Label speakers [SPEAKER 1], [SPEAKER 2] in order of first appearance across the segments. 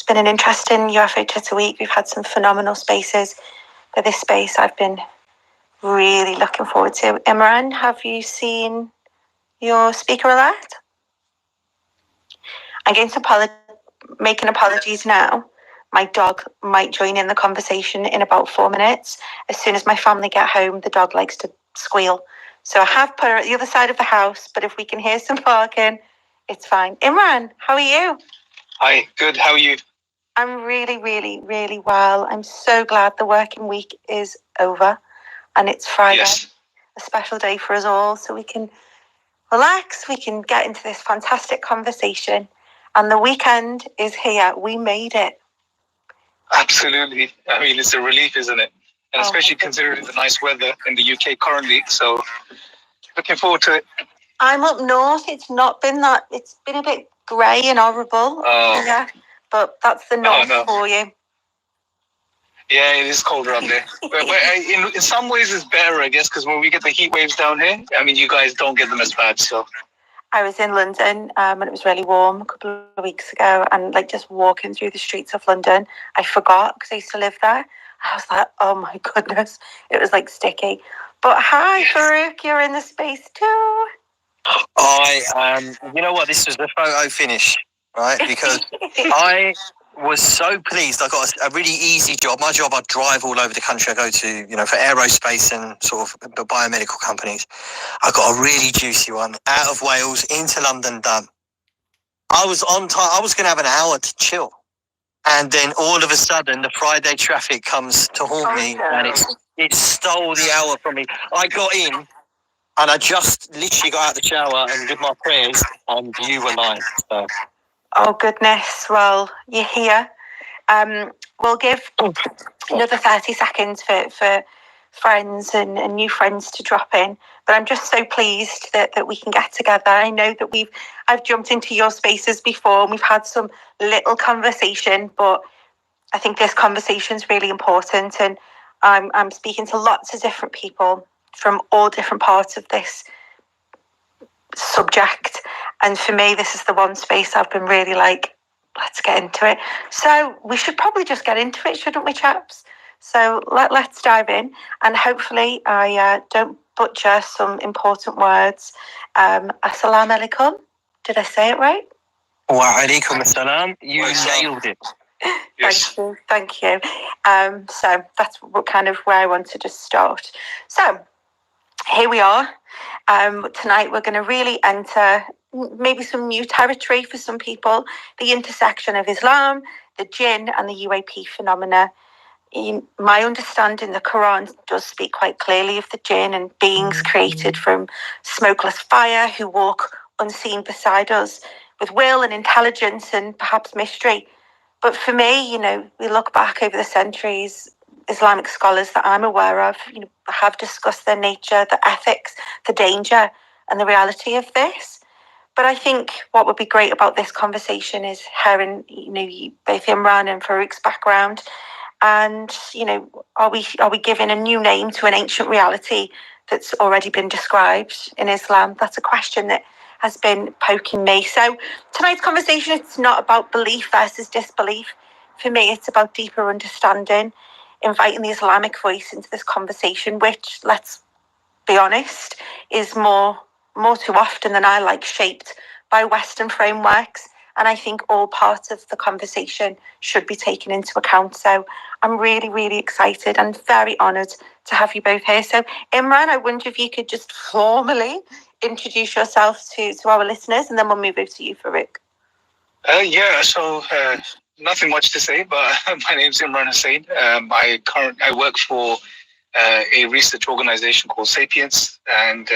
[SPEAKER 1] been an interesting UFO Twitter week. We've had some phenomenal spaces. For this space, I've been really looking forward to. Imran, have you seen your speaker alert? I'm going to make an apologies now. My dog might join in the conversation in about 4 minutes. As soon as my family get home, the dog likes to squeal. So I have put her at the other side of the house, but if we can hear some barking, it's fine. Imran, how are you?
[SPEAKER 2] Hi, good. How are you?
[SPEAKER 1] I'm really, really, really well. I'm so glad the working week is over and it's Friday.
[SPEAKER 2] Yes.
[SPEAKER 1] A special day for us all, so we can relax, we can get into this fantastic conversation. And the weekend is here. We made it.
[SPEAKER 2] Absolutely. I mean, it's a relief, isn't it? And especially considering the nice weather in the UK currently. So looking forward to it.
[SPEAKER 1] I'm up north. It's been a bit grey and horrible.
[SPEAKER 2] Oh.
[SPEAKER 1] Yeah, but that's the north for you.
[SPEAKER 2] Yeah, it is colder up there. but in some ways it's better, I guess, because when we get the heat waves down here, I mean, you guys don't get them as bad, so.
[SPEAKER 1] I was in London and it was really warm a couple of weeks ago, and like just walking through the streets of London, I forgot because I used to live there. I was like, oh my goodness, it was like sticky. But hi, Faruq, you're in the space too.
[SPEAKER 3] You know what? This was the photo finish, right? Because I was so pleased. I got a really easy job. My job, I drive all over the country. I go to, for aerospace and sort of biomedical companies. I got a really juicy one out of Wales into London done. I was on time. I was going to have an hour to chill. And then all of a sudden, the Friday traffic comes to haunt me, and it stole the hour from me. I got in, and I just literally got out the shower and did my prayers, and you were live. So.
[SPEAKER 1] Oh, goodness. Well, you're here. We'll give another 30 seconds for friends and new friends to drop in. But I'm just so pleased that we can get together. I know that I've jumped into your spaces before and we've had some little conversation, but I think this conversation is really important. And I'm speaking to lots of different people from all different parts of this subject. And for me, this is the one space I've been really like, let's get into it. So we should probably just get into it, shouldn't we, chaps? So let's dive in. And hopefully I don't butcher some important words. Assalamu alaikum. Did I say it right?
[SPEAKER 3] Wa alaikum assalam. You nailed it.
[SPEAKER 2] Yes.
[SPEAKER 1] Thank you. So that's kind of where I want to just start. So here we are. Tonight we're going to really enter maybe some new territory for some people, the intersection of Islam, the Jinn and the UAP phenomena. In my understanding, the Quran does speak quite clearly of the Jinn and beings created from smokeless fire who walk unseen beside us with will and intelligence and perhaps mystery. But for me, we look back over the centuries, Islamic scholars that I'm aware of, have discussed their nature, the ethics, the danger, and the reality of this. But I think what would be great about this conversation is hearing, both Imran and Faruq's background, and are we giving a new name to an ancient reality that's already been described in Islam? That's a question that has been poking me. So tonight's conversation, it's not about belief versus disbelief. For me, it's about deeper understanding, inviting the Islamic voice into this conversation, which, let's be honest, is more too often than I like shaped by Western frameworks. And I think all parts of the conversation should be taken into account. So I'm really, really excited and very honoured to have you both here. So Imran, I wonder if you could just formally introduce yourself to our listeners, and then we'll move over to you, Faruq.
[SPEAKER 2] So nothing much to say, but my name's Imran Hussein. I work for a research organization called Sapiens, and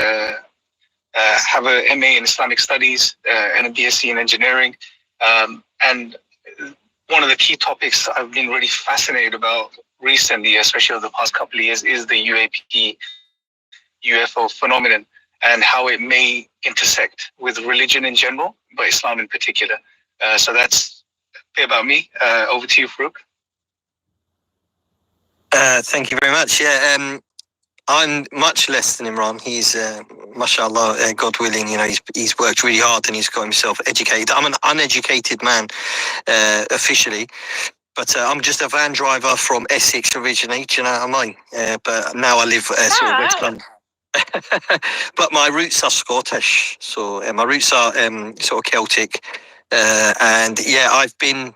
[SPEAKER 2] have a MA in Islamic Studies and a BSc in Engineering. And one of the key topics I've been really fascinated about recently, especially over the past couple of years, is the UAP UFO phenomenon and how it may intersect with religion in general, but Islam in particular. So that's a bit about me. Over to you, Faruq.
[SPEAKER 3] Thank you very much. I'm much less than Imran. He's, mashallah, God willing, he's worked really hard and he's got himself educated. I'm an uneducated man, officially. But I'm just a van driver from Essex originally, do you know what I mean? But now I live sort of West London. But my roots are Scottish, so my roots are sort of Celtic. And yeah, I've been,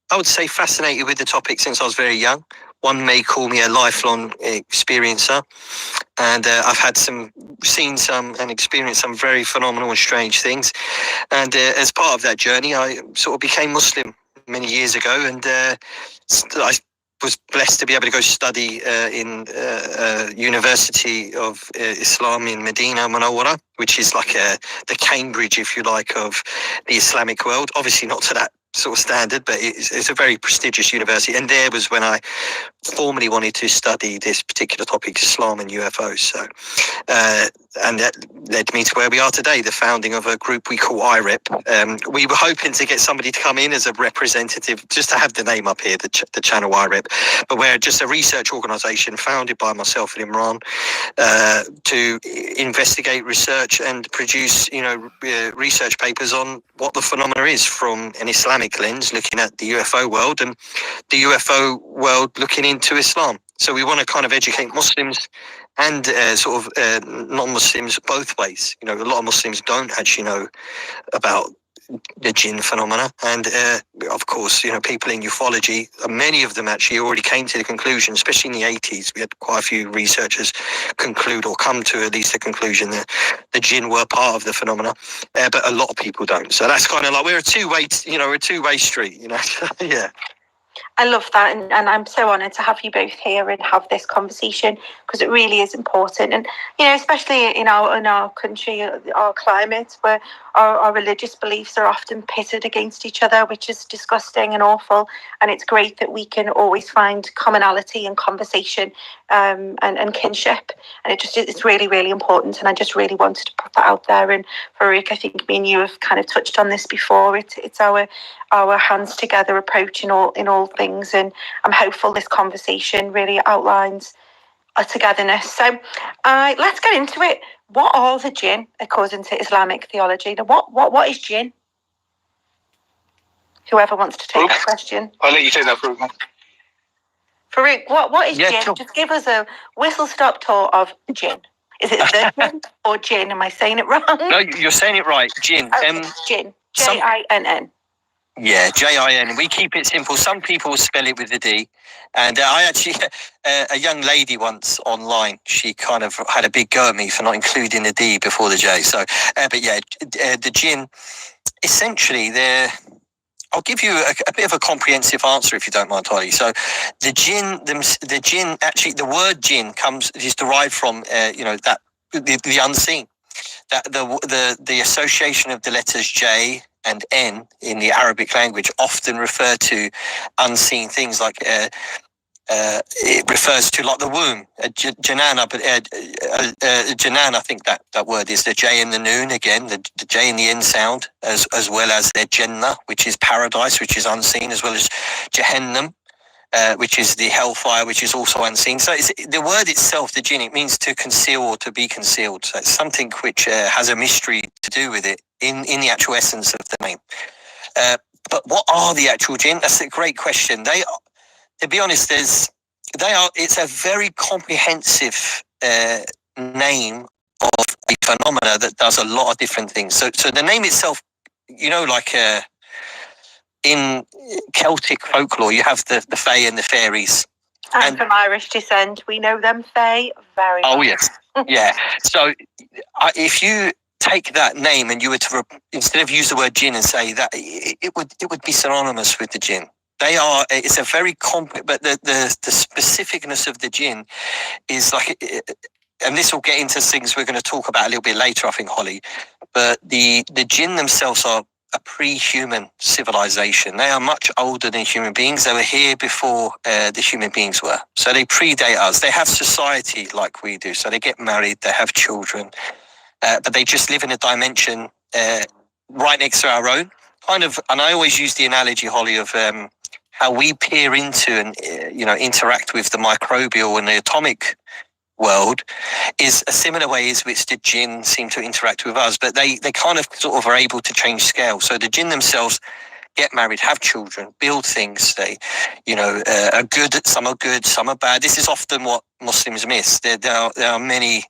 [SPEAKER 3] I would say, fascinated with the topic since I was very young. One may call me a lifelong experiencer. And I've seen some and experienced some very phenomenal and strange things. And as part of that journey, I sort of became Muslim many years ago, and I was blessed to be able to go study in University of Islam in Medina Munawwara, which is like the Cambridge, if you like, of the Islamic world. Obviously not to that sort of standard, but it's a very prestigious university. And there was when I formally wanted to study this particular topic, Islam and UFOs. So, and that led me to where we are today, the founding of a group we call IREP. We were hoping to get somebody to come in as a representative, just to have the name up here, the channel IREP, but we're just a research organisation founded by myself and Imran to investigate, research and produce, research papers on what the phenomena is from an Islamic lens, looking at the UFO world, and the UFO world looking into Islam. So we want to kind of educate Muslims and non-Muslims both ways. A lot of Muslims don't actually know about the Jinn phenomena, and of course, people in ufology, many of them actually already came to the conclusion, especially in the 80s. We had quite a few researchers conclude or come to at least a conclusion that the Jinn were part of the phenomena, but a lot of people don't. So that's kind of like we're a two-way street. Yeah.
[SPEAKER 1] I love that, and I'm so honoured to have you both here and have this conversation, because it really is important. And especially in our country, our climate, where our religious beliefs are often pitted against each other, which is disgusting and awful. And it's great that we can always find commonality and conversation and kinship. And it's really, really important. And I just really wanted to put that out there. And Faruq, I think me and you have kind of touched on this before. It's our hands together approach in all things, and I'm hopeful this conversation really outlines our togetherness. So let's get into it. What are the Jinn according to Islamic theology? Now, what is Jinn? Whoever wants to take that question.
[SPEAKER 2] I'll let you take that, Faruq.
[SPEAKER 1] Faruq, what is Jinn?
[SPEAKER 3] Sure.
[SPEAKER 1] Just give us a whistle-stop tour of Jinn. Is it the Jinn or Jinn? Am I saying it wrong?
[SPEAKER 3] No, you're saying it right. Jinn.
[SPEAKER 1] Jinn. Jinn.
[SPEAKER 3] Yeah, Jin. We keep it simple. Some people will spell it with the D. And I actually, a young lady once online, she kind of had a big go at me for not including the D before the J. So, but yeah, the Jinn, essentially, I'll give you a bit of a comprehensive answer if you don't mind, Tariq. So the Jinn, actually, the word Jinn is derived from, the unseen. That the association of the letters J and N in the Arabic language often refer to unseen things, like it refers to like the womb, Janan, but Janan, I think that word is the J and the noon again, the J and the N sound, as well as their Jannah, which is paradise, which is unseen, as well as Jahannam, which is the hellfire, which is also unseen. So the word itself, the Jinn, it means to conceal or to be concealed. So it's something which has a mystery to do with it in the actual essence of the name. But what are the actual Jinn? That's a great question. They are, to be honest, it's a very comprehensive name of a phenomena that does a lot of different things. So the name itself, in Celtic folklore, you have the Fae and the fairies.
[SPEAKER 1] I'm from Irish descent. We know them Fae very well.
[SPEAKER 3] Oh, yes. Yeah. So if you take that name and you were to, instead of use the word Jinn and say that, it would be synonymous with the Jinn. It's a very but the specificness of the Jinn is like, and this will get into things we're going to talk about a little bit later, I think, Holly, but the Jinn themselves are a pre-human civilization. They are much older than human beings. They were here before the human beings were. So they predate us. They have society like we do. So they get married, they have children, but they just live in a dimension right next to our own. Kind of, and I always use the analogy, Holly, of how we peer into and interact with the microbial and the atomic world is a similar way as which the jinn seem to interact with us, but they kind of sort of are able to change scale. So the jinn themselves get married, have children, build things. They, are good. Some are good, some are bad. This is often what Muslims miss. There are many,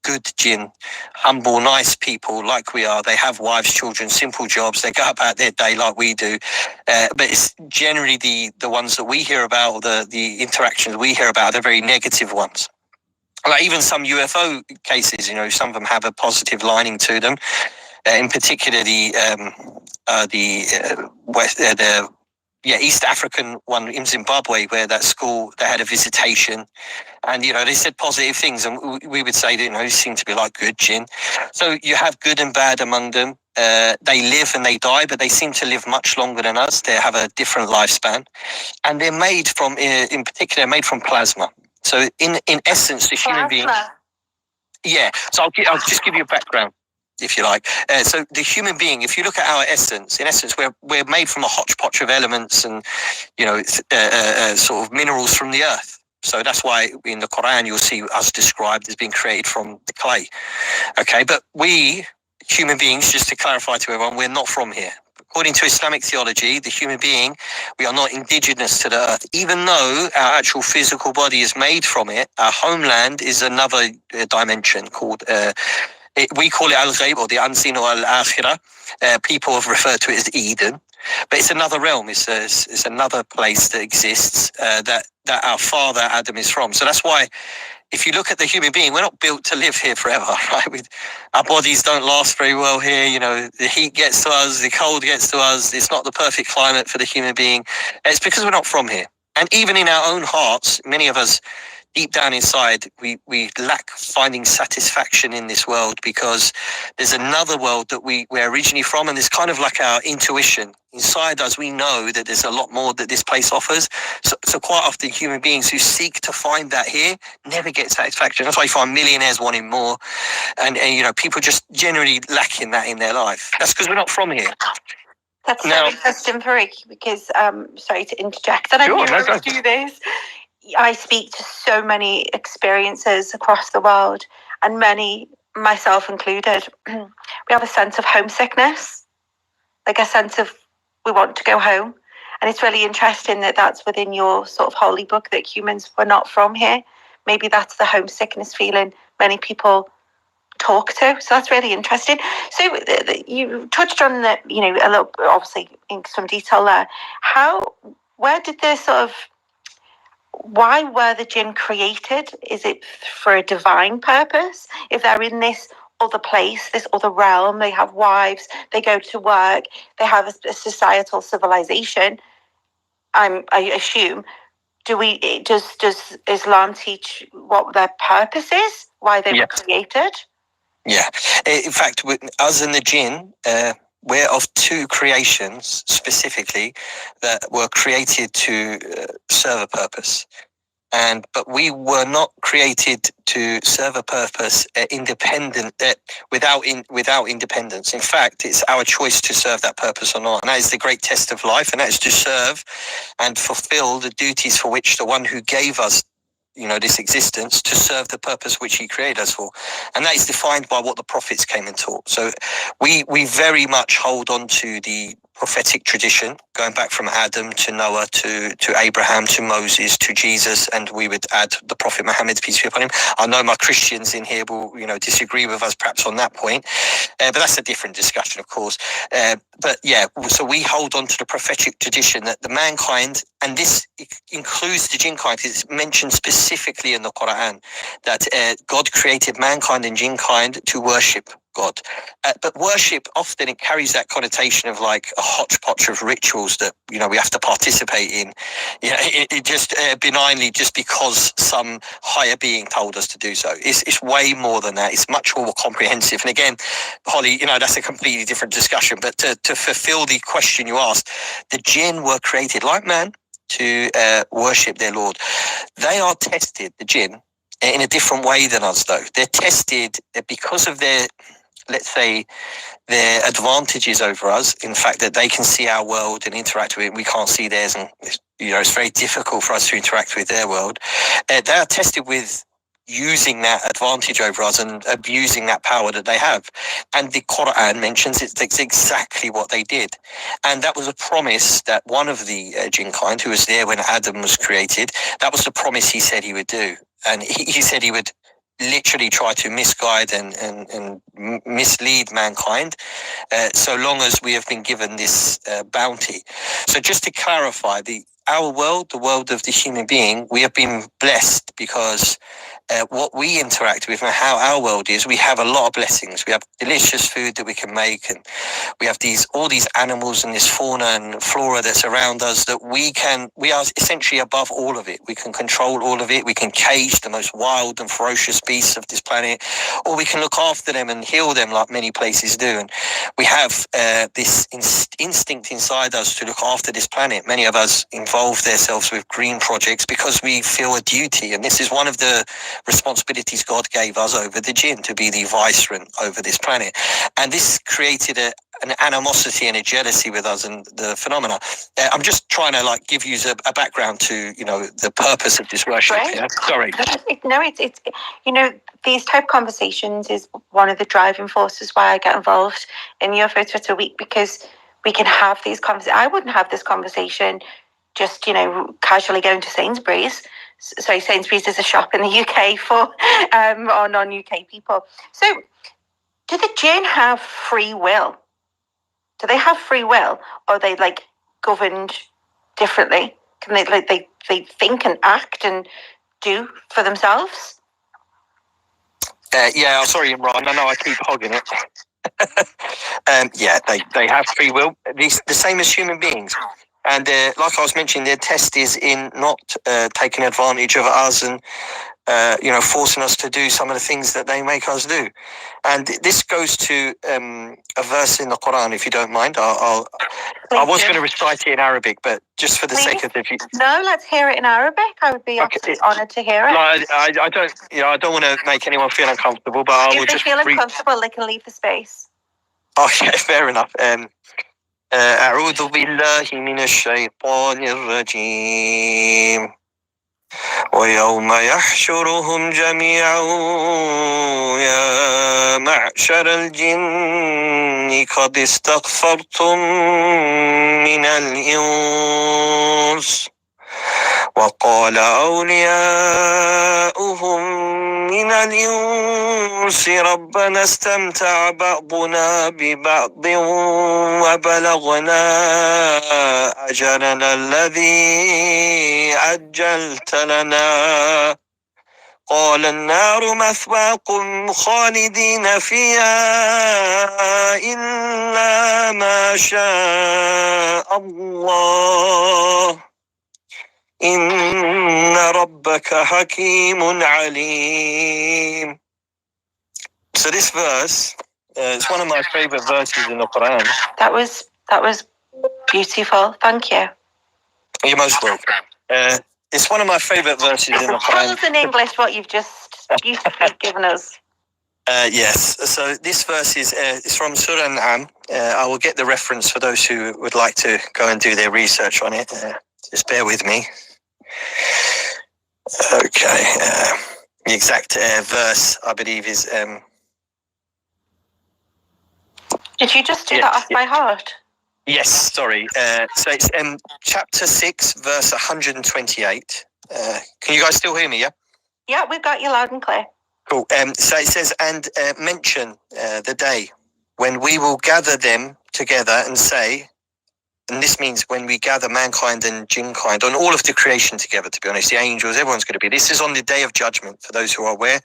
[SPEAKER 3] good jinn, humble, nice people like we are. They have wives, children, simple jobs. They go about their day like we do. But it's generally the ones that we hear about, or the interactions we hear about, are the very negative ones. Like even some UFO cases, some of them have a positive lining to them. In particular, the East African one in Zimbabwe, where that school, they had a visitation, and they said positive things, and we would say that they seem to be like good jinn. So you have good and bad among them. They live and they die, but they seem to live much longer than us. They have a different lifespan, and they're made from, in particular, made from plasma. So in essence, the human being. Yeah. So I'll just give you a background, if you like. So the human being, if you look at our essence, in essence, we're made from a hodgepodge of elements and, sort of minerals from the earth. So that's why in the Quran you'll see us described as being created from the clay. Okay, but we, human beings, just to clarify to everyone, we're not from here. According to Islamic theology, the human being, we are not indigenous to the earth. Even though our actual physical body is made from it, our homeland is another dimension called... we call it al-ghayb, or the unseen, or al-akhirah. People have referred to it as Eden, but it's another realm. It's another place that exists that our father Adam is from. So that's why, if you look at the human being, we're not built to live here forever, right? Our bodies don't last very well here. The heat gets to us, the cold gets to us. It's not the perfect climate for the human being. It's because we're not from here. And even in our own hearts, many of us, deep down inside, we lack finding satisfaction in this world, because there's another world that we're originally from, and it's kind of like our intuition. Inside us, we know that there's a lot more that this place offers. So quite often, human beings who seek to find that here never get satisfaction. That's why you find millionaires wanting more, and people just generally lacking that in their life. That's because we're not from here.
[SPEAKER 1] That's so interesting, Faruq, because, sorry to interject, and
[SPEAKER 3] sure,
[SPEAKER 1] I knew do this. I speak to so many experiences across the world, and many, myself included, we have a sense of homesickness, like a sense of we want to go home. And it's really interesting that that's within your sort of holy book, that humans were not from here. Maybe that's the homesickness feeling many people talk to. So that's really interesting. So you touched on that, a little, obviously in some detail there. Where did this sort of, why were the jinn created? Is it for a divine purpose? If they're in this other place, this other realm, they have wives, they go to work, they have a societal civilization, I assume. Does Islam teach what their purpose is? Why they were created?
[SPEAKER 3] Yeah. In fact, with us and the jinn, we're of two creations specifically that were created to serve a purpose. But we were not created to serve a purpose without independence. In fact, it's our choice to serve that purpose or not. And that is the great test of life, and that is to serve and fulfill the duties for which the one who gave us this existence, to serve the purpose which he created us for. And that is defined by what the prophets came and taught. So we very much hold on to the prophetic tradition, going back from Adam to Noah to Abraham to Moses to Jesus, and we would add the Prophet Muhammad, peace be upon him. I know my Christians in here will disagree with us perhaps on that point, but that's a different discussion, of course. But yeah, so we hold on to the prophetic tradition that the mankind, and this includes the jinn kind, because it's mentioned specifically in the Quran that God created mankind and jinn kind to worship God. But worship, often it carries that connotation of like a hodgepodge of rituals that, we have to participate in. It just benignly, just because some higher being told us to do so. It's way more than that. It's much more comprehensive. And again, Holly, that's a completely different discussion. But to fulfill the question you asked, the jinn were created like man to worship their Lord. They are tested, the jinn, in a different way than us, though. They're tested because of their, let's say, their advantages over us, in fact that they can see our world and interact with it, we can't see theirs, and it's very difficult for us to interact with their world. They are tested with using that advantage over us and abusing that power that they have. And the Quran mentions it's exactly what they did. And that was a promise that one of the jinn kind who was there when Adam was created, that was the promise he said he would do. And he said he would literally try to misguide and mislead mankind so long as we have been given this bounty. So just to clarify, our world, the world of the human being, we have been blessed because what we interact with and how our world is, we have a lot of blessings. We have delicious food that we can make, and we have all these animals and this fauna and flora that's around us that we are essentially above all of it. We can control all of it. We can cage the most wild and ferocious beasts of this planet, or we can look after them and heal them like many places do. And we have this instinct inside us to look after this planet. Many of us involve themselves with green projects because we feel a duty, and this is one of the responsibilities God gave us over the jinn, to be the vicegerent over this planet. And this created an animosity and a jealousy with us and the phenomena. I'm just trying to give you a background to the purpose of this worship.
[SPEAKER 1] Right.
[SPEAKER 3] Yeah? Sorry.
[SPEAKER 1] No, it's these type conversations is one of the driving forces why I get involved in UFO Twitter Week, because we can have these conversations. I wouldn't have this conversation just casually going to Sainsbury's. Sorry, Sainsbury's is a shop in the UK for or non-UK people. So, do the jinn have free will? Do they have free will, or are they governed differently? Can they they think and act and do for themselves?
[SPEAKER 3] Yeah, sorry, Imran. I know I keep hogging it. Yeah, they have free will, the same as human beings. And like I was mentioning, their test is in not taking advantage of us and forcing us to do some of the things that they make us do. And this goes to a verse in the Quran, if you don't mind. I was going to recite it in Arabic, but just for the sake of it.
[SPEAKER 1] No, let's hear it in Arabic. I would be absolutely honoured to hear it.
[SPEAKER 3] I don't want to make anyone feel uncomfortable, but I will just.
[SPEAKER 1] If they feel uncomfortable, they can leave the space.
[SPEAKER 3] Okay, fair enough. أعوذ بالله من الشيطان الرجيم ويوم يحشرهم جميعا يا معشر الجن قد استكثرتم من الإنس وقال أولياؤهم من الإنس ربنا استمتع بعضنا ببعض وبلغنا أجلنا الذي عجلت لنا قال النار مثواكم خالدين فيها إلا ما شاء الله إن ربك حكيم عليم. So this verse, it's one of my favorite verses in the Quran.
[SPEAKER 1] That was beautiful. Thank you.
[SPEAKER 3] You're most welcome. It's one of my favorite verses in the Quran.
[SPEAKER 1] Tell us in English what you've just beautifully given us.
[SPEAKER 3] Yes. So this verse is from Surah An-Am. I will get the reference for those who would like to go and do their research on it. Just bear with me. Okay. The exact verse, I believe, is...
[SPEAKER 1] Did you just do that off by heart?
[SPEAKER 3] Yes, sorry. So it's chapter 6, verse 128. Can you guys still hear me, yeah?
[SPEAKER 1] Yeah, we've got you loud and clear.
[SPEAKER 3] Cool. So it says, and mention the day when we will gather them together and say, and this means when we gather mankind and jinn kind, on all of the creation together, to be honest, the angels, everyone's going to be. This is on the day of judgment, for those who are aware.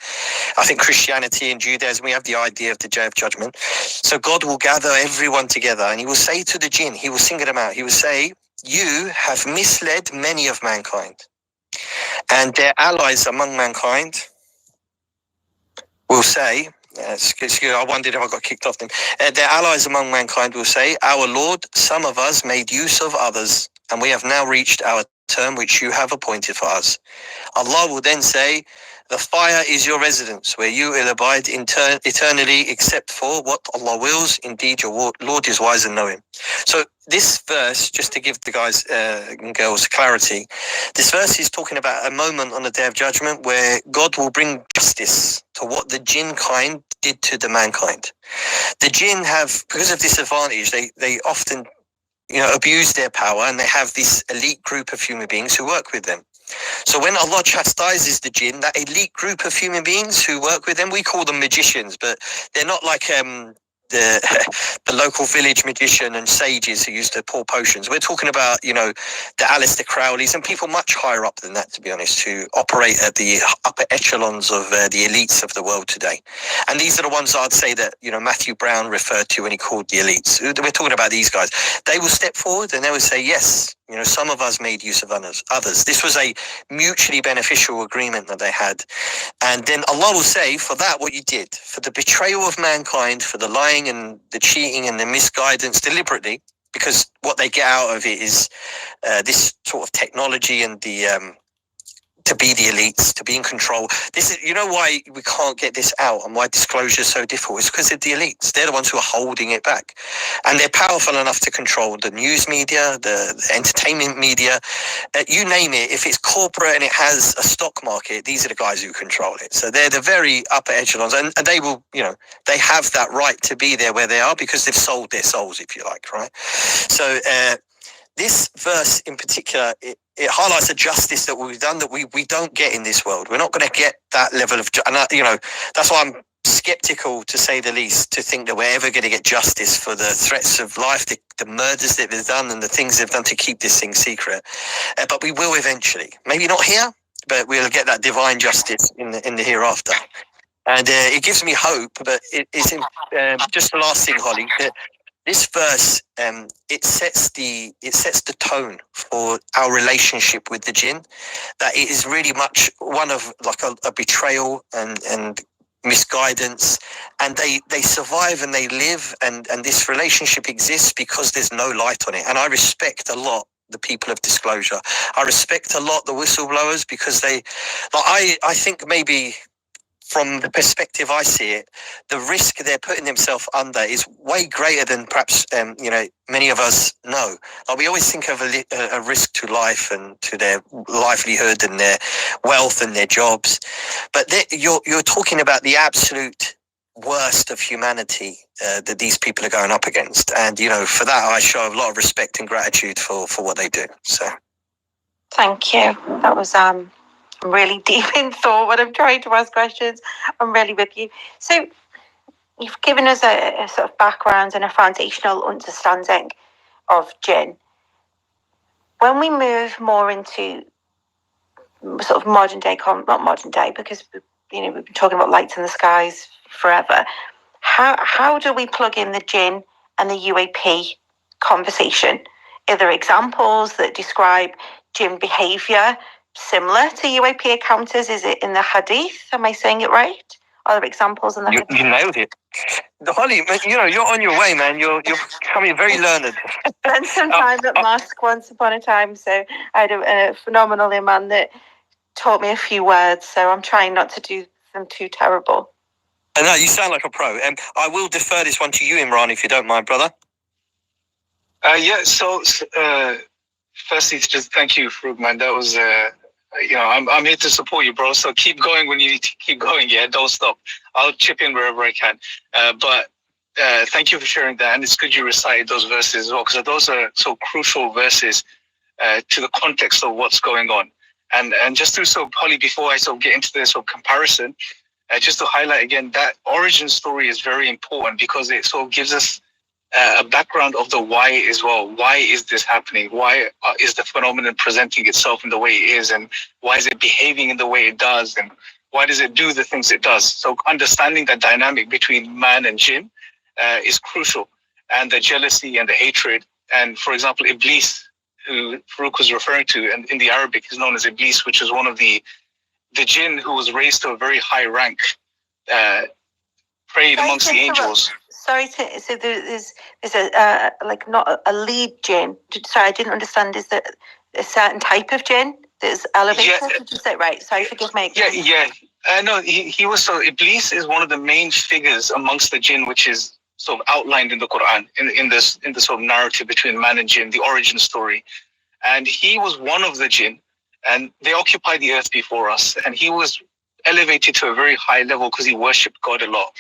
[SPEAKER 3] I think Christianity and Judaism, we have the idea of the day of judgment. So God will gather everyone together and he will say to the jinn, he will single them out. He will say, you have misled many of mankind, and their allies among mankind will say, I wondered if I got kicked off them. Their allies among mankind will say, our Lord, some of us made use of others, and we have now reached our term which you have appointed for us. Allah will then say, The fire is your residence, where you will abide eternally, except for what Allah wills. Indeed, your Lord is wise and knowing. So this verse, just to give the guys and girls clarity, this verse is talking about a moment on the Day of Judgment where God will bring justice to what the jinn kind did to the mankind. The jinn have, because of this advantage, they often abuse their power, and they have this elite group of human beings who work with them. So when Allah chastises the jinn, that elite group of human beings who work with them, we call them magicians, but they're not like the local village magician and sages who used to pour potions. We're talking about, the Aleister Crowleys and people much higher up than that, to be honest, who operate at the upper echelons of the elites of the world today. And these are the ones I'd say that, Matthew Brown referred to when he called the elites. We're talking about these guys. They will step forward and they will say, yes, some of us made use of others. This was a mutually beneficial agreement that they had. And then Allah will say, for that, what you did, for the betrayal of mankind, for the lying and the cheating and the misguidance deliberately, because what they get out of it is this sort of technology and the to be the elites, to be in control. This is, why we can't get this out and why disclosure is so difficult. It's because of the elites. They're the ones who are holding it back. And they're powerful enough to control the news media, the entertainment media, you name it. If it's corporate and it has a stock market, these are the guys who control it. So they're the very upper echelons, and they will, they have that right to be there where they are because they've sold their souls, if you like, right? So this verse in particular, it highlights a justice that we've done that we don't get in this world. We're not going to get that level of, and that's why I'm skeptical, to say the least, to think that we're ever going to get justice for the threats of life, the murders that they've done and the things they've done to keep this thing secret. But we will eventually. Maybe not here, but we'll get that divine justice in the hereafter. And it gives me hope, but it's just the last thing, Holly, that this verse, it sets the tone for our relationship with the jinn, that it is really much one of like a betrayal and misguidance, and they survive and they live, and this relationship exists because there's no light on it. And I respect a lot the people of disclosure. I respect a lot the whistleblowers, because I think maybe from the perspective I see it, the risk they're putting themselves under is way greater than perhaps many of us know. Like, we always think of a risk to life and to their livelihood and their wealth and their jobs, but you're talking about the absolute worst of humanity that these people are going up against. And for that, I show a lot of respect and gratitude for what they do. So,
[SPEAKER 1] thank you. That was really deep in thought when I'm trying to ask questions. I'm really with you. So you've given us a sort of background and a foundational understanding of jinn. When we move more into sort of modern day, not modern day, because we've been talking about lights in the skies forever. How do we plug in the jinn and the UAP conversation? Are there examples that describe jinn behaviour similar to UAP encounters? Is it in the hadith? Am I saying it right? Are there examples in the hadith?
[SPEAKER 3] You nailed it. Holly, you're on your way, man. You're becoming very learned.
[SPEAKER 1] Spent some time at mosque once upon a time, so I had a phenomenal imam that taught me a few words, so I'm trying not to do them too terrible.
[SPEAKER 3] No, you sound like a pro. I will defer this one to you, Imran, if you don't mind, brother.
[SPEAKER 2] So firstly, just thank you, Faruq, man. That was, I'm here to support you, bro. So keep going when you need to keep going. Yeah, don't stop. I'll chip in wherever I can. But thank you for sharing that. And it's good you recited those verses as well, because those are so crucial verses to the context of what's going on. And just to Holly, before I get into this comparison, just to highlight again, that origin story is very important, because it gives us a background of the why as well. Why is this happening? Why is the phenomenon presenting itself in the way it is? And why is it behaving in the way it does? And why does it do the things it does? So understanding the dynamic between man and jinn is crucial. And the jealousy and the hatred. And for example, Iblis, who Faruq was referring to, and in the Arabic is known as Iblis, which is one of the jinn who was raised to a very high rank, prayed amongst the angels.
[SPEAKER 1] So there's not a lead jinn. Sorry, I didn't understand. Is there a certain type of jinn that is elevated? Did you say right? Sorry, forgive me.
[SPEAKER 2] Yeah. No, he was, so Iblis is one of the main figures amongst the jinn, which is sort of outlined in the Quran, in the sort of narrative between man and jinn, the origin story. And he was one of the jinn, and they occupied the earth before us. And he was elevated to a very high level because he worshipped God a lot.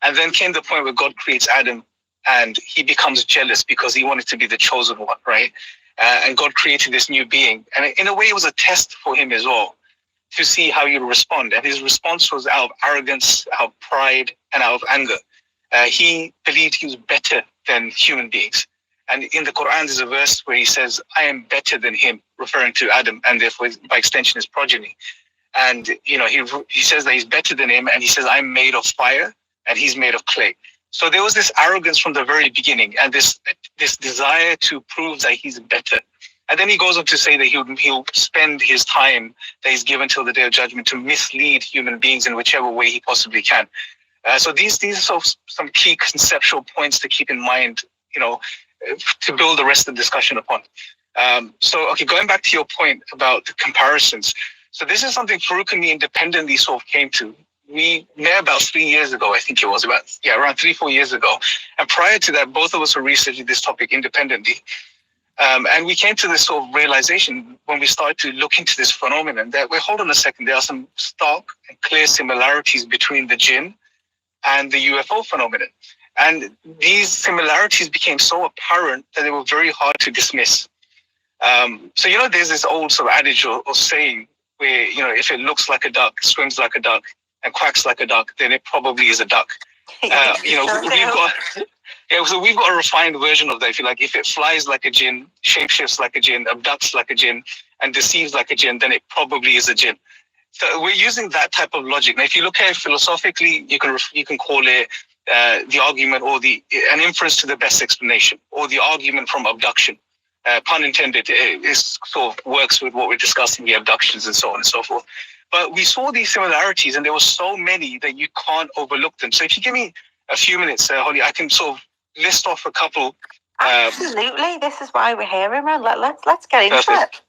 [SPEAKER 2] And then came the point where God creates Adam, and he becomes jealous because he wanted to be the chosen one, right? And God created this new being. And in a way, it was a test for him as well, to see how you respond. And his response was out of arrogance, out of pride, and out of anger. He believed he was better than human beings. And in the Quran, there's a verse where he says, I am better than him, referring to Adam, and therefore, by extension, his progeny. And, he says that he's better than him, and he says, I'm made of fire, and he's made of clay. So there was this arrogance from the very beginning, and this desire to prove that he's better. And then he goes on to say that he'll spend his time that he's given till the day of judgment to mislead human beings in whichever way he possibly can. So these are sort of some key conceptual points to keep in mind, to build the rest of the discussion upon. Going back to your point about the comparisons. So this is something Faruq and me independently sort of came to. We met about 3 years ago, I think it was around 3-4 years ago. And prior to that, both of us were researching this topic independently. And we came to this sort of realization when we started to look into this phenomenon that, hold on a second, there are some stark and clear similarities between the jinn and the UFO phenomenon. And these similarities became so apparent that they were very hard to dismiss. There's this old sort of adage or saying where, if it looks like a duck, swims like a duck, and quacks like a duck, then it probably is a duck. So we've got a refined version of that, if you like. If it flies like a jinn, shapeshifts like a jinn, abducts like a jinn, and deceives like a jinn, then it probably is a jinn. So we're using that type of logic. Now, if you look at it philosophically, you can call it the argument or an inference to the best explanation, or the argument from abduction. Pun intended, it sort of works with what we're discussing, the abductions and so on and so forth. But we saw these similarities, and there were so many that you can't overlook them. So if you give me a few minutes, Holly, I can sort of list off a couple.
[SPEAKER 1] Absolutely, this is why we're here, Imran. Let's get into it.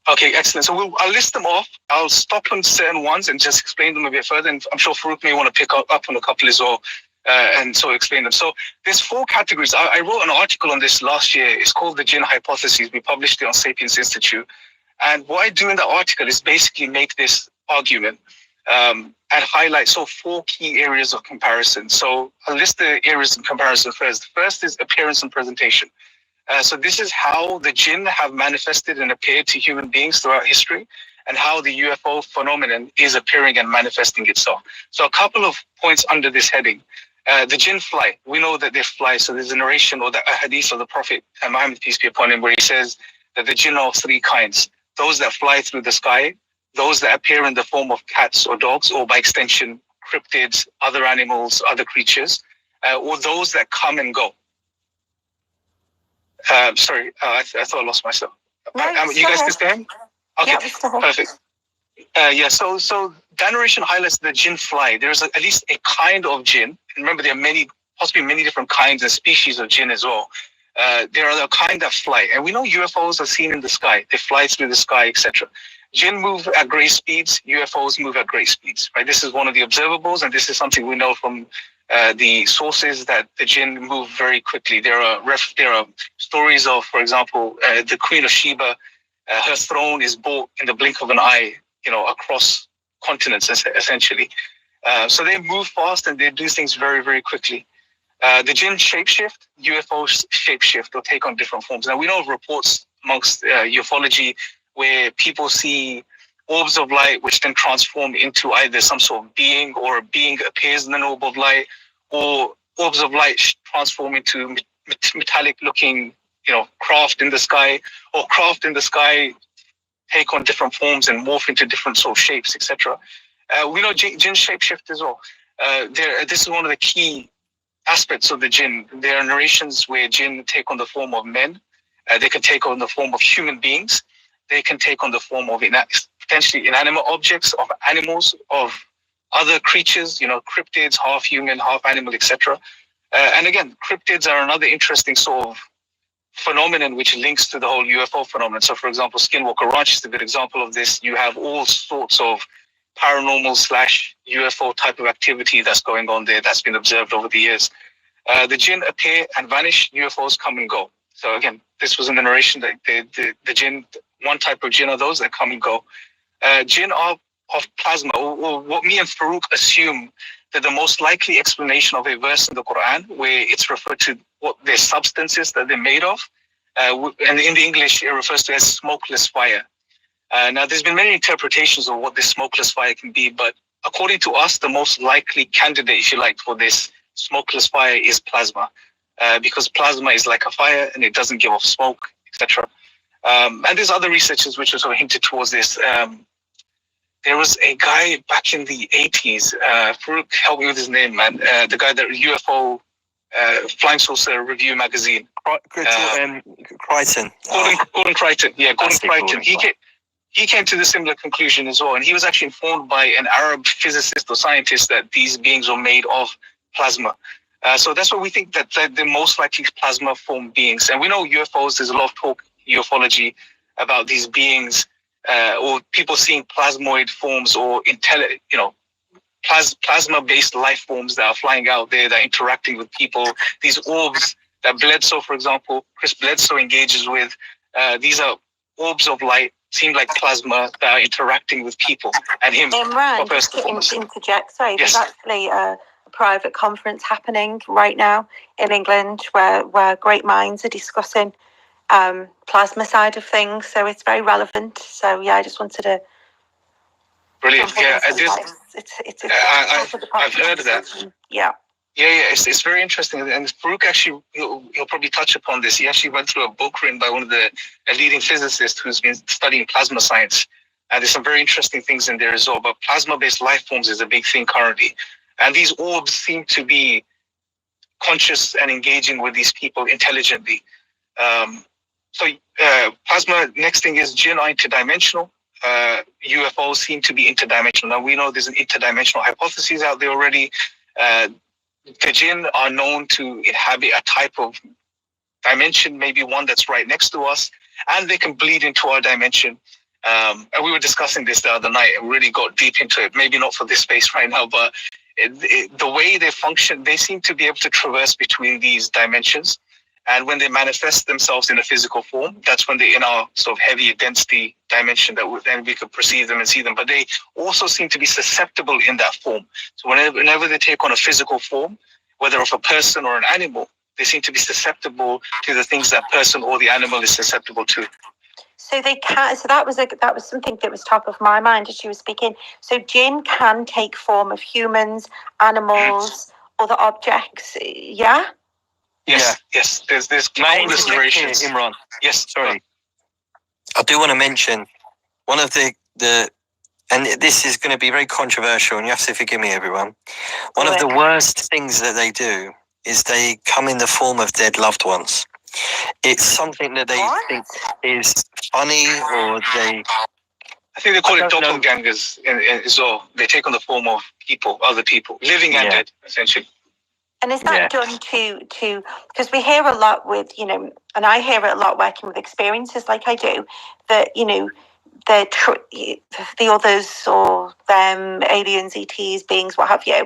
[SPEAKER 2] Okay, excellent. So I'll list them off. I'll stop on certain ones and just explain them a bit further. And I'm sure Faruq may want to pick up on a couple as well, and so explain them. So there's 4 categories. I wrote an article on this last year. It's called The Jinn Hypothesis. We published it on Sapiens Institute. And what I do in that article is basically make this argument and highlight 4 key areas of comparison. So I'll list the areas of comparison first. The first is appearance and presentation. So this is how the jinn have manifested and appeared to human beings throughout history, and how the UFO phenomenon is appearing and manifesting itself. So a couple of points under this heading. The jinn fly. We know that they fly. So there's a narration or a hadith of the Prophet Muhammad, peace be upon him, where he says that the jinn are of 3 kinds. Those that fly through the sky, those that appear in the form of cats or dogs, or by extension, cryptids, other animals, other creatures, or those that come and go. I thought I lost myself.
[SPEAKER 1] No,
[SPEAKER 2] you guys still there? Okay,
[SPEAKER 1] yeah,
[SPEAKER 2] perfect. So that narration highlights the jinn fly. There's at least a kind of jinn. Remember, there are possibly many different kinds and species of jinn as well. There are the kind that fly. And we know UFOs are seen in the sky. They fly through the sky, etc. Jinn move at great speeds. UFOs move at great speeds. Right? This is one of the observables, and this is something we know from the sources, that the jinn move very quickly. There are stories of, for example, the Queen of Sheba. Her throne is bought in the blink of an eye, across continents, essentially. So they move fast and they do things very, very quickly. The jinn shapeshift, UFOs shapeshift or take on different forms. Now, we know of reports amongst ufology where people see orbs of light which then transform into either some sort of being, or a being appears in an orb of light, or orbs of light transform into metallic-looking, craft in the sky, or craft in the sky take on different forms and morph into different sort of shapes, etc. We know jinn shapeshift as well. This is one of the key aspects of the jinn. There are narrations where jinn take on the form of men. They can take on the form of human beings. They can take on the form of potentially inanimate objects, of animals, of other creatures, cryptids, half human, half animal, etc. And again, cryptids are another interesting sort of phenomenon which links to the whole UFO phenomenon. So, for example, Skinwalker Ranch is a good example of this. You have all sorts of paranormal / UFO type of activity that's going on there that's been observed over the years. The jinn appear and vanish, UFOs come and go. So again, this was in the narration that the jinn, one type of jinn are those that come and go. Jinn are of plasma, or what me and Faruq assume that the most likely explanation of a verse in the Quran where it's referred to what their substances that they're made of, and in the English it refers to as smokeless fire. Now there's been many interpretations of what this smokeless fire can be, but according to us, the most likely candidate, if you like, for this smokeless fire is plasma, because plasma is like a fire and it doesn't give off smoke, etc. And there's other researchers which are sort of hinted towards this. There was a guy back in the 80s, Faruq, help me with his name, man. The guy that UFO Flying Saucer Review magazine.
[SPEAKER 3] Crichton.
[SPEAKER 2] Gordon Crichton. Yeah, Gordon Crichton. He came to the similar conclusion as well. And he was actually informed by an Arab physicist or scientist that these beings were made of plasma. So that's what we think that they're most likely plasma form beings. And we know UFOs, there's a lot of talk, ufology, about these beings or people seeing plasmoid forms or plasma-based life forms that are flying out there, that are interacting with people. These orbs that Bledsoe, for example, Chris Bledsoe engages with, these are orbs of light, seem like plasma that are interacting with people and him.
[SPEAKER 1] Imran, just to interject, sorry,
[SPEAKER 2] yes.
[SPEAKER 1] There's actually a private conference happening right now in England where great minds are discussing plasma side of things, so it's very relevant. So yeah, I just wanted to.
[SPEAKER 2] Brilliant. Yeah, I've heard of that.
[SPEAKER 1] Yeah.
[SPEAKER 2] Yeah, it's very interesting, and Faruq actually he'll probably touch upon this. He actually went through a book written by one of a leading physicists who's been studying plasma science, and there's some very interesting things in there as well. But plasma-based life forms is a big thing currently, and these orbs seem to be conscious and engaging with these people intelligently. So plasma. Next thing is jinn are interdimensional. UFOs seem to be interdimensional. Now we know there's an interdimensional hypothesis out there already. The jinn are known to inhabit a type of dimension, maybe one that's right next to us, and they can bleed into our dimension. And we were discussing this the other night and really got deep into it. Maybe not for this space right now, but the way they function, they seem to be able to traverse between these dimensions. And when they manifest themselves in a physical form, that's when they're in our sort of heavy density dimension then we could perceive them and see them. But they also seem to be susceptible in that form. So whenever they take on a physical form, whether of a person or an animal, they seem to be susceptible to the things that person or the animal is susceptible to.
[SPEAKER 1] So they can. So that was something that was top of my mind as she was speaking. So jinn can take form of humans, animals, other objects. Yeah.
[SPEAKER 2] Yes. There's countless narrations.
[SPEAKER 3] Imran.
[SPEAKER 2] Yes, sorry.
[SPEAKER 3] I do want to mention one of the and this is going to be very controversial, and you have to forgive me, everyone. One of the worst things that they do is they come in the form of dead loved ones. It's something that they think is funny, or I
[SPEAKER 2] think they call it doppelgangers as well. They take on the form of people, other people, living and dead, essentially.
[SPEAKER 1] And is that done to because we hear a lot with, and I hear it a lot working with experiences like I do, that, the others or them, aliens, ETs, beings, what have you,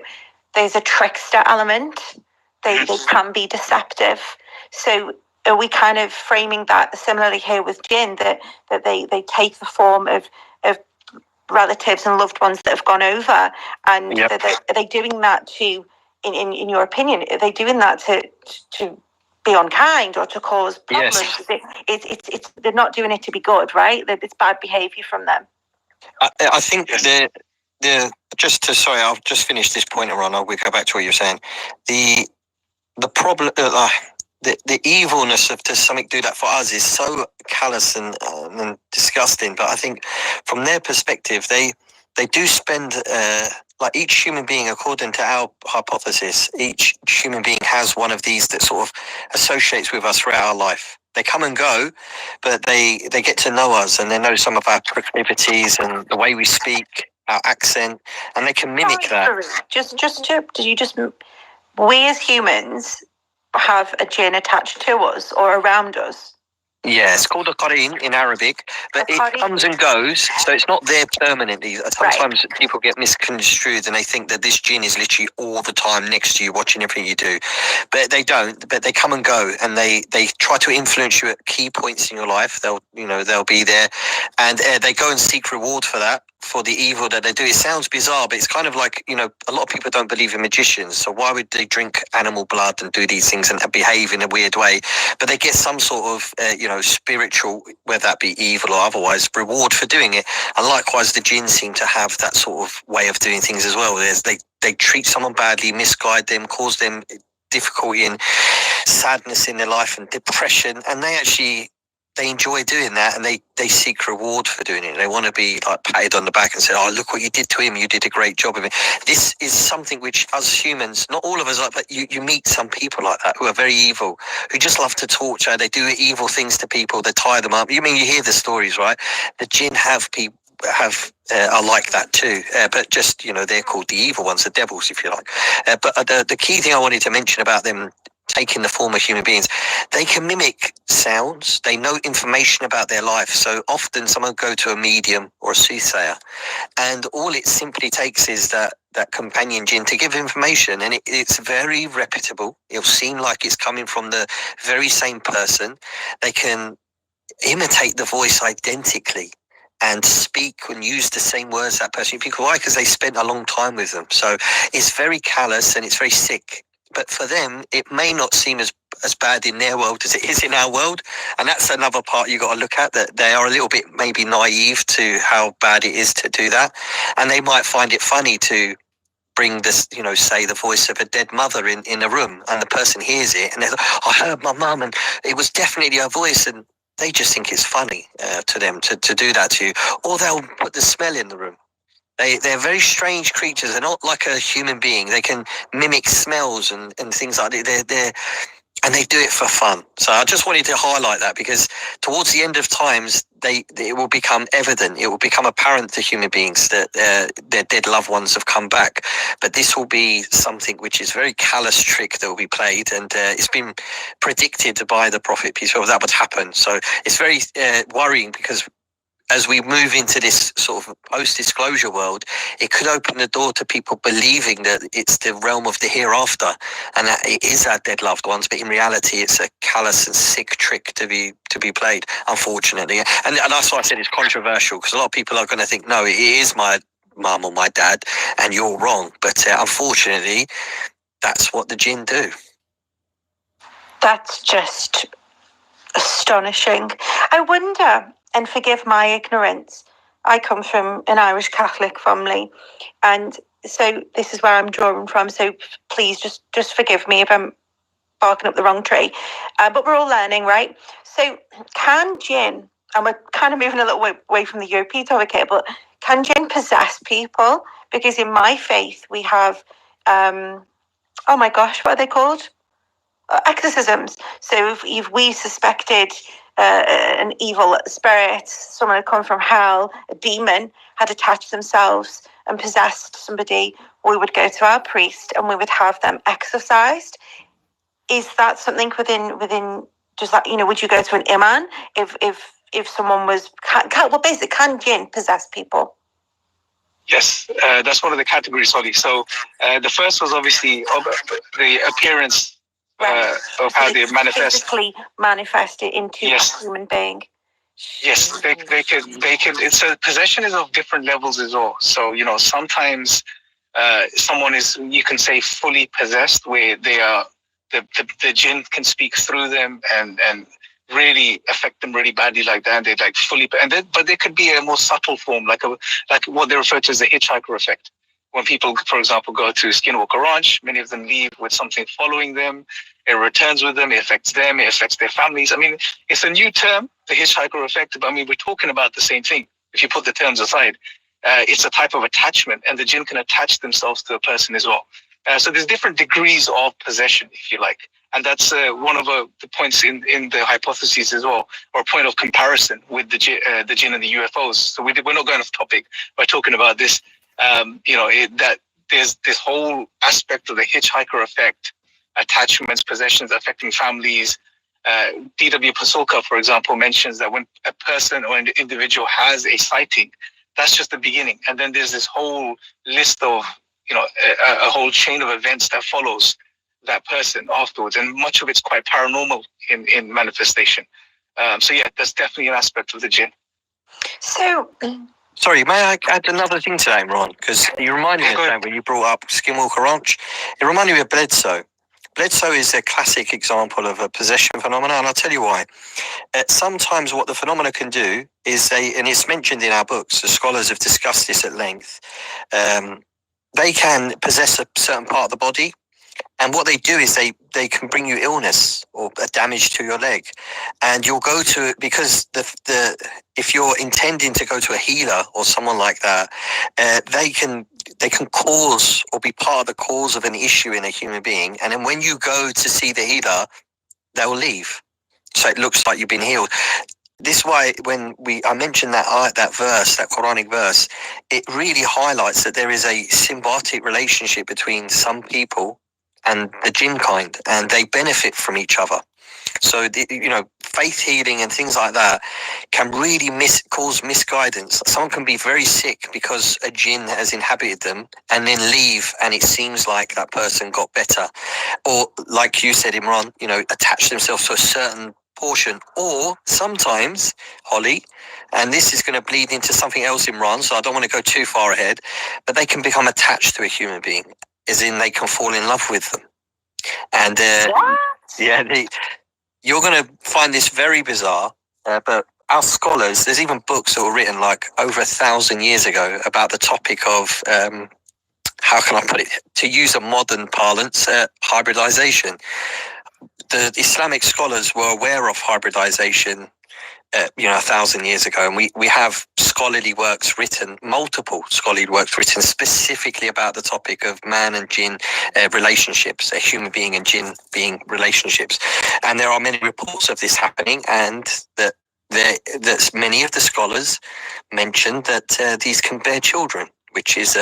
[SPEAKER 1] there's a trickster element. They can be deceptive. So are we kind of framing that similarly here with jinn, that they take the form of relatives and loved ones that have gone over, and are they doing that to... In your opinion, are they doing that to be unkind or to cause problems? Yes. They're not doing it to be good, right? It's bad behaviour from them.
[SPEAKER 3] I think sorry, I'll just finish this point, Imran. I'll go back to what you're saying. The problem, the evilness of to something do that for us is so callous and disgusting. But I think from their perspective, they do spend. Like each human being, according to our hypothesis, each human being has one of these that sort of associates with us throughout our life. They come and go, but they get to know us, and they know some of our proclivities and the way we speak, our accent, and they can mimic that.
[SPEAKER 1] We as humans have a jinn attached to us or around us?
[SPEAKER 3] Yeah, it's called a qarin in Arabic, but
[SPEAKER 1] A
[SPEAKER 3] it
[SPEAKER 1] qarin.
[SPEAKER 3] comes and goes, so it's not there permanently. Sometimes
[SPEAKER 1] Right.
[SPEAKER 3] people get misconstrued and they think that this jinn is literally all the time next to you, watching everything you do, but they don't. But they come and go, and they try to influence you at key points in your life. They'll be there, and they go and seek reward for that, for the evil that they do. It sounds bizarre, but it's kind of like, a lot of people don't believe in magicians, so why would they drink animal blood and do these things and behave in a weird way? But they get some sort of spiritual, whether that be evil or otherwise, reward for doing it. And likewise, the jinn seem to have that sort of way of doing things as well. They treat someone badly, misguide them, cause them difficulty and sadness in their life and depression, and they enjoy doing that, and they seek reward for doing it. They want to be like patted on the back and say, "Oh, look what you did to him! You did a great job of it." This is something which us humans, not all of us, but you meet some people like that who are very evil, who just love to torture. They do evil things to people. They tie them up. You hear the stories, right? The jinn are like that too, but just they're called the evil ones, the devils, if you like. But the key thing I wanted to mention about them taking the form of human beings, they can mimic sounds. They know information about their life. So often someone go to a medium or a soothsayer, and all it simply takes is that companion jinn to give information, and it's very reputable. It'll seem like it's coming from the very same person. They can imitate the voice identically and speak and use the same words that person. Why? Because they spent a long time with them. So it's very callous and it's very sick. But for them, it may not seem as bad in their world as it is in our world. And that's another part you got to look at, that they are a little bit maybe naive to how bad it is to do that. And they might find it funny to bring this, say the voice of a dead mother in a room, and the person hears it and they're like, "I heard my mum and it was definitely her voice," and they just think it's funny to them to do that to you. Or they'll put the smell in the room. They're very strange creatures. They're not like a human being. They can mimic smells and things like that. And they do it for fun. So I just wanted to highlight that, because towards the end of times, it will become evident. It will become apparent to human beings that their dead loved ones have come back. But this will be something which is very callous trick that will be played, and it's been predicted by the Prophet, peace be upon him, that would happen. So it's very worrying, because as we move into this sort of post-disclosure world, it could open the door to people believing that it's the realm of the hereafter, and that it is our dead loved ones. But in reality, it's a callous and sick trick to be played, unfortunately. And that's why I said it's controversial, because a lot of people are going to think, no, it is my mum or my dad, and you're wrong. But unfortunately, that's what the jinn do.
[SPEAKER 1] That's just astonishing. I wonder, and forgive my ignorance, I come from an Irish Catholic family, and so this is where I'm drawing from, so please just forgive me if I'm barking up the wrong tree, but we're all learning, right? So can jinn, and we're kind of moving a little way away from the European topic here, but can jinn possess people? Because in my faith we have oh my gosh, what are they called? Exorcisms. So if we suspected an evil spirit, someone had come from hell, a demon had attached themselves and possessed somebody, we would go to our priest and we would have them exorcised. Is that something within just that, would you go to an imam if someone was, can jinn possess people?
[SPEAKER 2] Yes, that's one of the categories, Holly. So the first was obviously the appearance of how they manifest.
[SPEAKER 1] Physically manifest it into a human being.
[SPEAKER 2] Yes, they can. It's a possession is of different levels as well. So sometimes someone is, you can say, fully possessed, where they are the jinn can speak through them and really affect them really badly like that. They're like fully, but there could be a more subtle form, like what they refer to as the hitchhiker effect. When people, for example, go to Skinwalker Ranch, many of them leave with something following them. It returns with them. It affects them. It affects their families. I mean, it's a new term, the hitchhiker effect. But I mean, we're talking about the same thing. If you put the terms aside, it's a type of attachment, and the jinn can attach themselves to a person as well. So there's different degrees of possession, if you like. And that's one of the points in the hypotheses as well, or a point of comparison with the jinn and the UFOs. So we're not going off topic by talking about this. That there's this whole aspect of the hitchhiker effect, attachments, possessions affecting families, D.W. Pasulka, for example, mentions that when a person or an individual has a sighting, that's just the beginning. And then there's this whole list of, a whole chain of events that follows that person afterwards. And much of it's quite paranormal in manifestation. So yeah, that's definitely an aspect of the jinn.
[SPEAKER 1] So,
[SPEAKER 3] sorry, may I add another thing to that, Imran? Because you reminded me of that when you brought up Skinwalker Ranch. It reminded me of Bledsoe. Bledsoe is a classic example of a possession phenomenon, and I'll tell you why. Sometimes what the phenomena can do is and it's mentioned in our books, the scholars have discussed this at length, they can possess a certain part of the body, and what they do is they can bring you illness or a damage to your leg, and you'll go to, because if you're intending to go to a healer or someone like that, they can cause or be part of the cause of an issue in a human being, and then when you go to see the healer, they'll leave. So it looks like you've been healed. This is why when I mentioned that verse, that Quranic verse, it really highlights that there is a symbiotic relationship between some people and the jinn kind, and they benefit from each other. So, faith healing and things like that can really cause misguidance. Someone can be very sick because a jinn has inhabited them and then leave, and it seems like that person got better. Or, like you said, Imran, attach themselves to a certain portion. Or sometimes, Holly, and this is going to bleed into something else, Imran, so I don't want to go too far ahead, but they can become attached to a human being, as in they can fall in love with them. And you're going to find this very bizarre, but our scholars, there's even books that were written like over 1,000 years ago about the topic of, how can I put it, to use a modern parlance, hybridization. The Islamic scholars were aware of hybridization 1,000 years ago, and we have multiple scholarly works written specifically about the topic of man and jinn relationships, a human being and jinn being relationships, and there are many reports of this happening, and that many of the scholars mentioned that these can bear children, which is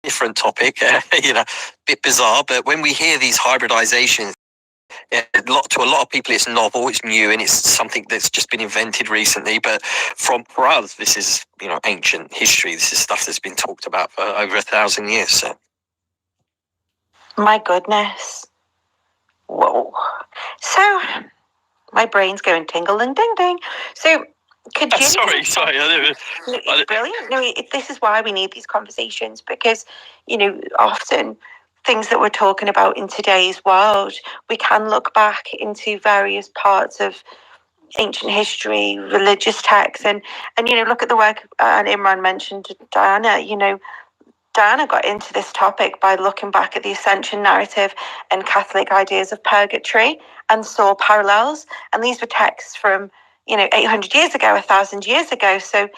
[SPEAKER 3] different topic, bit bizarre, but when we hear these hybridizations, to a lot of people it's novel, it's new, and it's something that's just been invented recently, but for us this is ancient history. This is stuff that's been talked about for over 1,000 years. So
[SPEAKER 1] my goodness. Whoa. So my brain's going tingle and ding ding. So could you
[SPEAKER 3] sorry
[SPEAKER 1] it's brilliant. No, this is why we need these conversations, because often things that we're talking about in today's world, we can look back into various parts of ancient history, religious texts, and look at the work, and Imran mentioned Diana. Diana got into this topic by looking back at the Ascension narrative and Catholic ideas of purgatory, and saw parallels, and these were texts from 800 years ago, 1,000 years ago. So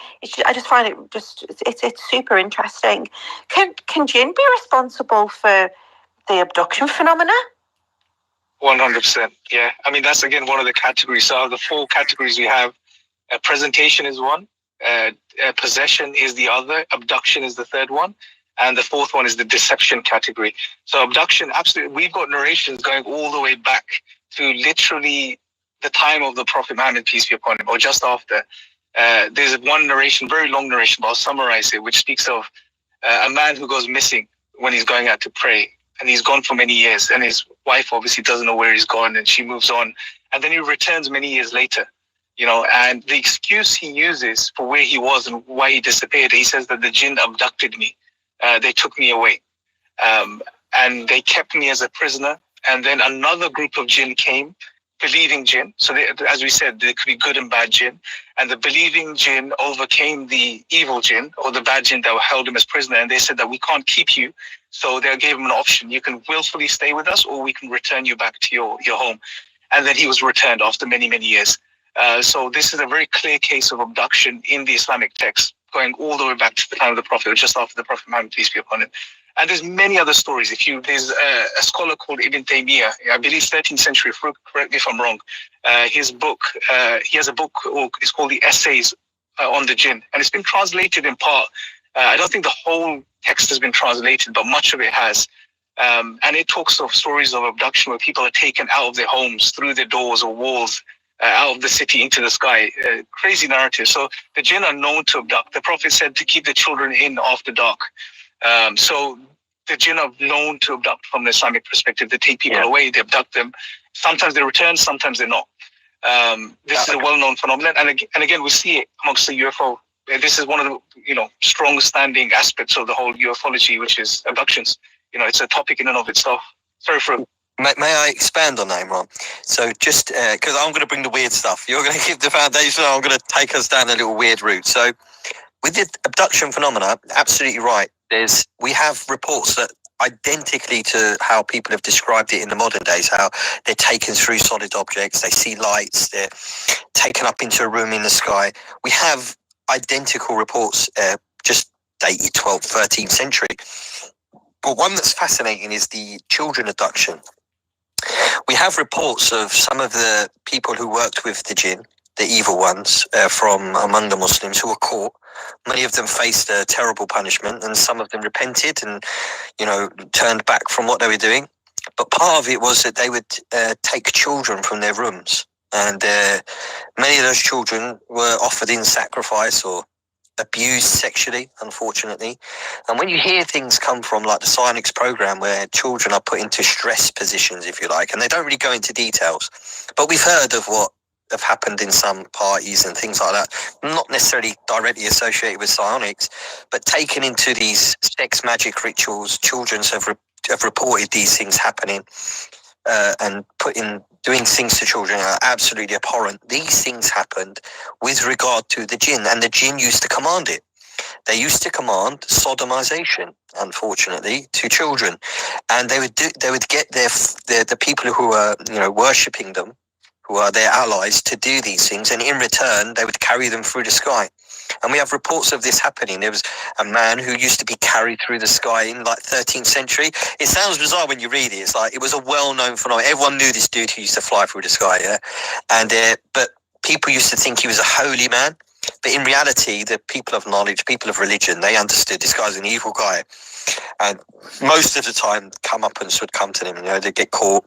[SPEAKER 1] I just find it's super interesting. Can jinn be responsible for the abduction phenomena?
[SPEAKER 2] 100%. Yeah. I mean, that's again one of the categories. So the 4 categories we have, presentation is one, possession is the other, abduction is the third one, and the 4th one is the deception category. So abduction, absolutely, we've got narrations going all the way back to literally the time of the Prophet Muhammad, peace be upon him, or just after. There's one narration, very long narration, but I'll summarize it, which speaks of a man who goes missing when he's going out to pray, and he's gone for many years, and his wife obviously doesn't know where he's gone, and she moves on, and then he returns many years later, and the excuse he uses for where he was and why he disappeared, he says that the jinn abducted me, they took me away, and they kept me as a prisoner, and then another group of jinn came, believing jinn. So as we said, there could be good and bad jinn, and the believing jinn overcame the evil jinn or the bad jinn that held him as prisoner, and they said that we can't keep you. So they gave him an option: you can willfully stay with us, or we can return you back to your home. And then he was returned after many, many years. So this is a very clear case of abduction in the Islamic text, going all the way back to the time of the Prophet, or just after the Prophet Muhammad, peace be upon him. And there's many other stories. There's a scholar called Ibn Taymiyyah, I believe 13th century, Faruq, correct me if I'm wrong. His book, he has a book, it's called the Essays on the Jinn, and it's been translated in part. I don't think the whole text has been translated, but much of it has. And it talks of stories of abduction where people are taken out of their homes, through their doors or walls, out of the city into the sky. Crazy narrative. So the jinn are known to abduct. The Prophet said to keep the children in after dark. So the jinn are known to abduct from the Islamic perspective. They take people away, they abduct them. Sometimes they return, sometimes they're not. This is a well-known phenomenon, and again we see it amongst the UFO. This is one of the strong standing aspects of the whole ufology, which is abductions. It's a topic in and of itself. Sorry for.
[SPEAKER 3] May I expand on that, Imran? So just because I'm going to bring the weird stuff, you're going to give the foundation. I'm going to take us down a little weird route. So with the abduction phenomena, absolutely right. We have reports that identically to how people have described it in the modern days, how they're taken through solid objects, they see lights, they're taken up into a room in the sky. We have identical reports just dated 12th, 13th century. But one that's fascinating is the children abduction. We have reports of some of the people who worked with the jinn, the evil ones from among the Muslims who were caught. Many of them faced a terrible punishment, and some of them repented and, turned back from what they were doing. But part of it was that they would take children from their rooms, and many of those children were offered in sacrifice or abused sexually, unfortunately. And when you hear things come from like the Psionics program where children are put into stress positions, if you like, and they don't really go into details, but we've heard of what have happened in some parties and things like that, not necessarily directly associated with psionics, but taken into these sex magic rituals. Children have reported these things happening and doing things to children are absolutely abhorrent. These things happened with regard to the jinn, and the jinn used to command it. They used to command sodomization, unfortunately, to children, and they would get the people who were worshipping them, who are their allies, to do these things, and in return they would carry them through the sky. And we have reports of this happening. There was a man who used to be carried through the sky in like 13th century. It sounds bizarre when you read it. It's like it was a well-known phenomenon. Everyone knew this dude who used to fly through the sky, and but people used to think he was a holy man. But in reality, the people of knowledge, people of religion, they understood this guy's an evil guy. And most of the time, comeuppance would come to them. They'd get caught,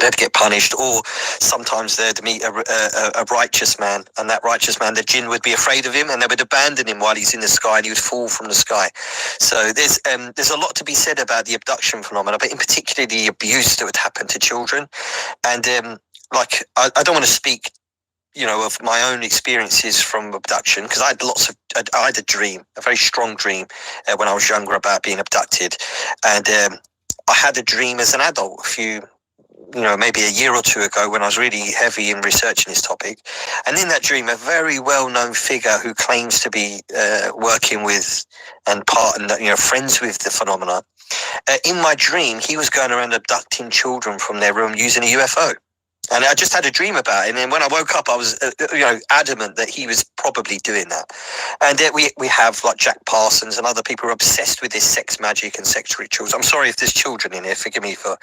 [SPEAKER 3] they'd get punished, or sometimes they'd meet a righteous man, and that righteous man, the jinn would be afraid of him, and they would abandon him while he's in the sky, and he would fall from the sky. So there's a lot to be said about the abduction phenomena, but in particular the abuse that would happen to children. And I don't want to speak of my own experiences from abduction, because I had a dream, a very strong dream when I was younger about being abducted. And I had a dream as an adult maybe a year or two ago, when I was really heavy in researching this topic. And in that dream, a very well-known figure who claims to be working with and friends with the phenomena, in my dream, he was going around abducting children from their room using a UFO. And I just had a dream about it. And then when I woke up, I was, adamant that he was probably doing that. And we have like Jack Parsons and other people who are obsessed with this sex magic and sex rituals. I'm sorry if there's children in here. Forgive me for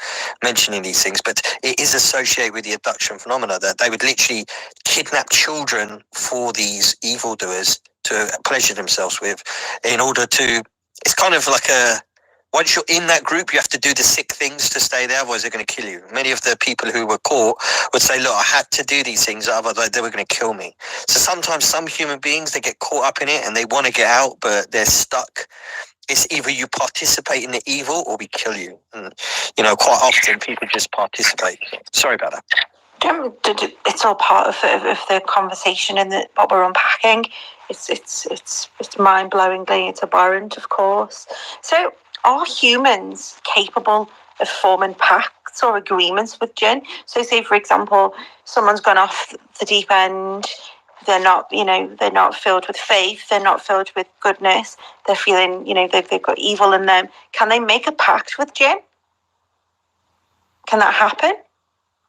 [SPEAKER 3] mentioning these things, but it is associated with the abduction phenomena, that they would literally kidnap children for these evildoers to pleasure themselves with, in order to. It's kind of like once you're in that group, you have to do the sick things to stay there, otherwise they're going to kill you. Many of the people who were caught would say, look, I had to do these things, otherwise they were going to kill me. So sometimes some human beings, they get caught up in it and they want to get out, but they're stuck. It's either you participate in the evil or we kill you. And, quite often people just participate. Sorry about that.
[SPEAKER 1] It's all part of the conversation and what we're unpacking. It's mind-blowingly, it's abhorrent, of course. So, are humans capable of forming pacts or agreements with jinn? So say, for example, someone's gone off the deep end, they're not filled with faith, they're not filled with goodness, they're feeling, they've got evil in them. Can they make a pact with jinn? Can that happen?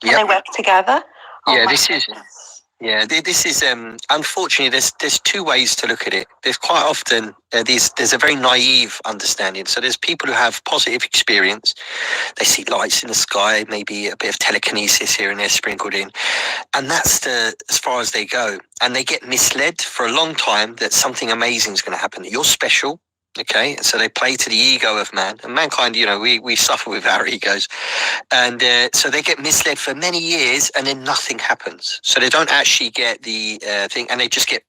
[SPEAKER 1] Can they work together?
[SPEAKER 3] This is unfortunately there's two ways to look at it. There's quite often there's a very naive understanding. So there's people who have positive experience. They see lights in the sky, maybe a bit of telekinesis here and there sprinkled in, and that's as far as they go. And they get misled for a long time that something amazing is going to happen, that you're special, Okay, so they play to the ego of man, and mankind, we suffer with our egos, and so they get misled for many years, and then nothing happens. So they don't actually get the thing, and they just get,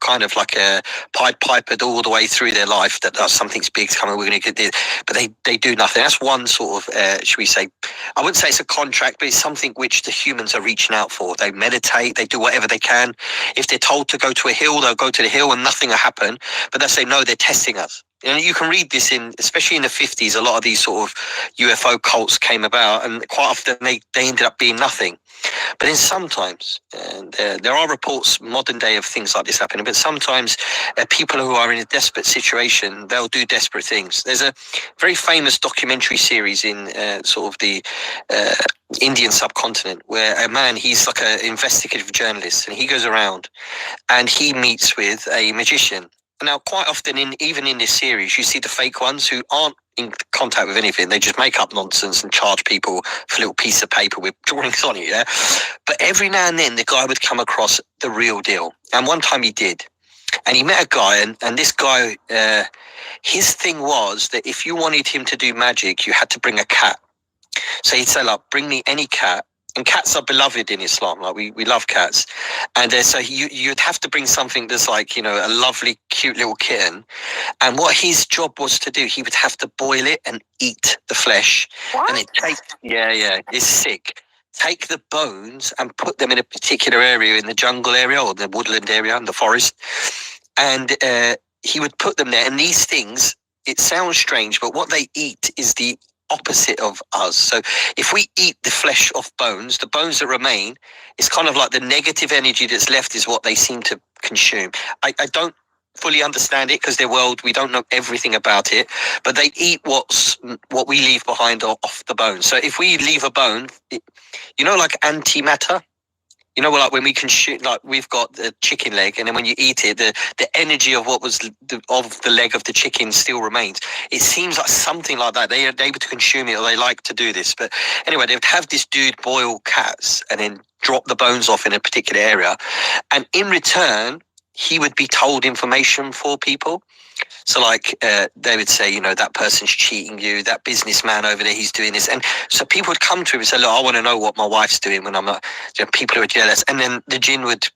[SPEAKER 3] kind of like a Pied Piper all the way through their life that something's big's coming, we're going to get this, but they do nothing. That's one sort of, should we say, I wouldn't say it's a contract, but it's something which the humans are reaching out for. They meditate, they do whatever they can. If they're told to go to a hill, they'll go to the hill and nothing will happen, but they say, no, they're testing us. And you can read this especially in the 50s, a lot of these sort of UFO cults came about, and quite often they ended up being nothing. But then sometimes, and there are reports modern day of things like this happening, but sometimes people who are in a desperate situation, they'll do desperate things. There's a very famous documentary series in sort of the Indian subcontinent where a man, he's like an investigative journalist, and he goes around and he meets with a magician. Now, quite often, even in this series, you see the fake ones who aren't in contact with anything. They just make up nonsense and charge people for a little piece of paper with drawings on it, yeah? But every now and then, the guy would come across the real deal. And one time he did. And he met a guy, and this guy, his thing was that if you wanted him to do magic, you had to bring a cat. So he'd say, like, bring me any cat. And cats are beloved in Islam. Like we love cats. And so you'd have to bring something that's like, a lovely, cute little kitten. And what his job was to do, he would have to boil it and eat the flesh.
[SPEAKER 1] What?
[SPEAKER 3] And it's sick. Take the bones and put them in a particular area in the jungle area or the woodland area in the forest. And he would put them there. And these things, it sounds strange, but what they eat is the opposite of us. So if we eat the flesh of bones, the bones that remain, it's kind of like the negative energy that's left is what they seem to consume. I don't fully understand it because their world, we don't know everything about it, but they eat what we leave behind off the bone. So if we leave a bone, like antimatter, like when we can shoot, like we've got the chicken leg, and then when you eat it, the energy of what was of the leg of the chicken still remains. It seems like something like that. They're able to consume it, or they like to do this. But anyway, they would have this dude boil cats and then drop the bones off in a particular area, and in return, he would be told information for people. So like they would say, that person's cheating you, that businessman over there, he's doing this. And so people would come to him and say, look, I want to know what my wife's doing when I'm not, people who are jealous. And then the jinn would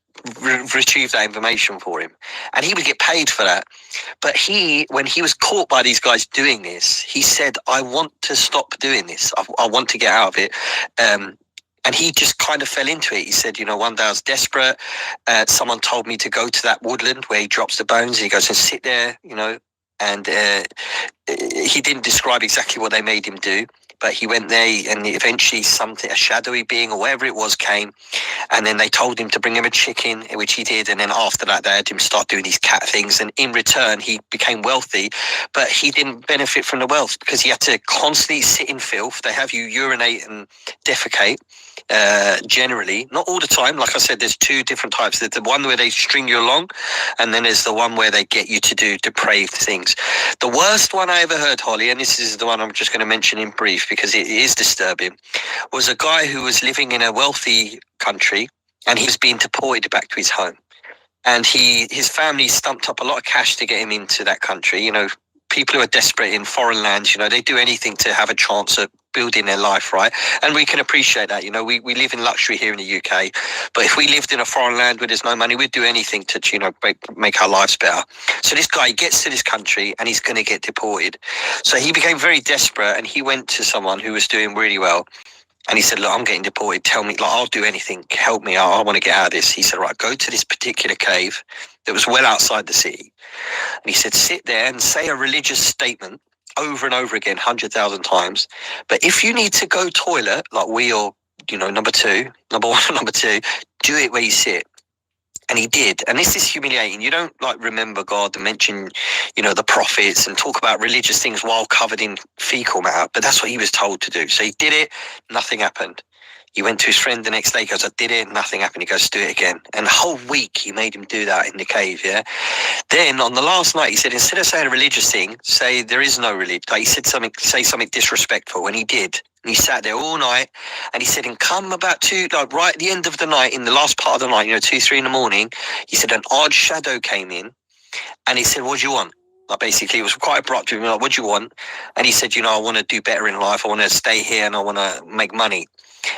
[SPEAKER 3] retrieve that information for him. And he would get paid for that. But when he was caught by these guys doing this, he said, I want to stop doing this. I want to get out of it. And he just kind of fell into it. He said, one day I was desperate. Someone told me to go to that woodland where he drops the bones. And he goes and sit there, and he didn't describe exactly what they made him do. But he went there, and eventually a shadowy being or whatever it was came. And then they told him to bring him a chicken, which he did. And then after that, they had him start doing these cat things. And in return, he became wealthy. But he didn't benefit from the wealth because he had to constantly sit in filth. They have you urinate and defecate. Generally, not all the time. Like I said, there's two different types. There's the one where they string you along, and then there's the one where they get you to do depraved things. The worst one I ever heard, Holly, and this is the one I'm just going to mention in brief because it is disturbing, was a guy who was living in a wealthy country and he was being deported back to his home. And his family stumped up a lot of cash to get him into that country. People who are desperate in foreign lands, they do anything to have a chance at building their life, right? And we can appreciate that. We live in luxury here in the UK, but if we lived in a foreign land where there's no money, we'd do anything to, make our lives better. So this guy gets to this country and he's going to get deported. So he became very desperate and he went to someone who was doing really well. And he said, look, I'm getting deported. Tell me, I'll do anything. Help me. I want to get out of this. He said, right, go to this particular cave that was well outside the city. And he said, sit there and say a religious statement over and over again, 100,000 times. But if you need to go toilet, like we or, number one or number two, do it where you sit. And he did. And this is humiliating. You don't remember God and mention, the prophets and talk about religious things while covered in fecal matter. But that's what he was told to do. So he did it. Nothing happened. He went to his friend the next day, he goes, I did it, nothing happened. He goes, do it again. And the whole week he made him do that in the cave, yeah? Then on the last night, he said, instead of saying a religious thing, say there is no religion. He said say something disrespectful, and he did. And he sat there all night, and he said, and come about right at the end of the night, in the last part of the night, 2, 3 in the morning, he said, an odd shadow came in, and he said, what do you want? Like basically, it was quite abrupt with me. Like, what do you want? And he said, I want to do better in life. I want to stay here and I want to make money.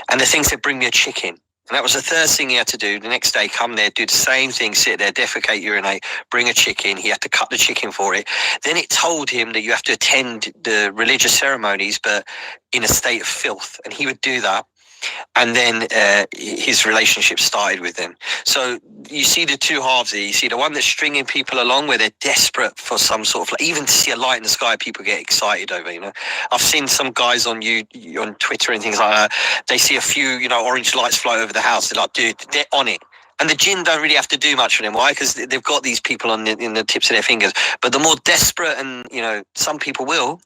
[SPEAKER 3] And the thing said, bring me a chicken. And that was the third thing he had to do. The next day, come there, do the same thing, sit there, defecate, urinate, bring a chicken. He had to cut the chicken for it. Then it told him that you have to attend the religious ceremonies, but in a state of filth. And he would do that. And then his relationship started with them. So you see the two halves here. You see the one that's stringing people along where they're desperate for some sort of, like, even to see a light in the sky, people get excited over, I've seen some guys on Twitter and things like that. They see a few, orange lights fly over the house. They're like, dude, they're on it. And the jinn don't really have to do much for them. Why? Because they've got these people in the tips of their fingers. But the more desperate, and, some people will,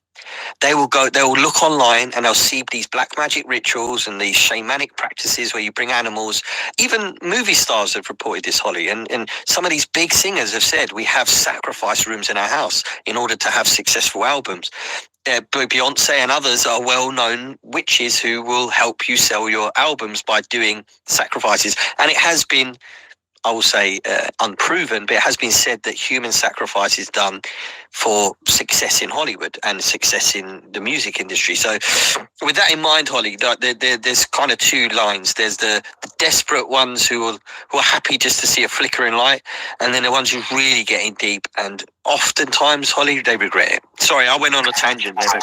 [SPEAKER 3] they will look online and they'll see these black magic rituals and these shamanic practices where you bring animals. Even movie stars have reported this, Holly, and some of these big singers have said we have sacrifice rooms in our house in order to have successful albums. Beyonce and others are well-known witches who will help you sell your albums by doing sacrifices. And it has been, I will say, unproven, but it has been said that human sacrifice is done for success in Hollywood and success in the music industry. So with that in mind, Holly, there's kind of two lines. There's the desperate ones who are happy just to see a flickering light, and then the ones who really getting deep, and oftentimes, Holly, they regret it. Sorry, I went on a tangent there.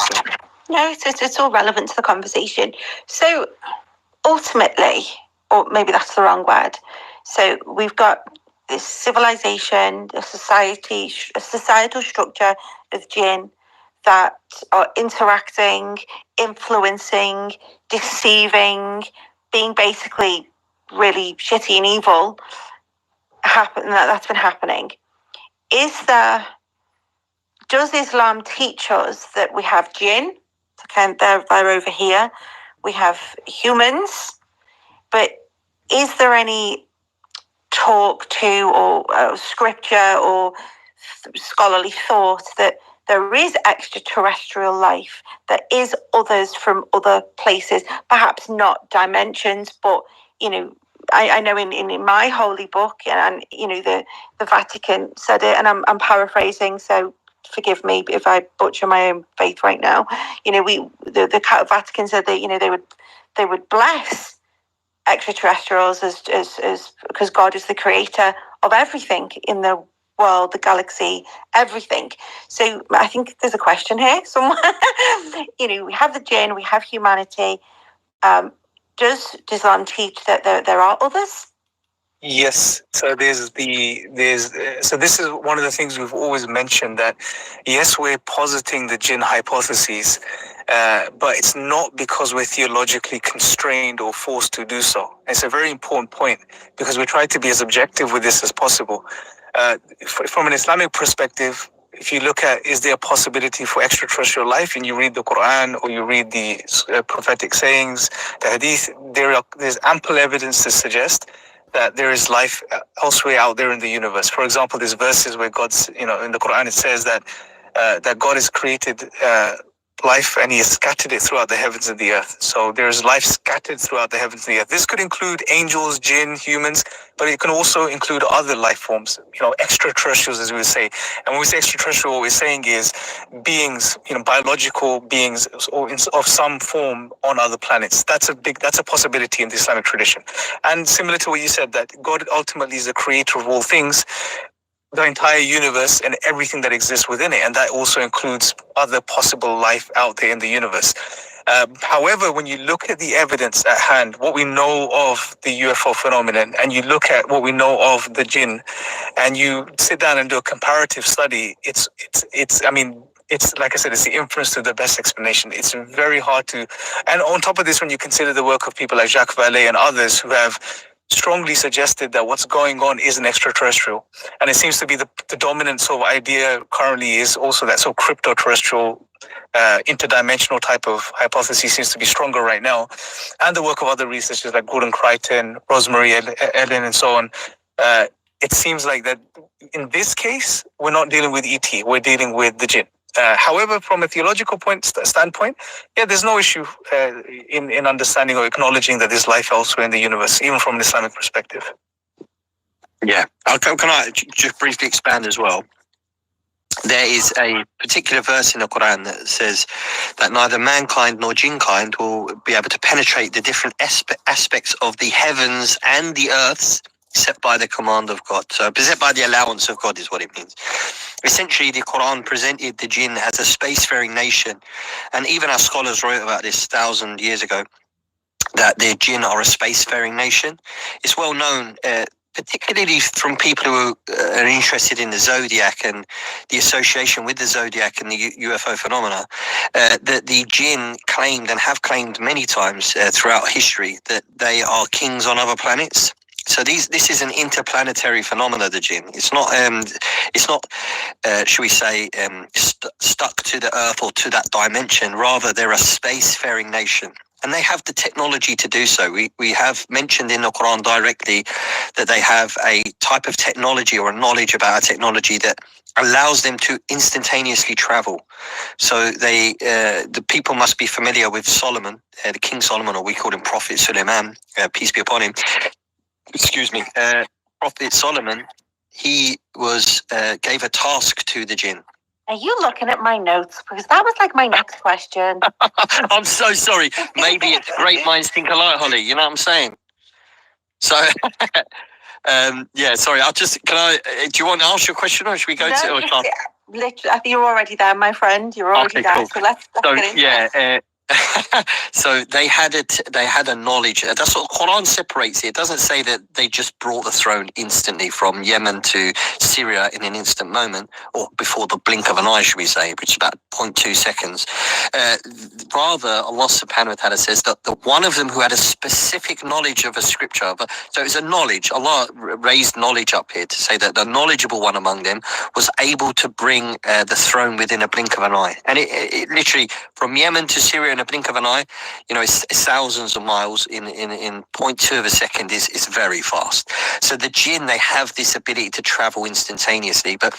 [SPEAKER 1] No, it's all relevant to the conversation. So ultimately, or maybe that's the wrong word, so we've got this civilization, a societal structure of jinn that are interacting, influencing, deceiving, being basically really shitty and evil. That's been happening. Does Islam teach us that we have jinn? They're over here. We have humans, but is there any talk to or scripture or scholarly thought that there is extraterrestrial life, there is others from other places, perhaps not dimensions, but I know in my holy book, and the Vatican said it, and I'm paraphrasing, so forgive me if I butcher my own faith right now. The Vatican said that they would bless extraterrestrials as because God is the creator of everything in the world, the galaxy, everything. So I think there's a question here somewhere. We have the jinn, we have humanity. Does Islam teach that there are others?
[SPEAKER 2] Yes. So so this is one of the things we've always mentioned, that yes, we're positing the jinn hypotheses, but it's not because we're theologically constrained or forced to do so. It's a very important point, because we try to be as objective with this as possible. From an Islamic perspective, if you look at, is there a possibility for extraterrestrial life, and you read the Quran or you read the prophetic sayings, the Hadith, there's ample evidence to suggest that there is life elsewhere out there in the universe. For example, there's verses where God's, in the Quran it says that God has created life and He has scattered it throughout the heavens and the earth. So there is life scattered throughout the heavens and the earth. This could include angels, jinn, humans, but it can also include other life forms, extraterrestrials, as we would say. And when we say extraterrestrial, what we're saying is beings, biological beings of some form on other planets. That's a possibility in the Islamic tradition. And similar to what you said, that God ultimately is the creator of all things, the entire universe and everything that exists within it, and that also includes other possible life out there in the universe. However, when you look at the evidence at hand, what we know of the UFO phenomenon, and you look at what we know of the jinn, and you sit down and do a comparative study, it's like I said, it's the inference to the best explanation. It's very hard to, and on top of this, when you consider the work of people like Jacques Vallée and others who have strongly suggested that what's going on is an extraterrestrial. And it seems to be the dominant sort of idea currently is also that sort of crypto-terrestrial, interdimensional type of hypothesis seems to be stronger right now. And the work of other researchers like Gordon Crichton, Rosemary Ellen, and so on. It seems like that in this case, we're not dealing with ET, we're dealing with the jinn. However, from a theological standpoint, there's no issue in understanding or acknowledging that there's life elsewhere in the universe, even from an Islamic perspective.
[SPEAKER 3] Yeah. Can I just briefly expand as well? there is a particular verse in the Quran that says that neither mankind nor jinnkind will be able to penetrate the different aspects of the heavens and the earths except by the command of God. So except by the allowance of God is what it means. Essentially, the Quran presented the jinn as a spacefaring nation, and even our scholars wrote about this 1,000 years ago, that the jinn are a spacefaring nation. It's well known, particularly from people who are interested in the zodiac and the association with the zodiac and the UFO phenomena, that the jinn claimed and have claimed many times throughout history that they are kings on other planets. So this is an interplanetary phenomena, the jinn. It's not, should we say, stuck to the earth or to that dimension. Rather, they're a spacefaring nation. And they have the technology to do so. We have mentioned in the Quran directly that they have a type of technology or a knowledge about a technology that allows them to instantaneously travel. So the people must be familiar with Solomon, the King Solomon, or we call him Prophet Suleiman, peace be upon him. Excuse me. Prophet Solomon, he was gave a task to the jinn.
[SPEAKER 1] Are you looking at my notes? Because that was like my next question.
[SPEAKER 3] I'm so sorry. Maybe it's great minds think alike, Holly. You know what I'm saying? So, yeah, sorry. Do you want to ask your question or should we go to?
[SPEAKER 1] Literally, I think you're already there, my friend. You're already there. Cool. So let's get into it.
[SPEAKER 3] So they had a knowledge. That's what Quran separates it. It doesn't say that they just brought the throne instantly from Yemen to Syria in an instant moment, or before the blink of an eye, should we say, which is about 0.2 seconds. Rather, Allah subhanahu wa ta'ala says that the one of them who had a specific knowledge of a scripture, so it's a knowledge. Allah raised knowledge up here to say that the knowledgeable one among them was able to bring the throne within a blink of an eye. And it literally, from Yemen to Syria in a blink of an eye, it's thousands of miles in 0.2 of a second is very fast. So the jinn, they have this ability to travel instantaneously. But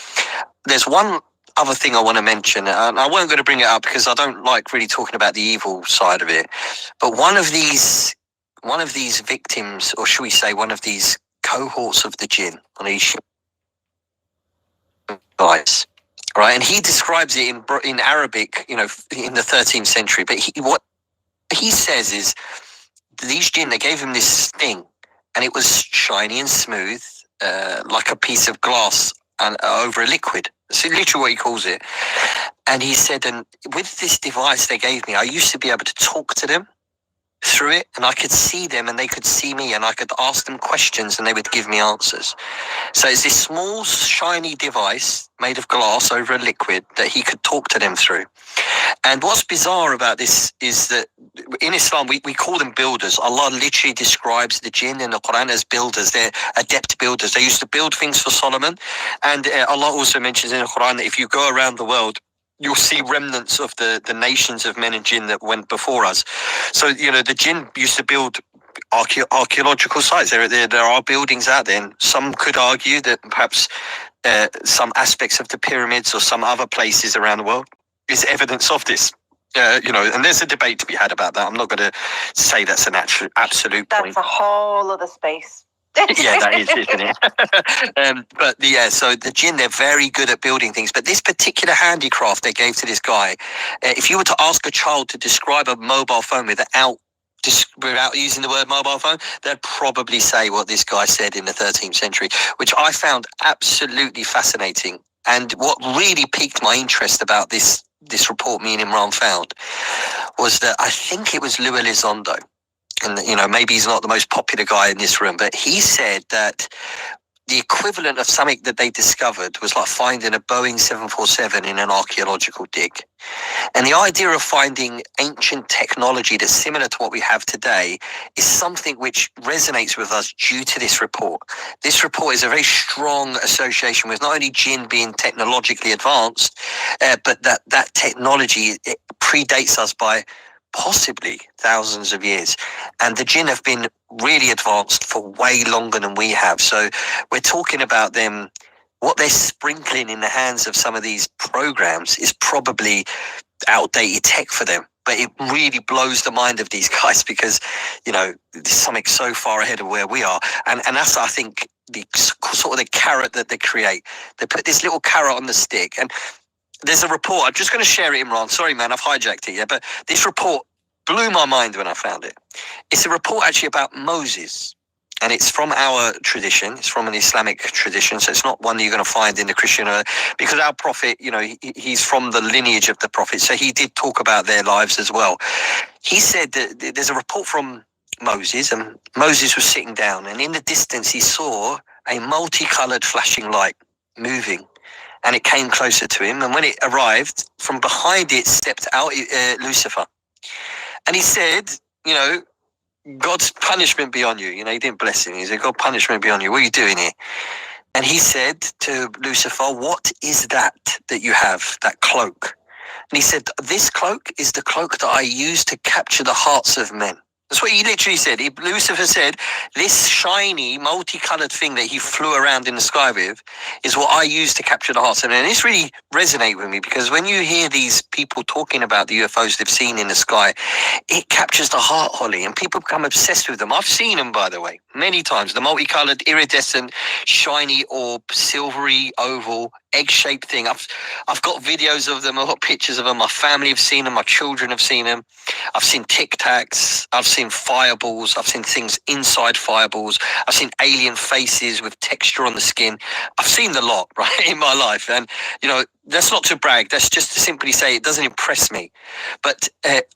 [SPEAKER 3] there's one other thing I want to mention, and I wasn't going to bring it up because I don't like really talking about the evil side of it. But one of these victims, or should we say one of these cohorts of the jinn, on these guys, right? And he describes it in Arabic, in the 13th century. But what he says is these jinn, they gave him this thing, and it was shiny and smooth, like a piece of glass and over a liquid. That's literally what he calls it. And he said, and with this device they gave me, I used to be able to talk to them through it, and I could see them and they could see me, and I could ask them questions and they would give me answers. So it's this small shiny device made of glass over a liquid that he could talk to them through. And what's bizarre about this is that in Islam we call them builders. Allah literally describes the jinn in the Quran as builders. They're adept builders. They used to build things for Solomon, and Allah also mentions in the Quran that if you go around the world, you'll see remnants of the nations of men and jinn that went before us. So, the jinn used to build archaeological sites. There are buildings out there, and some could argue that perhaps some aspects of the pyramids or some other places around the world is evidence of this. And there's a debate to be had about that. I'm not going to say that's an absolute point.
[SPEAKER 1] That's a whole other space.
[SPEAKER 3] Yeah, that is, isn't it? So the jinn, they're very good at building things. But this particular handicraft they gave to this guy, if you were to ask a child to describe a mobile phone without using the word mobile phone, they'd probably say what this guy said in the 13th century, which I found absolutely fascinating. And what really piqued my interest about this report me and Imran found was that I think it was Louis Elizondo. And, maybe he's not the most popular guy in this room, but he said that the equivalent of something that they discovered was like finding a Boeing 747 in an archaeological dig. And the idea of finding ancient technology that's similar to what we have today is something which resonates with us due to this report. This report is a very strong association with not only jinn being technologically advanced, but that technology, it predates us by possibly thousands of years, and the jinn have been really advanced for way longer than we have. So we're talking about them, what they're sprinkling in the hands of some of these programs is probably outdated tech for them, but it really blows the mind of these guys because there's something so far ahead of where we are, and that's, I think, sort of the carrot that they create. They put this little carrot on the stick, and there's a report. I'm just going to share it, Imran. Sorry, man, I've hijacked it, yeah. But this report blew my mind when I found it. It's a report actually about Moses. And it's from our tradition. It's from an Islamic tradition. So it's not one that you're going to find in the Christian, because our prophet, he's from the lineage of the prophet. So he did talk about their lives as well. He said that there's a report from Moses, and Moses was sitting down, and in the distance he saw a multicolored flashing light moving, and it came closer to him. And when it arrived, from behind it stepped out Lucifer. And he said, God's punishment be on you. He didn't bless him. He said, God, punishment be on you. What are you doing here? And he said to Lucifer, what is that you have, that cloak? And he said, this cloak is the cloak that I use to capture the hearts of men. That's what he literally said. Lucifer said, this shiny, multicolored thing that he flew around in the sky with is what I use to capture the hearts of men. And this really resonated with me, because when you hear these people talking about the UFOs they've seen in the sky, it captures the heart, Holly, and people become obsessed with them. I've seen them, by the way, many times. The multicolored, iridescent, shiny orb, silvery, oval, egg-shaped thing. I've got videos of them. I've got pictures of them. My family have seen them. My children have seen them. I've seen Tic Tacs. I've seen fireballs. I've seen things inside fireballs. I've seen alien faces with texture on the skin. I've seen the lot, right, in my life. And, that's not to brag. That's just to simply say it doesn't impress me. But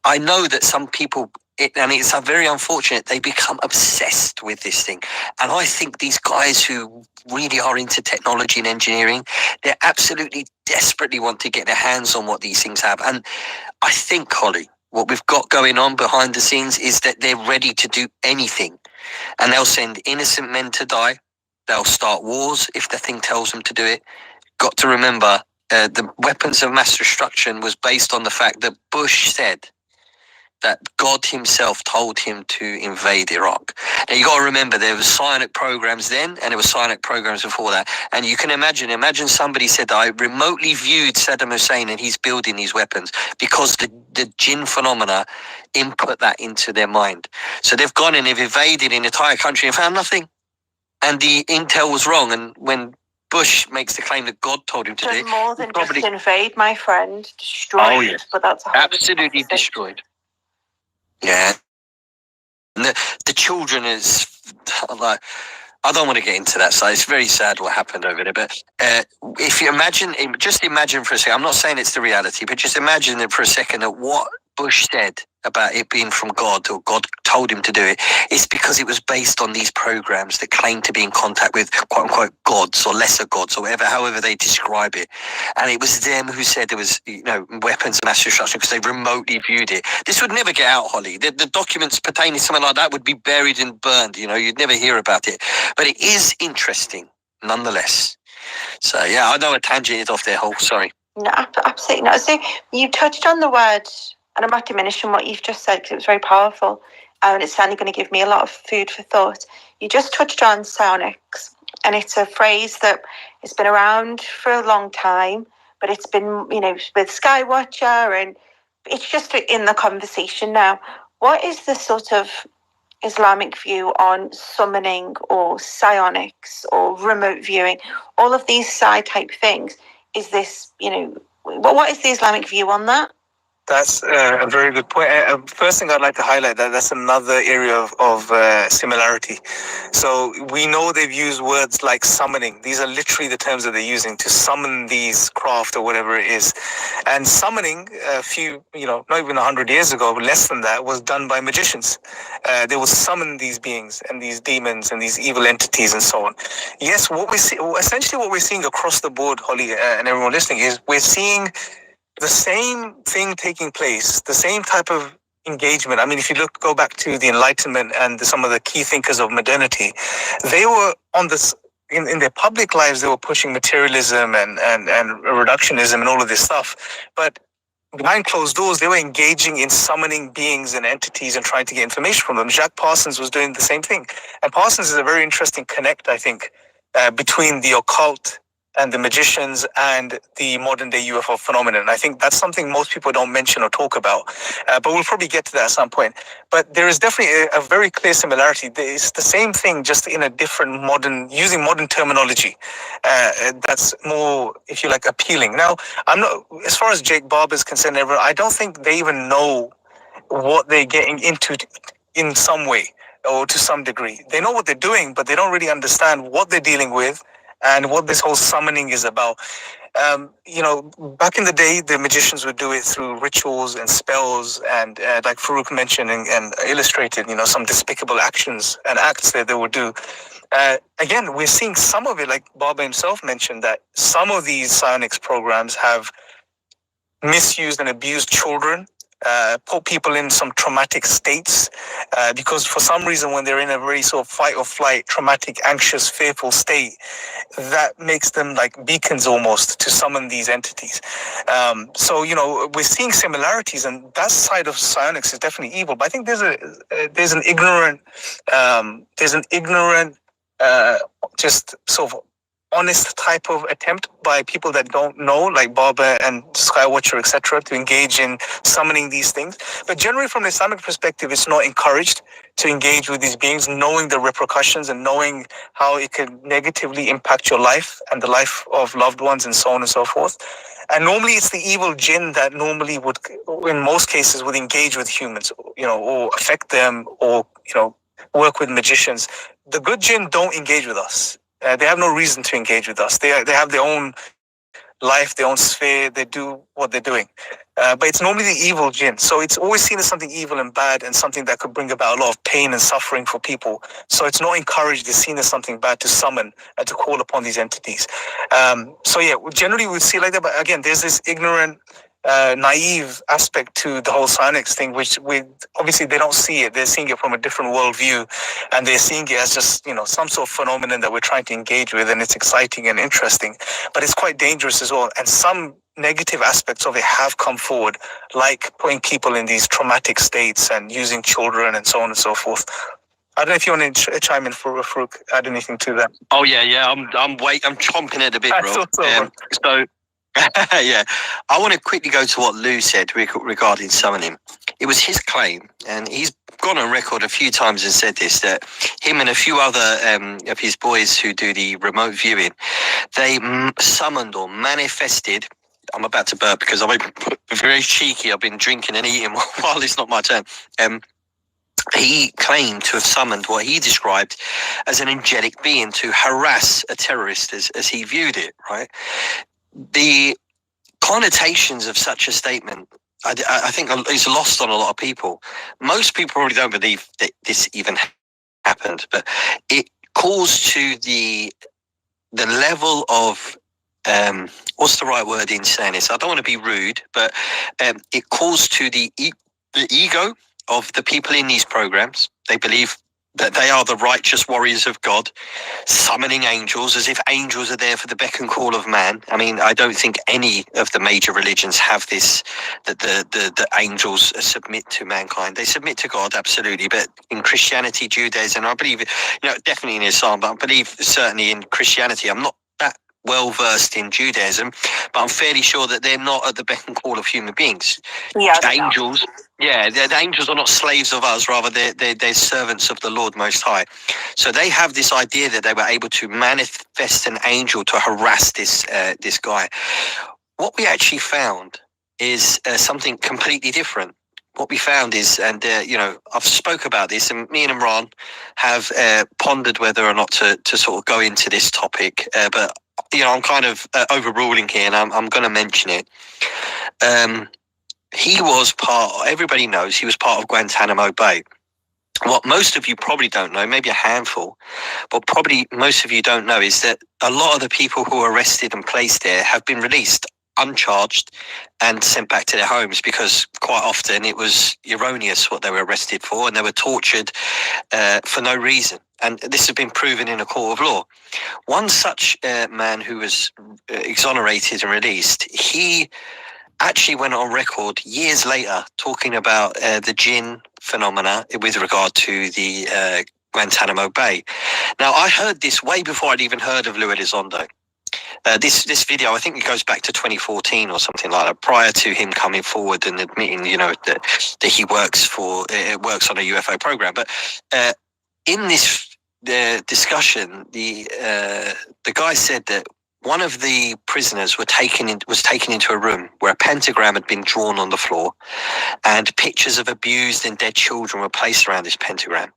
[SPEAKER 3] I know that some people, and it's very unfortunate, they become obsessed with this thing. And I think these guys who really are into technology and engineering, they absolutely desperately want to get their hands on what these things have. And I think, Holly, what we've got going on behind the scenes is that they're ready to do anything. And they'll send innocent men to die. They'll start wars if the thing tells them to do it. Got to remember, the weapons of mass destruction was based on the fact that Bush said that God himself told him to invade Iraq. Now, you got to remember, there was psionic programs then, and there were psionic programs before that. And you can imagine somebody said that I remotely viewed Saddam Hussein and he's building these weapons, because the Jinn phenomena input that into their mind. So they've gone and they've invaded an entire country and found nothing. And the intel was wrong. And when Bush makes the claim that God told him to do it,
[SPEAKER 1] more than just invade, my friend, destroy.
[SPEAKER 3] Oh, yeah.
[SPEAKER 1] But that's
[SPEAKER 3] absolutely destroyed. Yeah. And the children is like, I don't want to get into that side. It's very sad what happened over there. But if you just imagine for a second, I'm not saying it's the reality, but just imagine it for a second that what Bush said about it being from God, or God told him to do it, is because it was based on these programs that claim to be in contact with quote unquote gods or lesser gods or whatever, however they describe it. And it was them who said there was, weapons of mass destruction because they remotely viewed it. This would never get out, Holly. The documents pertaining to something like that would be buried and burned. You'd never hear about it. But it is interesting nonetheless. So yeah, I know I tangented off there, Hall. Sorry.
[SPEAKER 1] No, absolutely not. So you touched on the word, and I'm not diminishing what you've just said because it was very powerful, and it's certainly going to give me a lot of food for thought. You just touched on psionics, and it's a phrase that has been around for a long time, but it's been, with Skywatcher, and it's just in the conversation now. What is the sort of Islamic view on summoning or psionics or remote viewing, all of these psi type things? Is this, what is the Islamic view on that?
[SPEAKER 2] That's a very good point. First thing I'd like to highlight that's another area of similarity. So we know they've used words like summoning. These are literally the terms that they're using to summon these craft or whatever it is. And summoning a few, not even 100 years ago, but less than that, was done by magicians. They will summon these beings and these demons and these evil entities and so on. Yes, essentially what we're seeing across the board, Holly, and everyone listening, is we're seeing the same thing taking place, the same type of engagement. I mean, if you go back to the Enlightenment and some of the key thinkers of modernity, they were on this, in their public lives, they were pushing materialism and reductionism and all of this stuff. But behind closed doors, they were engaging in summoning beings and entities and trying to get information from them. Jacques Parsons was doing the same thing. And Parsons is a very interesting connect, I think, between the occult and the magicians and the modern day UFO phenomenon. I think that's something most people don't mention or talk about, but we'll probably get to that at some point. But there is definitely a very clear similarity. It's the same thing, just in a different using modern terminology. That's more, if you like, appealing. Now, I'm not, as far as Jake Barber is concerned, I don't think they even know what they're getting into in some way or to some degree. They know what they're doing, but they don't really understand what they're dealing with and what this whole summoning is about. Back in the day, the magicians would do it through rituals and spells, and like Faruq mentioned and illustrated, some despicable actions and acts that they would do. Again, we're seeing some of it, like Baba himself mentioned, that some of these psionics programs have misused and abused children, put people in some traumatic states, because for some reason, when they're in a very sort of fight or flight, traumatic, anxious, fearful state, that makes them like beacons almost to summon these entities. So we're seeing similarities, and that side of psionics is definitely evil. But I think there's an ignorant, just sort of honest type of attempt by people that don't know, like Baba and Skywatcher, etc., to engage in summoning these things. But generally, from the Islamic perspective, it's not encouraged to engage with these beings, knowing the repercussions and knowing how it can negatively impact your life and the life of loved ones and so on and so forth. And normally it's the evil jinn that normally would, in most cases, would engage with humans, or affect them, or, work with magicians. The good jinn don't engage with us. They have no reason to engage with us. They have their own life, their own sphere. They do what they're doing. But it's normally the evil jinn. So it's always seen as something evil and bad, and something that could bring about a lot of pain and suffering for people. So it's not encouraged. It's seen as something bad to summon and to call upon these entities. Generally we see like that. But again, there's this ignorant, naive aspect to the whole psionics thing, which obviously they don't see it. They're seeing it from a different worldview, and they're seeing it as just some sort of phenomenon that we're trying to engage with, and it's exciting and interesting, but it's quite dangerous as well. And some negative aspects of it have come forward, like putting people in these traumatic states and using children and so on and so forth. I don't know if you want to chime in, for Faruq, add anything to that.
[SPEAKER 3] Oh yeah. I'm chomping at the bit, bro. So yeah, I want to quickly go to what Lou said regarding summoning. It was his claim, and he's gone on record a few times and said this, that him and a few other of his boys who do the remote viewing, they summoned or manifested. I'm about to burp because I'm very cheeky. I've been drinking and eating while it's not my turn. He claimed to have summoned what he described as an angelic being to harass a terrorist, as he viewed it, right? The connotations of such a statement, I think, is lost on a lot of people. Most people probably don't believe that this even happened, but it calls to the level of what's the right word in saying this? I don't want to be rude, but it calls to the ego of the people in these programs. They believe that they are the righteous warriors of God, summoning angels as if angels are there for the beck and call of man. I mean, I don't think any of the major religions have this, that the angels submit to mankind. They submit to God, absolutely. But in Christianity, Judaism, I believe, definitely in Islam, but I believe certainly in Christianity, I'm not that well versed in Judaism, but I'm fairly sure that they're not at the beck and call of human beings.
[SPEAKER 1] Yeah,
[SPEAKER 3] angels. Yeah, the angels are not slaves of us, rather they're servants of the Lord Most High. So they have this idea that they were able to manifest an angel to harass this guy. What we actually found is something completely different. What we found is, and I've spoke about this, and me and Imran have pondered whether or not to sort of go into this topic, but I'm kind of overruling here, and I'm going to mention it. He was everybody knows he was part of Guantanamo Bay. What most of you probably don't know, maybe a handful, but probably most of you don't know, is that a lot of the people who were arrested and placed there have been released uncharged and sent back to their homes, because quite often it was erroneous what they were arrested for, and they were tortured for no reason. And this has been proven in a court of law. One such man who was exonerated and released, he actually went on record years later talking about the Jinn phenomena with regard to the Guantanamo Bay. Now, I heard this way before I'd even heard of Lou Elizondo. This video, I think it goes back to 2014 or something like that, prior to him coming forward and admitting, you know, that he works on a UFO program. But in this discussion, the guy said that one of the prisoners was taken into a room where a pentagram had been drawn on the floor, and pictures of abused and dead children were placed around this pentagram.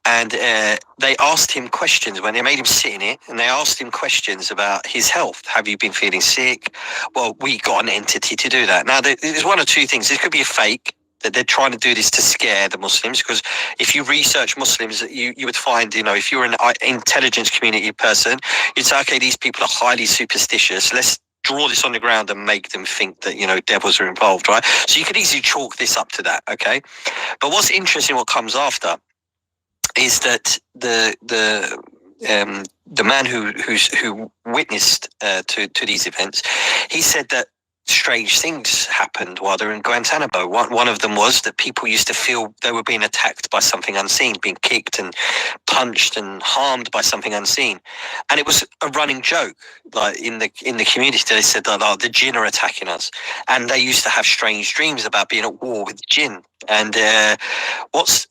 [SPEAKER 3] And they asked him questions when they made him sit in it, and they asked him questions about his health. Have you been feeling sick? Well, we got an entity to do that. Now, there's one or two things. This could be a fake, that they're trying to do this to scare the Muslims, because if you research Muslims, you would find, you know, if you're an intelligence community person, you'd say, okay, these people are highly superstitious. Let's draw this on the ground and make them think that, you know, devils are involved, right? So you could easily chalk this up to that, okay? But what's interesting, what comes after, is that the man who witnessed to these events, he said that strange things happened while they were in Guantanamo. One of them was that people used to feel they were being attacked by something unseen, being kicked and punched and harmed by something unseen, and it was a running joke, like in the community. They said that, oh, the Jinn are attacking us, and they used to have strange dreams about being at war with Jinn. And what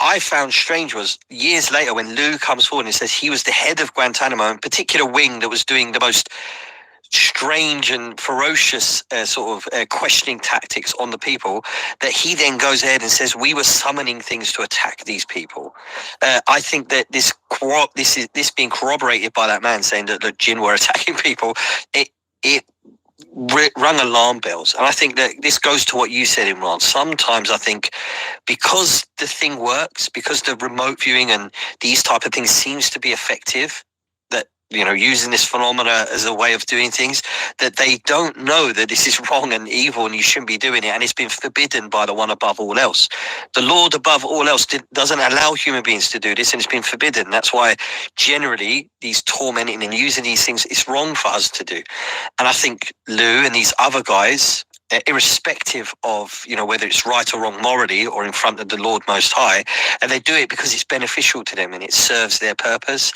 [SPEAKER 3] I found strange was years later when Lou comes forward and says he was the head of Guantanamo, in particular wing that was doing the most strange and ferocious questioning tactics on the people, that he then goes ahead and says we were summoning things to attack these people. I think that this being corroborated by that man saying that the Jinn were attacking people, it rung alarm bells. And I think that this goes to what you said, Imran. Sometimes I think because the thing works, because the remote viewing and these type of things seems to be effective, that, you know, using this phenomena as a way of doing things, that they don't know that this is wrong and evil and you shouldn't be doing it, and it's been forbidden by the one above all else. The Lord above all else doesn't allow human beings to do this, and it's been forbidden. That's why generally these tormenting and using these things, it's wrong for us to do. And I think Lou and these other guys, irrespective of, you know, whether it's right or wrong morally or in front of the Lord Most High, and they do it because it's beneficial to them and it serves their purpose.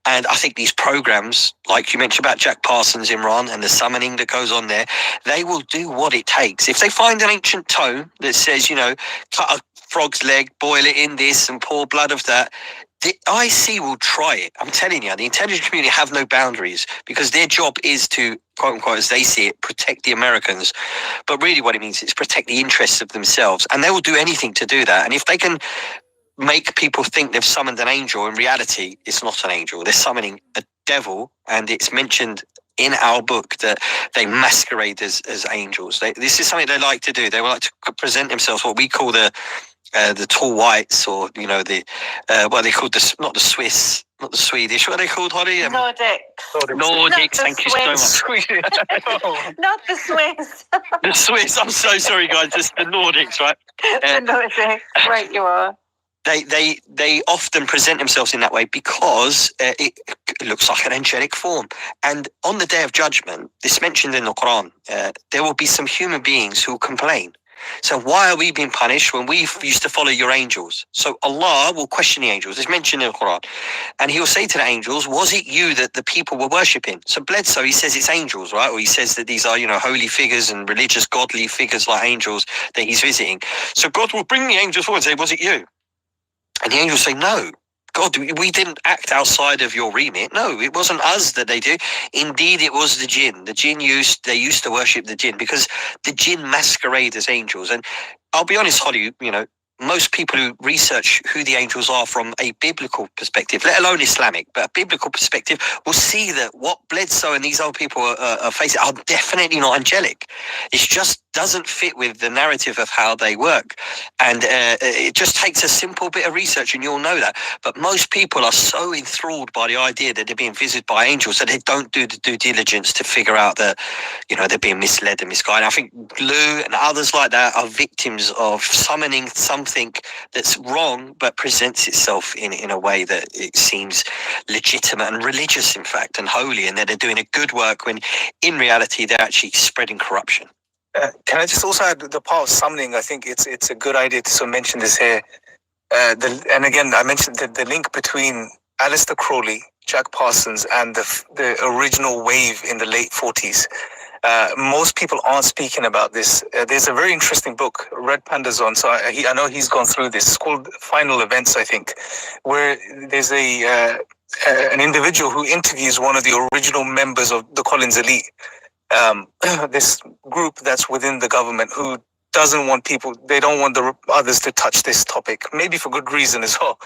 [SPEAKER 3] And I think these programs, like you mentioned about Jack Parsons, Imran, and the summoning that goes on there, they will do what it takes. If they find an ancient tome that says, you know, cut a frog's leg, boil it in this and pour blood of that, the IC will try it. I'm telling you, the intelligence community have no boundaries, because their job is to, quote unquote, as they see it, protect the Americans. But really what it means is protect the interests of themselves. And they will do anything to do that. And if they can make people think they've summoned an angel, in reality, it's not an angel. They're summoning a devil. And it's mentioned in our book that they masquerade as angels. This is something they like to do. They like to present themselves, what we call the tall whites, or, you know, what are they called? Not the Swiss, not the Swedish. What are they called, Holly? Nordics. Thank you so much.
[SPEAKER 1] Not the Swiss.
[SPEAKER 3] The Swiss. I'm so sorry, guys. It's the Nordics, right?
[SPEAKER 1] The Nordics. Right, you are.
[SPEAKER 3] They often present themselves in that way because it looks like an angelic form. And on the Day of Judgment, this mentioned in the Quran, there will be some human beings who will complain. So why are we being punished when we used to follow your angels? So Allah will question the angels. It's mentioned in the Quran. And he will say to the angels, was it you that the people were worshipping? So Bledsoe, he says it's angels, right? Or he says that these are, you know, holy figures and religious, godly figures like angels that he's visiting. So God will bring the angels forward and say, was it you? And the angels say, no. God, we didn't act outside of your remit. No, it wasn't us that they do. Indeed, it was the Jinn. The Jinn used to worship the Jinn, because the Jinn masquerade as angels. And I'll be honest, Holly, you know, most people who research who the angels are from a biblical perspective, let alone Islamic, but a biblical perspective, will see that what Bledsoe and these other people are facing are definitely not angelic. It just doesn't fit with the narrative of how they work. And it just takes a simple bit of research and you'll know that. But most people are so enthralled by the idea that they're being visited by angels that they don't do the due diligence to figure out that, you know, they're being misled and misguided. I think Lou and others like that are victims of summoning something that's wrong but presents itself in a way that it seems legitimate and religious, in fact, and holy, and that they're doing a good work when in reality they're actually spreading corruption.
[SPEAKER 2] Can I just also add the part of summoning? I think it's a good idea to sort of mention this here. And again, I mentioned the link between Aleister Crowley, Jack Parsons and the original wave in the late 40s. Most people aren't speaking about this. There's a very interesting book, Red Panda's on, so I know he's gone through this. It's called Final Events, I think, where there's an individual who interviews one of the original members of the Collins elite, this group that's within the government who doesn't want people, they don't want the others to touch this topic, maybe for good reason as well.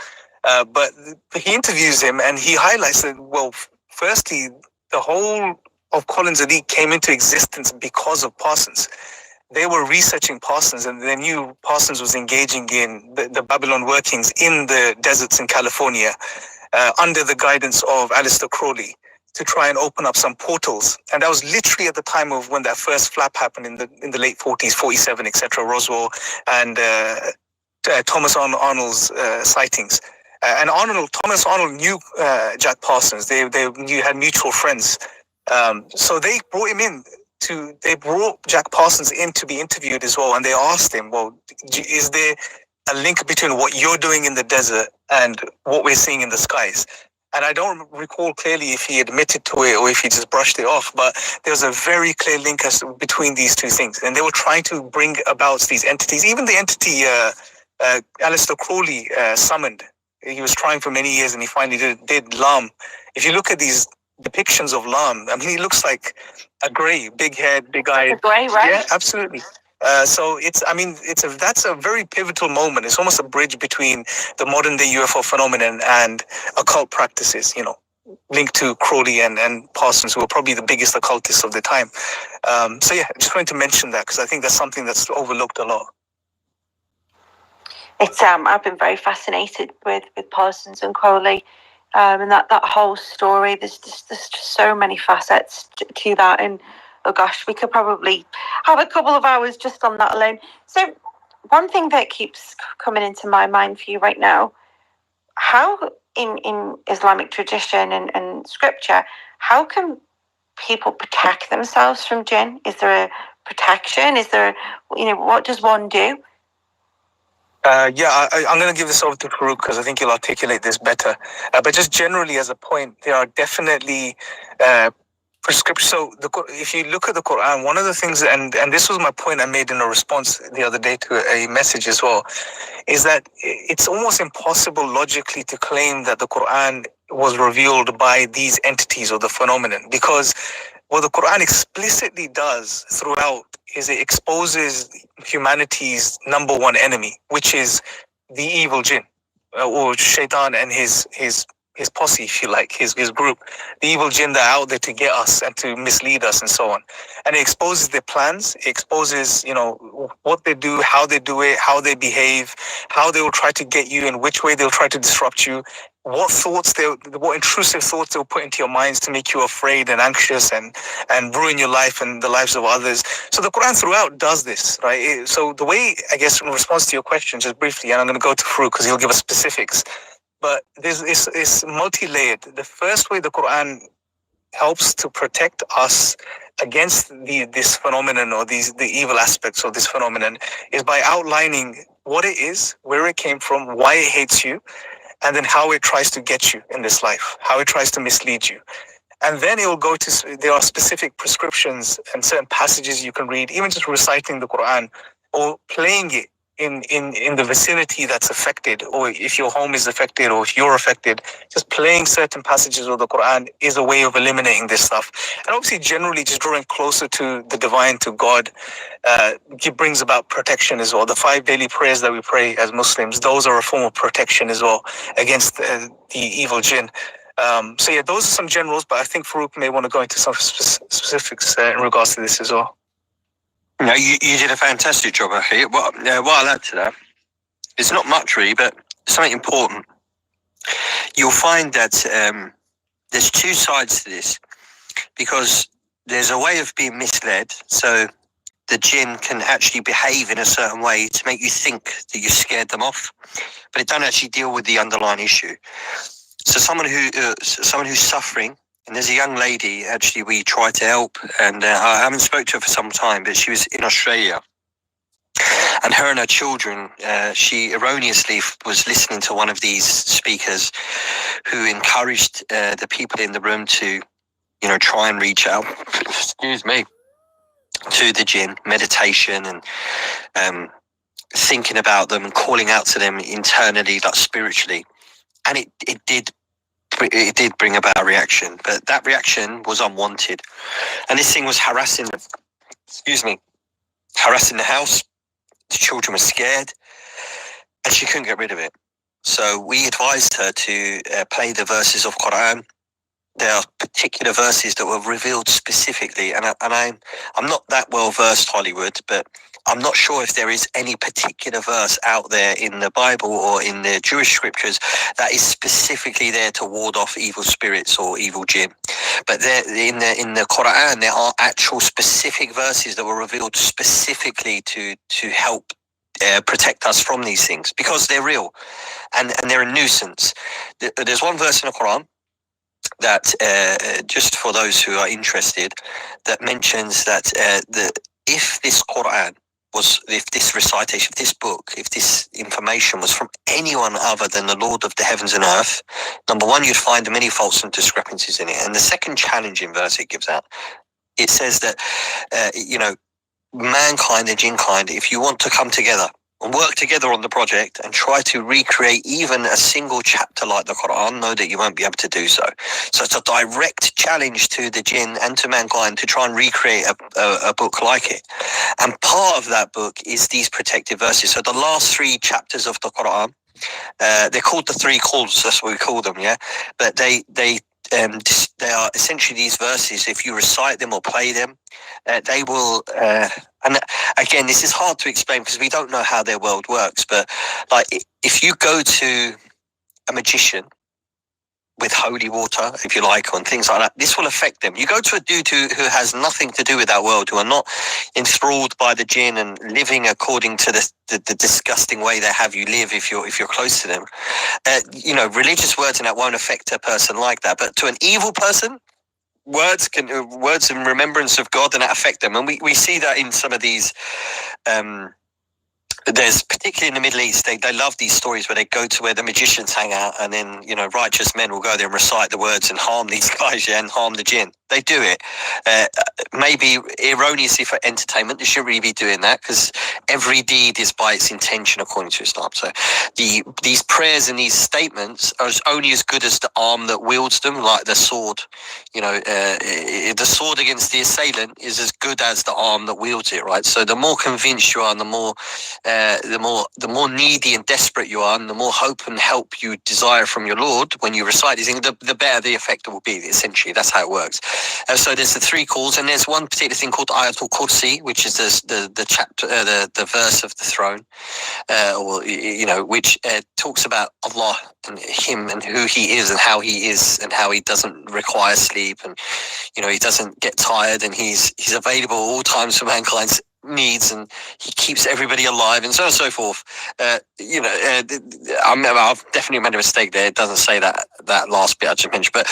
[SPEAKER 2] But he interviews him and he highlights that, well, firstly, the whole of Collins elite came into existence because of Parsons. They were researching Parsons and they knew Parsons was engaging in the Babylon workings in the deserts in California under the guidance of Aleister Crowley to try and open up some portals. And that was literally at the time of when that first flap happened in the late 40s, 47, etc., Roswell and Thomas Arnold's sightings. And Thomas Arnold knew Jack Parsons. They had mutual friends. So they brought him in they brought Jack Parsons in to be interviewed as well. And they asked him, well, is there a link between what you're doing in the desert and what we're seeing in the skies? And I don't recall clearly if he admitted to it or if he just brushed it off, but there was a very clear link between these two things. And they were trying to bring about these entities. Even the entity Aleister Crowley summoned, he was trying for many years and he finally did Lam. If you look at these depictions of Lam, I mean, he looks like a grey, big head, big eyed.
[SPEAKER 1] A grey, right?
[SPEAKER 2] Yeah, absolutely. So that's a very pivotal moment. It's almost a bridge between the modern day UFO phenomenon and occult practices, linked to Crowley and Parsons, who were probably the biggest occultists of the time. So yeah, I just wanted to mention that because I think that's something that's overlooked a lot.
[SPEAKER 1] It's I've been very fascinated with Parsons and Crowley, and that whole story. There's just so many facets to that, and oh gosh, we could probably have a couple of hours just on that alone. So one thing that keeps coming into my mind for you right now, how in Islamic tradition and scripture, how can people protect themselves from jinn? Is there a protection? Is there, what does one do?
[SPEAKER 2] I'm going to give this over to Faruq because I think he'll articulate this better. But just generally as a point, there are definitely prescriptions. So if you look at the Quran, one of the things, and this was my point I made in a response the other day to a message as well, is that it's almost impossible logically to claim that the Quran was revealed by these entities or the phenomenon, because what the Quran explicitly does throughout is it exposes humanity's number one enemy, which is the evil jinn, or shaitan and his posse, if you like, his group, the evil jinn that are out there to get us and to mislead us and so on. And it exposes their plans, it exposes, what they do, how they do it, how they behave, how they will try to get you, in which way they'll try to disrupt you, what intrusive thoughts they'll put into your minds to make you afraid and anxious and ruin your life and the lives of others. So the Quran throughout does this, right? So the way, I guess, in response to your question, just briefly, and I'm going to go to Faruq because he'll give us specifics, but it's multi-layered. The first way the Quran helps to protect us against this phenomenon or the evil aspects of this phenomenon is by outlining what it is, where it came from, why it hates you, and then how it tries to get you in this life, how it tries to mislead you. And then it will go to, there are specific prescriptions and certain passages you can read, even just reciting the Quran or playing it in the vicinity that's affected, or if your home is affected or if you're affected, just playing certain passages of the Quran is a way of eliminating this stuff. And obviously generally just drawing closer to the divine, to God, it brings about protection as well. The 5 daily prayers that we pray as Muslims, those are a form of protection as well against the evil jinn. So yeah, those are some generals, but I think Faruq may want to go into some specifics in regards to this as well.
[SPEAKER 3] No, you did a fantastic job, I think. What I'll add to that, it's not much really, but something important. You'll find that there's two sides to this, because there's a way of being misled. So the jinn can actually behave in a certain way to make you think that you've scared them off, but it don't actually deal with the underlying issue. So someone who's suffering, and there's a young lady actually we tried to help, and I haven't spoke to her for some time, but she was in Australia, and her and her children, she erroneously was listening to one of these speakers who encouraged the people in the room to, try and reach out, excuse me, to the jinn, meditation and thinking about them and calling out to them internally, like spiritually. And it did bring about a reaction, but that reaction was unwanted. And this thing was harassing the house. The children were scared and she couldn't get rid of it. So we advised her to play the verses of Quran. There are particular verses that were revealed specifically, and I'm not that well versed, Hollywood, but I'm not sure if there is any particular verse out there in the Bible or in the Jewish scriptures that is specifically there to ward off evil spirits or evil jinn. But there, in the Quran, there are actual specific verses that were revealed specifically to help protect us from these things, because they're real and they're a nuisance. There's one verse in the Quran that, just for those who are interested, that mentions that if this Quran if this recitation, if this book, if this information was from anyone other than the Lord of the heavens and earth, number one, you'd find many faults and discrepancies in it. And the second challenging verse it gives out, it says that, mankind and jinn kind, if you want to come together and work together on the project and try to recreate even a single chapter like the Quran, know that you won't be able to do so. So it's a direct challenge to the jinn and to mankind to try and recreate a book like it. And part of that book is these protective verses. So the last 3 chapters of the Quran, they're called the 3 calls, that's what we call them, yeah? But they are essentially these verses. If you recite them or play them, they will, and again, this is hard to explain because we don't know how their world works, but like if you go to a magician with holy water, if you like, and things like that, this will affect them. You go to a dude who has nothing to do with that world, who are not enthralled by the jinn and living according to the disgusting way they have you live if you're close to them. Religious words and that won't affect a person like that. But to an evil person, words in remembrance of God, and that affect them. And we see that in some of these. There's particularly in the Middle East, they love these stories where they go to where the magicians hang out, and then righteous men will go there and recite the words and harm these guys, and harm the jinn. They do it, maybe erroneously for entertainment. They shouldn't really be doing that, because every deed is by its intention according to Islam. So these prayers and these statements are only as good as the arm that wields them, like the sword. The sword against the assailant is as good as the arm that wields it, right? So the more convinced you are, and the more needy and desperate you are, and the more hope and help you desire from your Lord when you recite these things, the better the effect will be. Essentially, that's how it works. So there's the 3 calls, and there's one particular thing called Ayatul Kursi, which is the chapter, the verse of the throne, which talks about Allah and Him and who He is and how He doesn't require sleep, and He doesn't get tired, and He's available all times for mankind's needs, and He keeps everybody alive, and so on and so forth. I've definitely made a mistake there. It doesn't say that last bit I just mentioned, but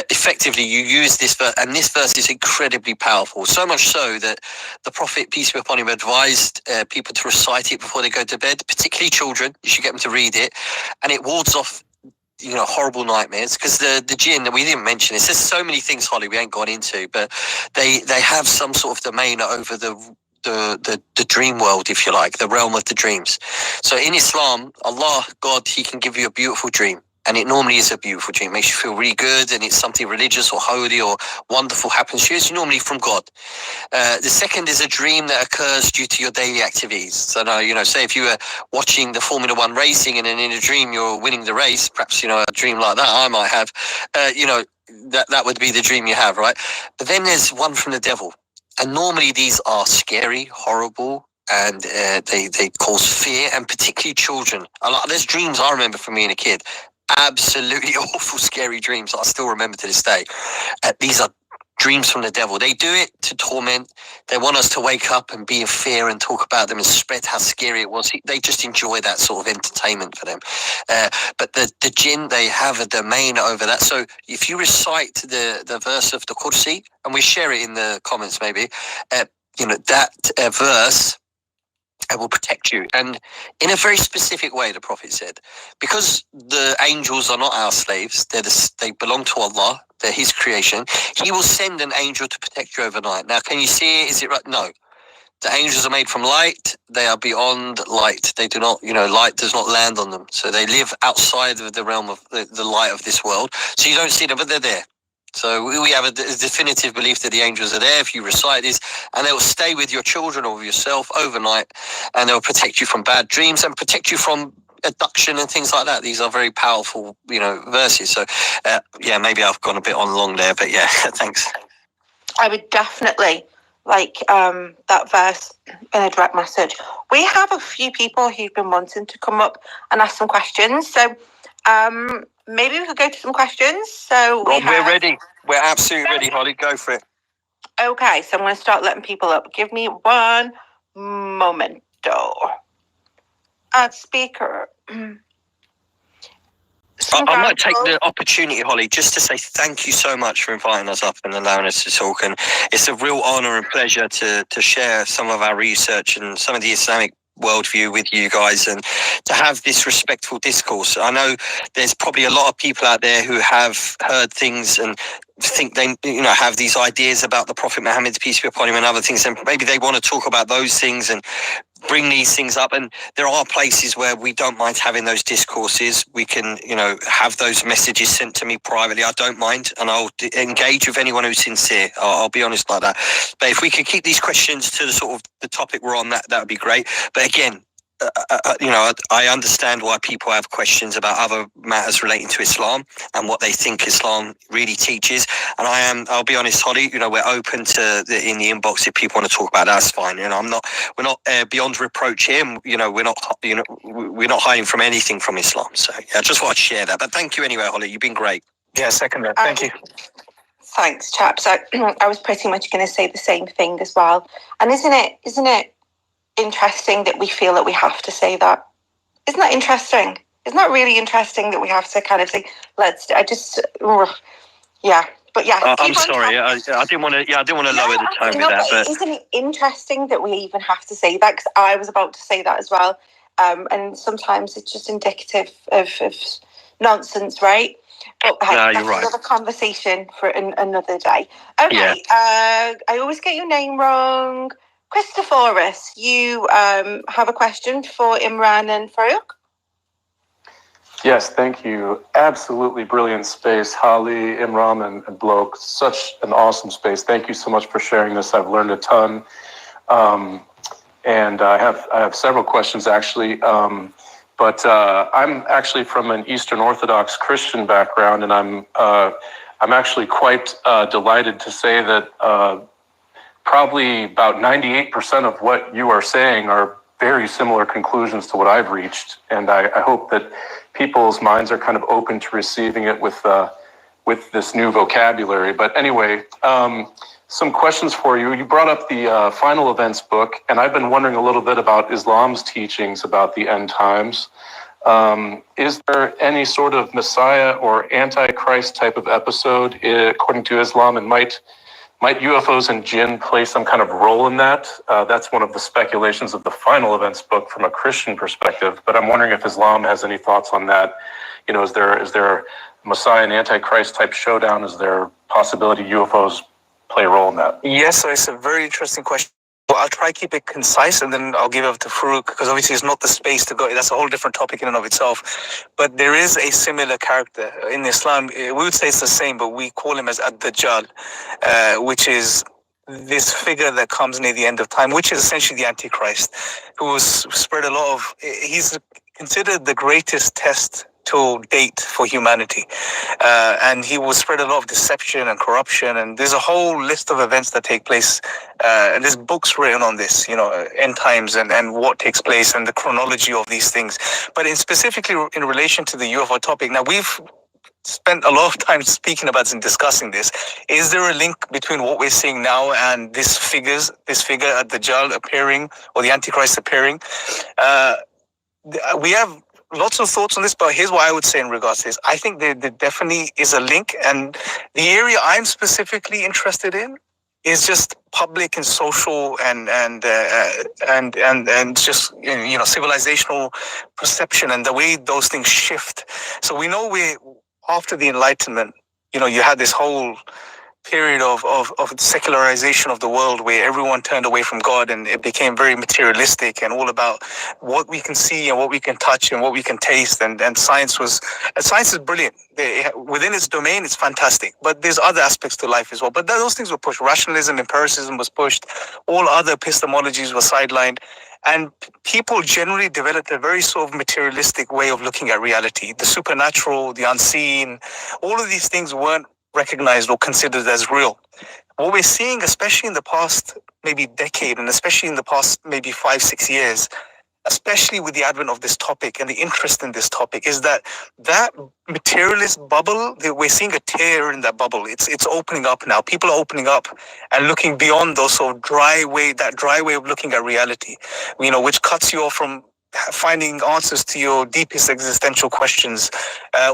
[SPEAKER 3] effectively you use this verse, and this verse is incredibly powerful, so much so that the Prophet, peace be upon him, advised people to recite it before they go to bed, particularly children. You should get them to read it, and it wards off horrible nightmares, because the jinn, that we didn't mention, it's just so many things, Holly, we ain't gone into, but they have some sort of domain over the dream world, if you like, the realm of the dreams. So in Islam, Allah, God, He can give you a beautiful dream, and it normally is a beautiful dream. It makes you feel really good, and it's something religious or holy or wonderful happens to you. It's normally from God. The second is a dream that occurs due to your daily activities. So now, say if you were watching the Formula 1 racing, and then in a dream you're winning the race, perhaps, a dream like that I might have, that would be the dream you have, right? But then there's one from the devil. And normally these are scary, horrible, and they cause fear, and particularly children. There's dreams I remember from being a kid, absolutely awful, scary dreams that I still remember to this day. These are dreams from the devil. They do it to torment. They want us to wake up and be in fear and talk about them and spread how scary it was. They just enjoy that sort of entertainment for them. But the jinn, they have a domain over that. So if you recite the verse of the Kursi, and we share it in the comments maybe, that verse and will protect you. And in a very specific way, the Prophet said, because the angels are not our slaves, they belong to Allah, they're His creation, He will send an angel to protect you overnight. Now, can you see it? Is it right? No. The angels are made from light. They are beyond light. They do not, light does not land on them. So they live outside of the realm of the light of this world. So you don't see them, but they're there. So we have a definitive belief that the angels are there if you recite this, and they will stay with your children or with yourself overnight, and they will protect you from bad dreams and protect you from abduction and things like that. These are very powerful, verses. So, maybe I've gone a bit on long there, but yeah, thanks.
[SPEAKER 1] I would definitely like that verse in a direct message. We have a few people who've been wanting to come up and ask some questions. So maybe we could go to some questions. So
[SPEAKER 3] we're ready. We're absolutely ready, Holly. Go for it.
[SPEAKER 1] Okay, so I'm going to start letting people up. Give me one momento. Add speaker.
[SPEAKER 3] I might take the opportunity, Holly, just to say thank you so much for inviting us up and allowing us to talk. And it's a real honour and pleasure to share some of our research and some of the Islamic worldview with you guys, and to have this respectful discourse. I know there's probably a lot of people out there who have heard things and think they have these ideas about the Prophet Muhammad, peace be upon him, and other things, and maybe they want to talk about those things and bring these things up. And there are places where we don't mind having those discourses. We can have those messages sent to me privately. I don't mind, and I'll engage with anyone who's sincere. I'll be honest like that. But if we could keep these questions to the sort of the topic we're on, that would be great. But again, I understand why people have questions about other matters relating to Islam and what they think Islam really teaches. And I'll be honest, Holly, we're open to in the inbox if people want to talk about that, that's fine. We're not beyond reproach here. We're not hiding from anything from Islam. So yeah, I just want to share that. But thank you anyway, Holly. You've been great.
[SPEAKER 2] Yeah, second that. Thank you.
[SPEAKER 1] Thanks, chaps. I was pretty much going to say the same thing as well. And isn't it interesting that we feel that we have to say that? Isn't that interesting? Isn't that really interesting that we have to kind of say, yeah. But yeah,
[SPEAKER 3] I'm sorry. I didn't want to. Yeah, I didn't want to lower the tone with that. But
[SPEAKER 1] isn't it interesting that we even have to say that? Because I was about to say that as well. And sometimes it's just indicative of nonsense, right? But hey,
[SPEAKER 3] no,
[SPEAKER 1] that's
[SPEAKER 3] you're right.
[SPEAKER 1] Another conversation for another day. Okay.
[SPEAKER 3] Yeah.
[SPEAKER 1] I always get your name wrong. Christophorus, you have a question for Imran and Faruq?
[SPEAKER 4] Yes, thank you. Absolutely brilliant space. Holly, Imran, and Bloke, such an awesome space. Thank you so much for sharing this. I've learned a ton. And I have several questions, actually. But I'm actually from an Eastern Orthodox Christian background, and I'm actually quite delighted to say that probably about 98% of what you are saying are very similar conclusions to what I've reached. And I hope that people's minds are kind of open to receiving it with this new vocabulary. But anyway, some questions for you. You brought up the Final Events book, and I've been wondering a little bit about Islam's teachings about the end times. Is there any sort of Messiah or Antichrist type of episode according to Islam, and might UFOs and Jinn play some kind of role in that? That's one of the speculations of the Final Events book from a Christian perspective, but I'm wondering if Islam has any thoughts on that. Is there a Messiah and Antichrist type showdown? Is there a possibility UFOs play a role in that?
[SPEAKER 2] Yes, so it's a very interesting question. Well, I'll try to keep it concise, and then I'll give it up to Faruq, because obviously it's not the space to go. That's a whole different topic in and of itself. But there is a similar character in Islam. We would say it's the same, but we call him as Ad-Dajjal, which is this figure that comes near the end of time, which is essentially the Antichrist, who was spread a lot of. He's considered the greatest test to date for humanity, and he will spread a lot of deception and corruption, and there's a whole list of events that take place, and there's books written on this, end times and what takes place and the chronology of these things. But specifically in relation to the UFO topic, now we've spent a lot of time speaking about this and discussing this. Is there a link between what we're seeing now and this figure at the Dajjal appearing, or the Antichrist appearing? We have lots of thoughts on this, but here's what I would say in regards to this. I think there definitely is a link, and the area I'm specifically interested in is just public and social and just civilizational perception and the way those things shift. So we know we after the Enlightenment, you had this whole period of secularization of the world where everyone turned away from God and it became very materialistic and all about what we can see and what we can touch and what we can taste, and science is brilliant. Within its domain, it's fantastic, but there's other aspects to life as well. But those things were pushed. Rationalism, empiricism was pushed. All other epistemologies were sidelined. And people generally developed a very sort of materialistic way of looking at reality. The supernatural, the unseen, all of these things weren't recognized or considered as real. What we're seeing, especially in the past maybe decade, and especially in the past maybe 5-6 years, especially with the advent of this topic and the interest in this topic, is that materialist bubble, we're seeing a tear in that bubble. It's opening up now. People are opening up and looking beyond those sort of dry way of looking at reality, which cuts you off from finding answers to your deepest existential questions,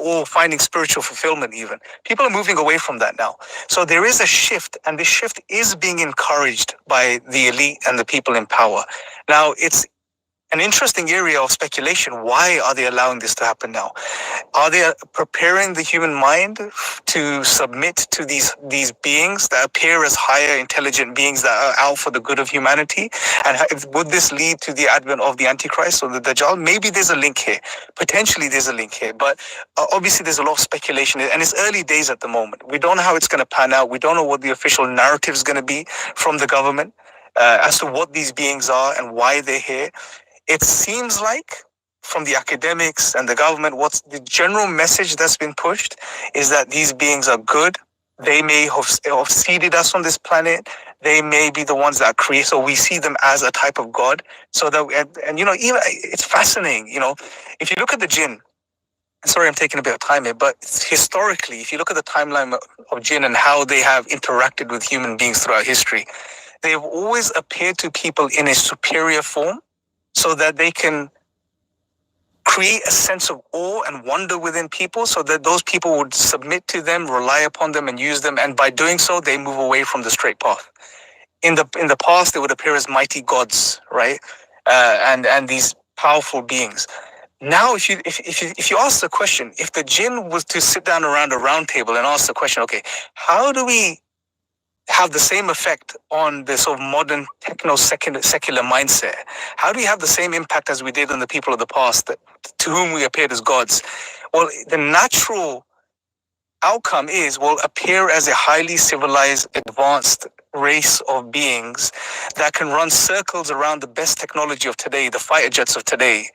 [SPEAKER 2] or finding spiritual fulfillment even. People are moving away from that now. So there is a shift, and this shift is being encouraged by the elite and the people in power. Now, it's an interesting area of speculation. Why are they allowing this to happen now? Are they preparing the human mind to submit to these beings that appear as higher intelligent beings that are out for the good of humanity? And would this lead to the advent of the Antichrist or the Dajjal? Maybe there's a link here. Potentially there's a link here. But obviously there's a lot of speculation, and it's early days at the moment. We don't know how it's going to pan out. We don't know what the official narrative is going to be from the government as to what these beings are and why they're here. It seems like from the academics and the government, what's the general message that's been pushed is that these beings are good. They may have seeded us on this planet. They may be the ones that create. So we see them as a type of God. So that, and even it's fascinating. If you look at the Jinn, sorry, I'm taking a bit of time here, but historically, if you look at the timeline of Jinn and how they have interacted with human beings throughout history, they have always appeared to people in a superior form, so that they can create a sense of awe and wonder within people, so that those people would submit to them, rely upon them, and use them. And by doing so, they move away from the straight path. In the past, they would appear as mighty gods, right? And these powerful beings. Now, if you ask the question, if the Jinn was to sit down around a round table and ask the question, okay, how do we have the same effect on the sort of modern secular mindset? How do we have the same impact as we did on the people of the past to whom we appeared as gods? Well, the natural outcome is we'll appear as a highly civilized, advanced race of beings that can run circles around the best technology of today, the fighter jets of today.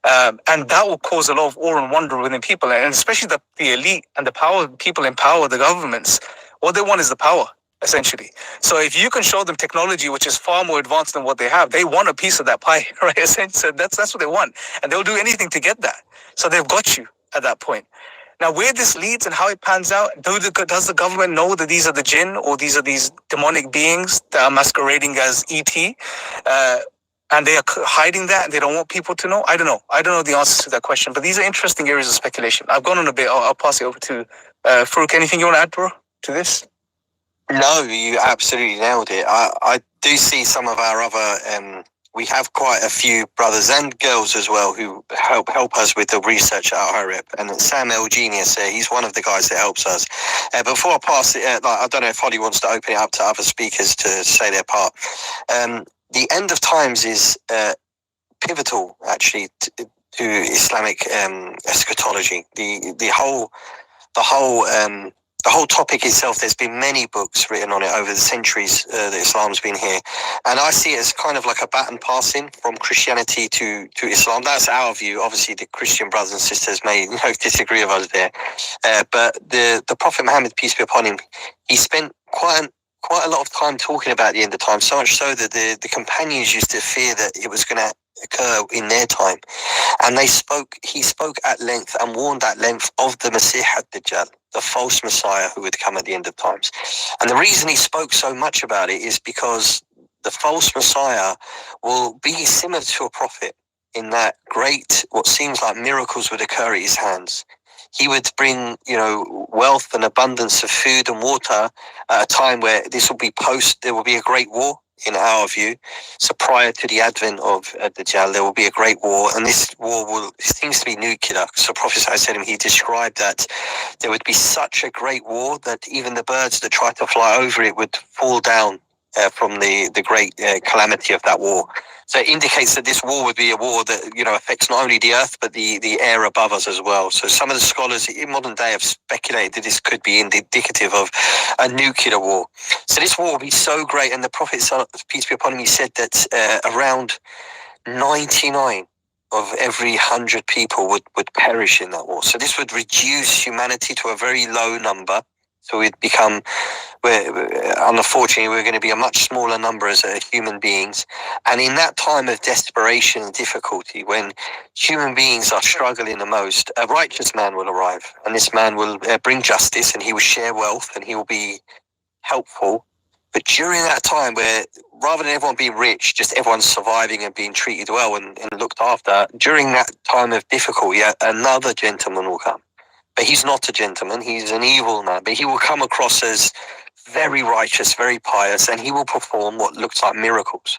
[SPEAKER 2] And that will cause a lot of awe and wonder within people, and especially the elite and the power people in power, the governments. What they want is the power, essentially. So if you can show them technology which is far more advanced than what they have, they want a piece of that pie, right? Essentially, so that's what they want, and they'll do anything to get that. So they've got you at that point. Now, where this leads and how it pans out, does the government know that these are the Jinn or these are these demonic beings that are masquerading as ET? And they are hiding that and they don't want people to know? I don't know. I don't know the answers to that question, but these are interesting areas of speculation. I've gone on a bit. I'll pass it over to Faruq. Anything you want to add, bro, to this?
[SPEAKER 3] No, you absolutely nailed it. I do see some of our other, we have quite a few brothers and girls as well who help us with the research at IREP. And Sam El Genius, he's one of the guys that helps us. Before I pass it, I don't know if Holly wants to open it up to other speakers to say their part. The end of times is pivotal, actually, to Islamic eschatology. The whole topic itself, there's been many books written on it over the centuries that Islam's been here. And I see it as kind of like a baton passing from Christianity to Islam. That's our view. Obviously, the Christian brothers and sisters may disagree with us there. But the Prophet Muhammad, peace be upon him, he spent quite a lot of time talking about the end of time, so much so that the companions used to fear that it was going to occur in their time. And he spoke at length and warned at length of the Masih ad-Dajjal, the false Messiah who would come at the end of times. And the reason he spoke so much about it is because the false Messiah will be similar to a prophet in that what seems like miracles would occur at his hands. he would bring, wealth and abundance of food and water at a time where there will be a great war in our view. So prior to the advent of Dajjal, there will be a great war, and this war seems to be nuclear. So Prophet ﷺ, he described that there would be such a great war that even the birds that try to fly over it would fall down from the great calamity of that war. So it indicates that this war would be a war that, affects not only the earth, but the air above us as well. So some of the scholars in modern day have speculated that this could be indicative of a nuclear war. So this war will be so great. And the Prophet, peace be upon him, he said that around 99 of every 100 people would perish in that war. So this would reduce humanity to a very low number. So we'd become, unfortunately, we're going to be a much smaller number as human beings. And in that time of desperation and difficulty, when human beings are struggling the most, a righteous man will arrive. And this man will bring justice, and he will share wealth, and he will be helpful. But during that time where, rather than everyone being rich, just everyone's surviving and being treated well and looked after, during that time of difficulty, another gentleman will come. But he's not a gentleman, he's an evil man. But he will come across as very righteous, very pious, and he will perform what looks like miracles.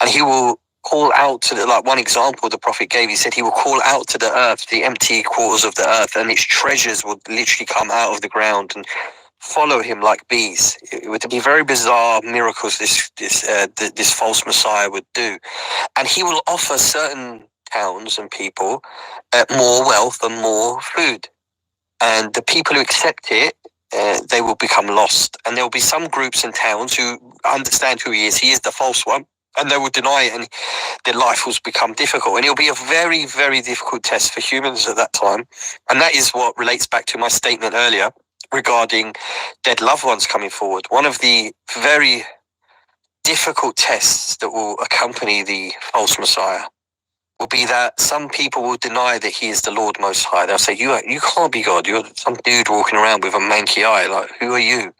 [SPEAKER 3] And he will call out to like one example the Prophet gave, he said he will call out to the earth, the empty quarters of the earth, and its treasures would literally come out of the ground and follow him like bees. It would be very bizarre miracles this false Messiah would do. And he will offer certain towns and people more wealth and more food. And the people who accept it, they will become lost. And there will be some groups and towns who understand who he is the false one, and they will deny it, and their life will become difficult. And it will be a very, very difficult test for humans at that time. And that is what relates back to my statement earlier regarding dead loved ones coming forward. One of the very difficult tests that will accompany the false Messiah will be that some people will deny that he is the Lord Most High. They'll say, you can't be God. You're some dude walking around with a manky eye. Like, who are you?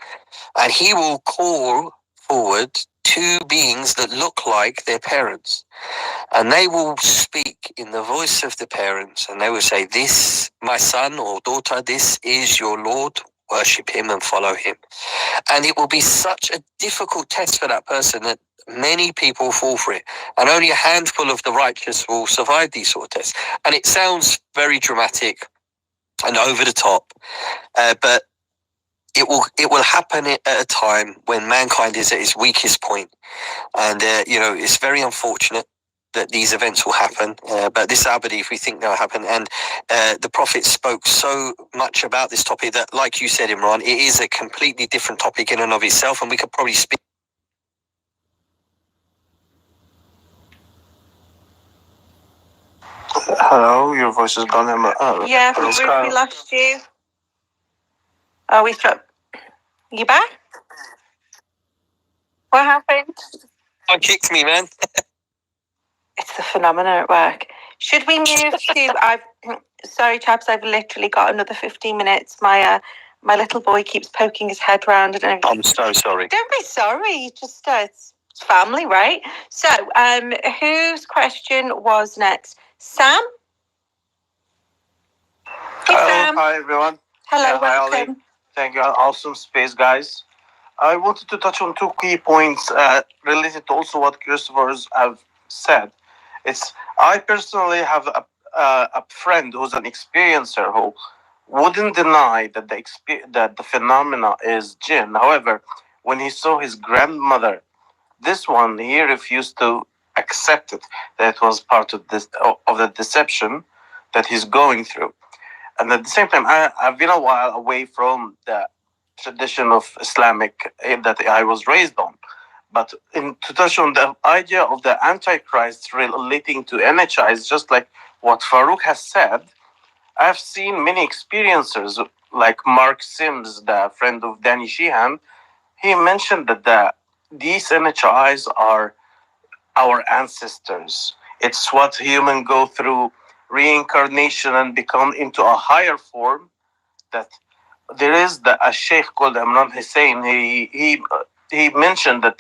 [SPEAKER 3] And he will call forward two beings that look like their parents. And they will speak in the voice of the parents. And they will say, this, my son or daughter, this is your Lord. Worship him and follow him. And it will be such a difficult test for that person that many people fall for it. And only a handful of the righteous will survive these sort of tests. And it sounds very dramatic and over the top, but it will happen at a time when mankind is at its weakest point. And, it's very unfortunate that these events will happen, but this I believe we think they'll happen. And the Prophet spoke so much about this topic that, like you said, Imran, it is a completely different topic in and of itself, and we could probably speak.
[SPEAKER 5] Hello, your voice is gone.
[SPEAKER 1] Yeah, we lost you. Oh, we stopped. You back? What happened?
[SPEAKER 3] Someone kicked me, man.
[SPEAKER 1] It's the phenomenon at work. Should we move to? Sorry, chaps. I've literally got another 15 minutes. My little boy keeps poking his head round.
[SPEAKER 3] I'm so sorry.
[SPEAKER 1] Don't be sorry. Just it's family, right? So, whose question was next? Sam. Hey, Sam.
[SPEAKER 5] Hi, everyone.
[SPEAKER 1] Hello,
[SPEAKER 5] hi,
[SPEAKER 1] welcome.
[SPEAKER 5] Ali. Thank you. Awesome space, guys. I wanted to touch on two key points related to also what Christopher's have said. I personally have a friend who's an experiencer who wouldn't deny that the phenomena is Jinn. However, when he saw his grandmother, he refused to accept it, that it was part of the deception that he's going through. And at the same time, I've been a while away from the tradition of Islamic that I was raised on. But to touch on the idea of the Antichrist relating to NHI, is just like what Faruq has said. I've seen many experiencers, like Mark Sims, the friend of Danny Sheehan. He mentioned that these NHIs are our ancestors. It's what humans go through reincarnation and become into a higher form. That there is a sheikh called Imran Hussein. He mentioned that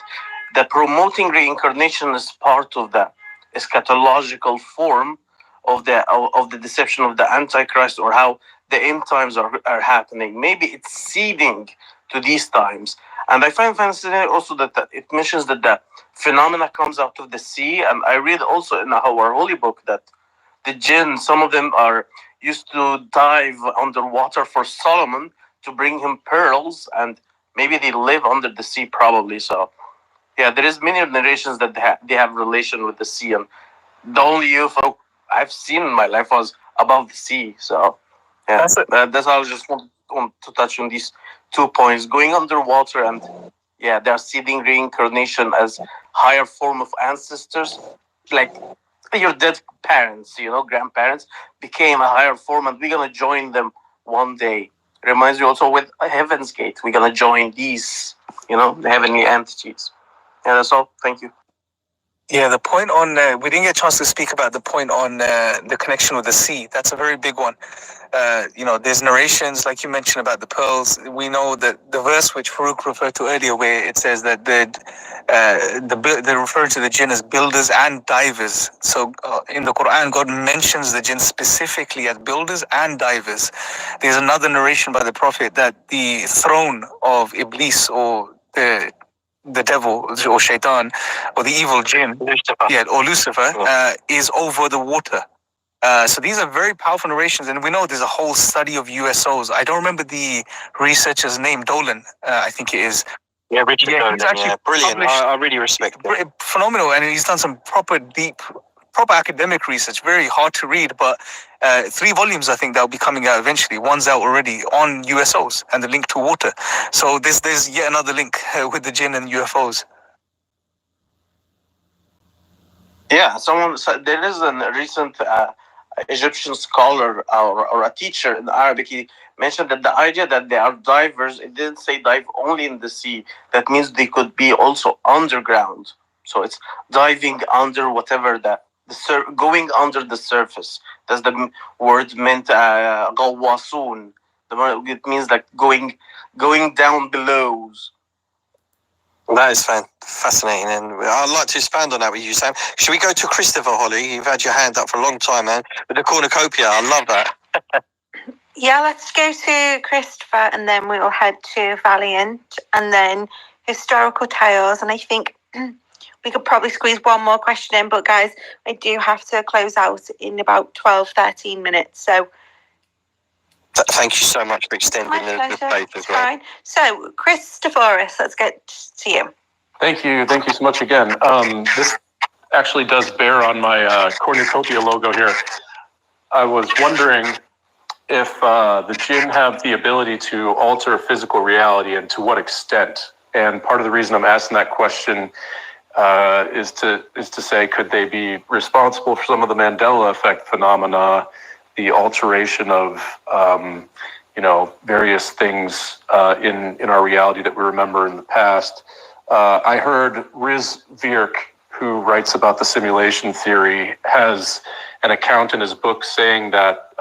[SPEAKER 5] the promoting reincarnation is part of the eschatological form of the deception of the Antichrist, or how the end times are happening. Maybe it's seeding to these times. And I find fascinating also that it mentions that the phenomena comes out of the sea. And I read also in our holy book that the jinn, some of them are used to dive underwater for Solomon to bring him pearls, and maybe they live under the sea probably. So yeah, there is many narrations that they have relation with the sea, and the only UFO I've seen in my life was above the sea. So yeah, that's how I just want to touch on these 2 points: going underwater, and yeah, they're seeding reincarnation as higher form of ancestors, like your dead parents, grandparents became a higher form, and we're gonna join them one day. Reminds me also with Heaven's Gate, we're gonna join these, the heavenly entities. Yeah, that's all. Thank you.
[SPEAKER 6] Yeah, the point on, we didn't get a chance to speak about the point on the connection with the sea. That's a very big one. There's narrations, like you mentioned, about the pearls. We know that the verse which Faruq referred to earlier, where it says that they're referring to the jinn as builders and divers. So in the Quran, God mentions the jinn specifically as builders and divers. There's another narration by the Prophet that the throne of Iblis, or the devil, or shaitan, or the evil jinn, Lucifer, is over the water. So these are very powerful narrations, and we know there's a whole study of USOs. I don't remember the researcher's name, Dolan, I think it is.
[SPEAKER 3] Yeah, Richard Dolan,
[SPEAKER 6] he's actually
[SPEAKER 3] brilliant. I really respect it.
[SPEAKER 6] Phenomenal, and he's done some proper academic research, very hard to read, but 3 volumes I think that will be coming out eventually. One's out already on USOs and the link to water. So there's yet another link with the jinn and UFOs.
[SPEAKER 5] Yeah, there is a recent Egyptian scholar or a teacher in Arabic. He mentioned that the idea that they are divers, it didn't say dive only in the sea. That means they could be also underground. So it's diving under whatever going under the surface. That's the word meant غواصون. It means like going down below.
[SPEAKER 3] That is fascinating, and I'd like to expand on that with you, Sam. Should we go to Christopher, Holly? You've had your hand up for a long time, man. With the cornucopia, I love that.
[SPEAKER 1] Yeah, let's go to Christopher, and then we will head to Valiant, and then historical tales. And I think we could probably squeeze one more question in, but guys, I do have to close out in about 12-13 minutes. So
[SPEAKER 3] thank you so much for extending the faith as well.
[SPEAKER 1] Fine. So, Christopher, let's get to you.
[SPEAKER 4] Thank you so much again. This actually does bear on my cornucopia logo here. I was wondering if the jinn have the ability to alter physical reality, and to what extent. And part of the reason I'm asking that question is to say, could they be responsible for some of the Mandela effect phenomena, the alteration of various things in our reality that we remember in the past. I heard Riz Virk, who writes about the simulation theory, has an account in his book saying that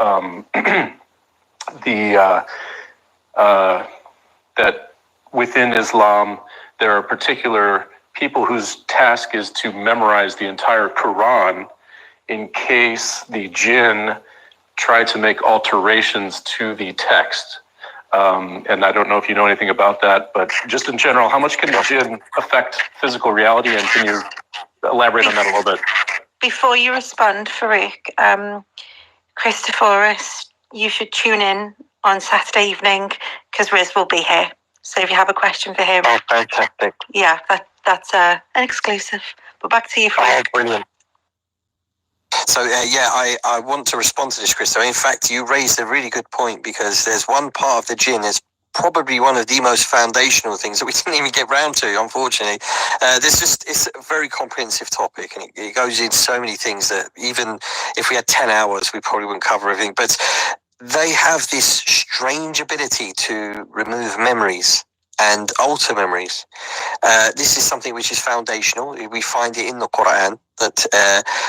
[SPEAKER 4] that within Islam there are particular people whose task is to memorize the entire Quran in case the jinn try to make alterations to the text. And I don't know if you know anything about that, but just in general, how much can the jinn affect physical reality? And can you elaborate on that a little bit?
[SPEAKER 1] Before you respond, Faruq, Christopherus, you should tune in on Saturday evening, because Riz will be here. So if you have a question for him.
[SPEAKER 3] Oh, fantastic.
[SPEAKER 1] Yeah, that's an exclusive. But back to you, Faruq.
[SPEAKER 3] Oh, brilliant. So, I want to respond to this, Christo. In fact, you raised a really good point, because there's one part of the jinn is probably one of the most foundational things that we didn't even get round to, unfortunately. It's a very comprehensive topic, and it goes into so many things that even if we had 10 hours, we probably wouldn't cover everything. But they have this strange ability to remove memories and alter memories. This is something which is foundational. We find it in the Quran, that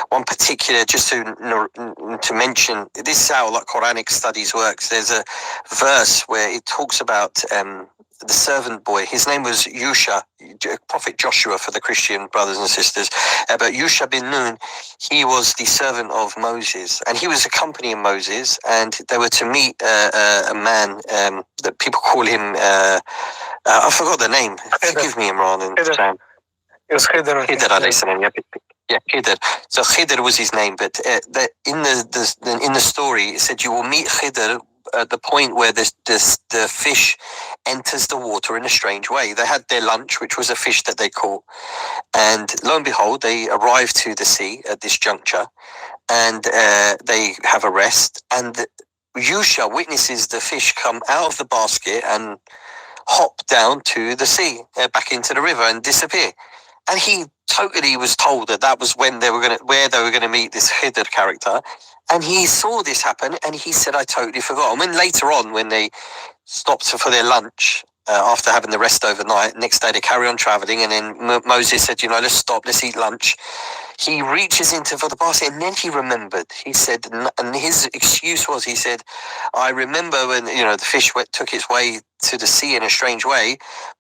[SPEAKER 3] one particular, just to mention, this is how like Quranic studies works. There's a verse where it talks about the servant boy. His name was Yusha, Prophet Joshua for the Christian brothers and sisters. But Yusha bin Nun, he was the servant of Moses, and he was accompanying Moses, and they were to meet a man that people call him. I forgot the name. Forgive me, Imran and Sam.
[SPEAKER 6] It was Khidr.
[SPEAKER 3] Khidr alayhi salam. Yeah, Khidr. So Khidr was his name, but in the story it said you will meet Khidr at the point where the fish enters the water in a strange way. They had their lunch, which was a fish that they caught, and lo and behold, they arrive to the sea at this juncture, and they have a rest, and Yusha witnesses the fish come out of the basket and hop down to the sea, back into the river, and disappear. And he totally was told that was when where they were gonna meet this Khidr character, and he saw this happen, and he said, "I totally forgot." And when later on, when they stopped for their lunch after having the rest overnight, next day they carry on traveling, and then Moses said, "Let's stop, let's eat lunch." He reaches into for the basket, and then he remembered. He said, and his excuse was, he said, "I remember when the fish took its way to the sea in a strange way,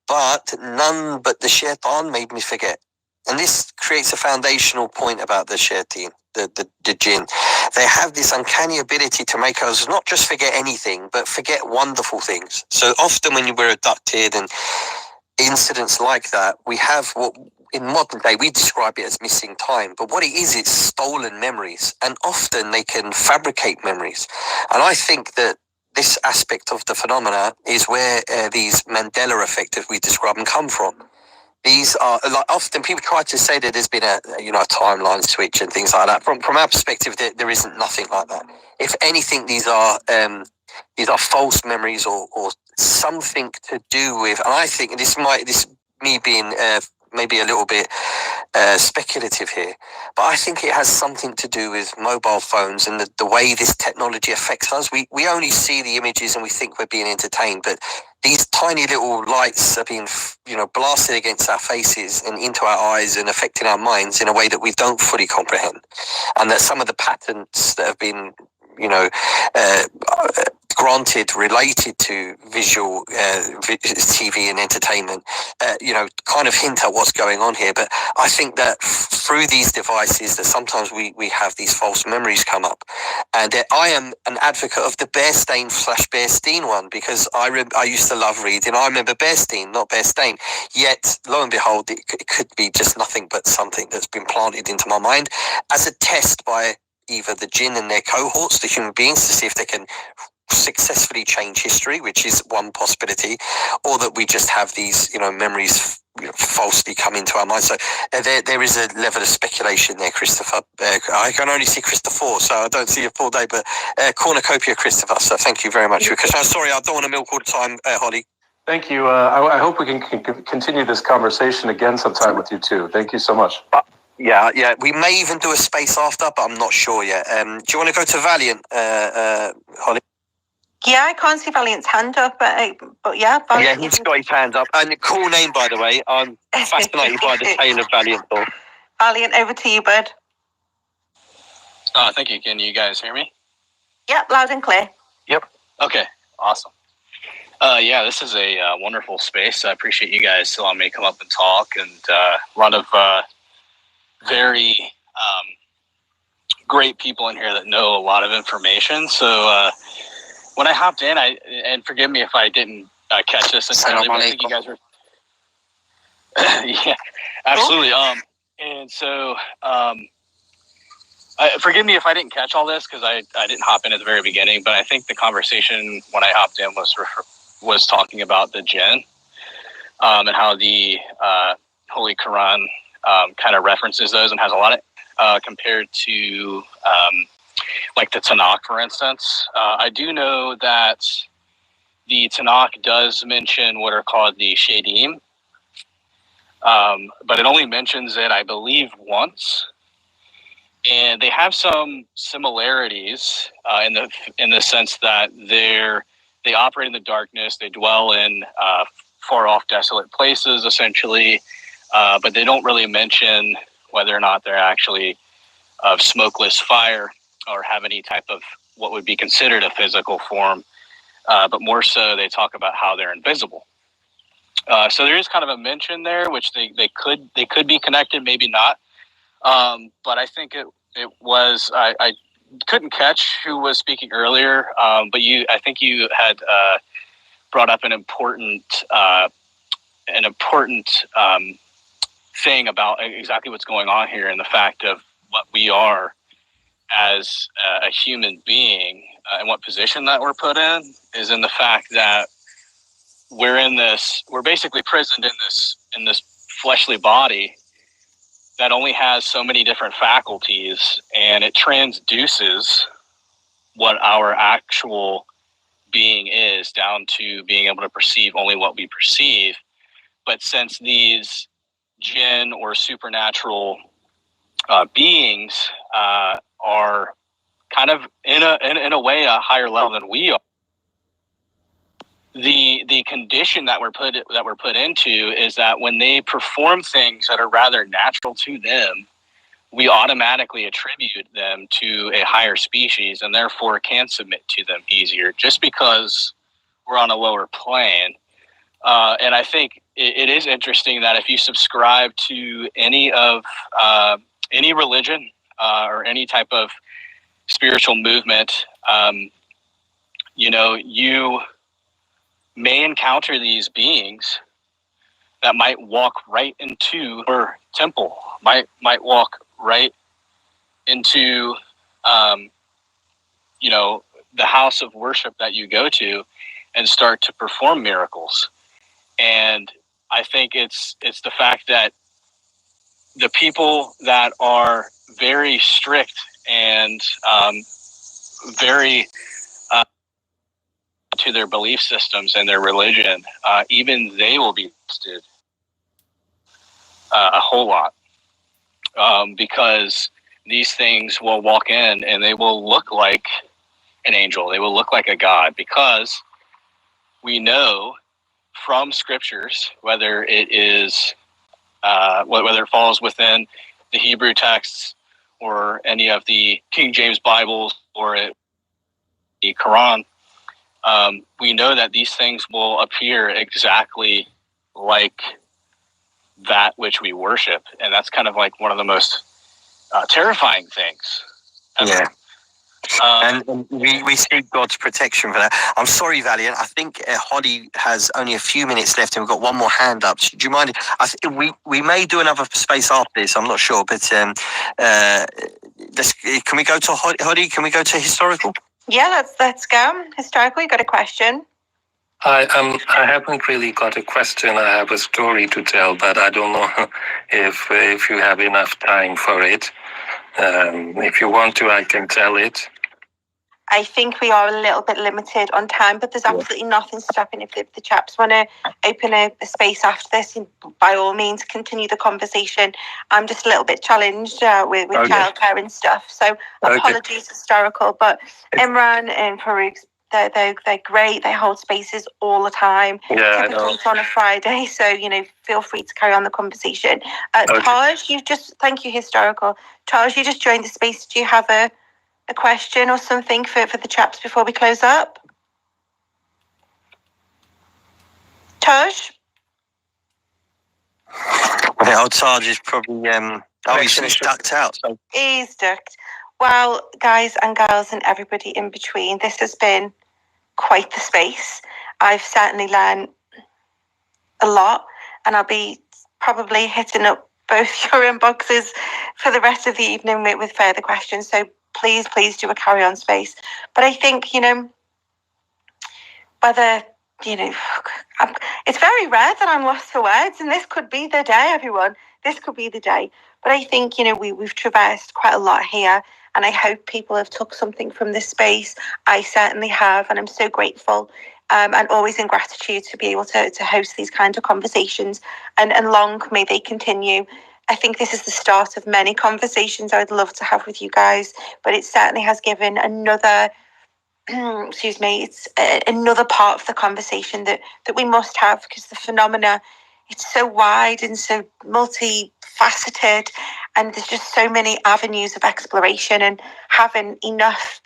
[SPEAKER 3] but none but the shaitan made me forget." And this creates a foundational point about the shaitan, the jinn. They have this uncanny ability to make us not just forget anything, but forget wonderful things. So often when we're abducted and incidents like that, we have what in modern day we describe it as missing time, but what it is, it's stolen memories, and often they can fabricate memories. And I think that this aspect of the phenomena is where these Mandela effect, as we describe them, come from. These are like often people try to say that there's been a timeline switch and things like that. From our perspective, there isn't nothing like that. If anything, these are false memories or something to do with. And I think this me being maybe a little bit speculative here, but I think it has something to do with mobile phones and the way this technology affects us. We only see the images and we think we're being entertained, but these tiny little lights are being blasted against our faces and into our eyes and affecting our minds in a way that we don't fully comprehend. And that some of the patents that have been granted related to visual TV and entertainment, kind of hint at what's going on here. But I think that through these devices that sometimes we have these false memories come up. And I am an advocate of the Bearstein / Bearstein one, because I used to love reading. I remember Bearstein, not Bearstein. Yet, lo and behold, it could be just nothing but something that's been planted into my mind as a test by either the jinn and their cohorts, the human beings, to see if they can successfully change history, which is one possibility, or that we just have these memories falsely come into our minds. So there is a level of speculation there, Christopher. I can only see Christopher, so I don't see a full day, but cornucopia, Christopher. So thank you very much. Because I'm sorry, I don't want to milk all the time, Holly.
[SPEAKER 4] Thank you. I hope we can continue this conversation again sometime with you too. Thank you so much.
[SPEAKER 3] Yeah. We may even do a space after, but I'm not sure yet. Do you want to go to Valiant, Holly?
[SPEAKER 1] Yeah, I can't see Valiant's hand up, but yeah. Valiant.
[SPEAKER 3] Yeah, he's got his hand up. And cool name, by the way. I'm fascinated by the tale of Valiant.
[SPEAKER 1] Valiant, over to you, bud.
[SPEAKER 7] Thank you. Can you guys hear me?
[SPEAKER 1] Yep, loud and clear.
[SPEAKER 3] Yep.
[SPEAKER 7] Okay, awesome. Yeah, this is a wonderful space. I appreciate you guys allowing me to come up and talk, and a lot of very great people in here that know a lot of information. So when I hopped in, and forgive me if I didn't catch this entirely, but I think you guys were. Yeah, absolutely. And so forgive me if I didn't catch all this, because I didn't hop in at the very beginning, but I think the conversation when I hopped in was talking about the jinn, and how the Holy Quran kind of references those and has a lot of compared to like the Tanakh, for instance. I do know that the Tanakh does mention what are called the Shadim, but it only mentions it, I believe, once. And they have some similarities in the sense that they operate in the darkness, they dwell in far off, desolate places, essentially, but they don't really mention whether or not they're actually of smokeless fire or have any type of what would be considered a physical form, but more so they talk about how they're invisible. So there is kind of a mention there, which they could be connected, maybe not. But I think it was I couldn't catch who was speaking earlier, but I think you had brought up an important thing about exactly what's going on here, and the fact of what we are as a human being, and what position that we're put in is in the fact that we're basically prisoned in this fleshly body that only has so many different faculties, and it transduces what our actual being is down to being able to perceive only what we perceive. But since these jinn or supernatural beings are kind of in a way a higher level than we are, the condition that we're put into is that when they perform things that are rather natural to them, we automatically attribute them to a higher species and therefore can submit to them easier just because we're on a lower plane. And I think it is interesting that if you subscribe to any religion or any type of spiritual movement, you may encounter these beings that might walk right into your temple, might walk right into the house of worship that you go to and start to perform miracles. And I think it's the fact that the people that are very strict and very to their belief systems and their religion, even they will be tested a whole lot, because these things will walk in and they will look like an angel. They will look like a god, because we know from scriptures, whether it is whether it falls within the Hebrew texts or any of the King James Bibles or the Quran, we know that these things will appear exactly like that which we worship, and that's kind of like one of the most terrifying things ever.
[SPEAKER 3] Yeah. And we seek God's protection for that. I'm sorry, Valiant. I think Holly has only a few minutes left, and we've got one more hand up. Do you mind? We may do another space after this. I'm not sure, but can we go to Holly? Can we go to historical?
[SPEAKER 1] Yeah, let's go. Historical, you got a question?
[SPEAKER 8] I haven't really got a question. I have a story to tell, but I don't know if you have enough time for it. If you want to, I can tell it.
[SPEAKER 1] I think we are a little bit limited on time, but there's absolutely nothing stopping if the chaps want to open a space after this. By all means, continue the conversation. I'm just a little bit challenged with childcare and stuff, so apologies, historical. But Imran and Faruq, they're great. They hold spaces all the time.
[SPEAKER 8] Yeah,
[SPEAKER 1] typically it's on a Friday, so feel free to carry on the conversation. Taj, thank you, historical. Taj, you just joined the space. Do you have a question or something for the chaps before we close up? Taj?
[SPEAKER 3] Yeah, Taj is probably he's ducked out. So.
[SPEAKER 1] He's ducked. Well, guys and girls and everybody in between, this has been quite the space. I've certainly learned a lot, and I'll be probably hitting up both your inboxes for the rest of the evening with further questions. So please do a carry on space. But I think, whether, it's very rare that I'm lost for words, and this could be the day, everyone. This could be the day. But I think, we've traversed quite a lot here, and I hope people have took something from this space. I certainly have, and I'm so grateful. And always in gratitude to be able to host these kind of conversations, and long may they continue. I think this is the start of many conversations I would love to have with you guys, but it certainly has given another, it's another part of the conversation that we must have, because the phenomena, it's so wide and so multifaceted, and there's just so many avenues of exploration, and having enough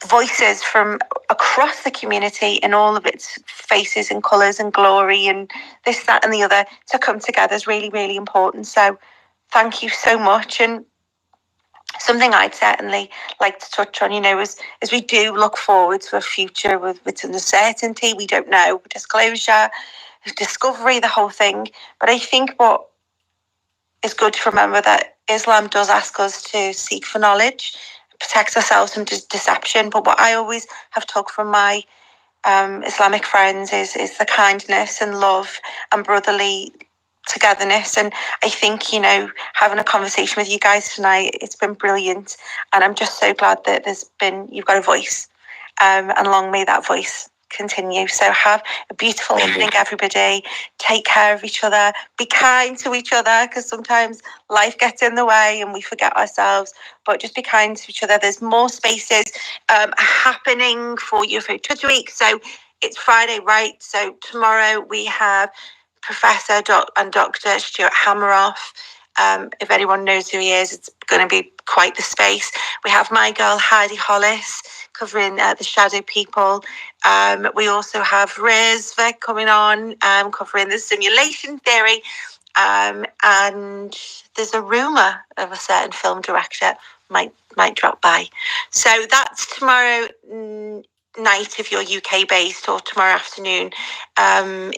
[SPEAKER 1] voices from across the community in all of its faces and colours and glory and this, that and the other to come together is really, really important. So thank you so much. And something I'd certainly like to touch on, as we do look forward to a future with uncertainty, we don't know, disclosure, discovery, the whole thing. But I think what is good to remember that Islam does ask us to seek for knowledge, protect ourselves from deception. But what I always have took from my Islamic friends is the kindness and love and brotherly togetherness. And I think, having a conversation with you guys tonight, it's been brilliant. And I'm just so glad that you've got a voice, and long may that voice continue. So have a beautiful evening, everybody. Take care of each other. Be kind to each other, because sometimes life gets in the way and we forget ourselves. But just be kind to each other. There's more spaces happening for UFO Touch Week. So it's Friday, right? So tomorrow we have Professor and Dr. Stuart Hammeroff. If anyone knows who he is, it's going to be quite the space. We have my girl Heidi Hollis covering the shadow people. We also have Rizva coming on, covering the simulation theory. And there's a rumour of a certain film director might drop by. So that's tomorrow night if you're UK based, or tomorrow afternoon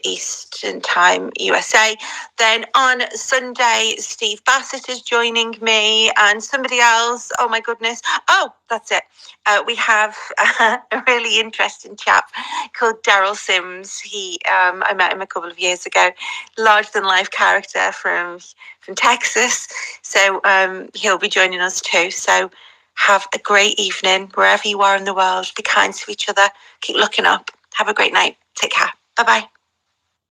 [SPEAKER 1] Eastern time USA. Then on Sunday, Steve Bassett is joining me and somebody else. Oh my goodness. Oh, that's it. We have a really interesting chap called Daryl Sims. I met him a couple of years ago. Larger than life character from Texas. So he'll be joining us too. So have a great evening wherever you are in the world. Be kind to each other. Keep looking up. Have a great night. Take care. Bye-bye.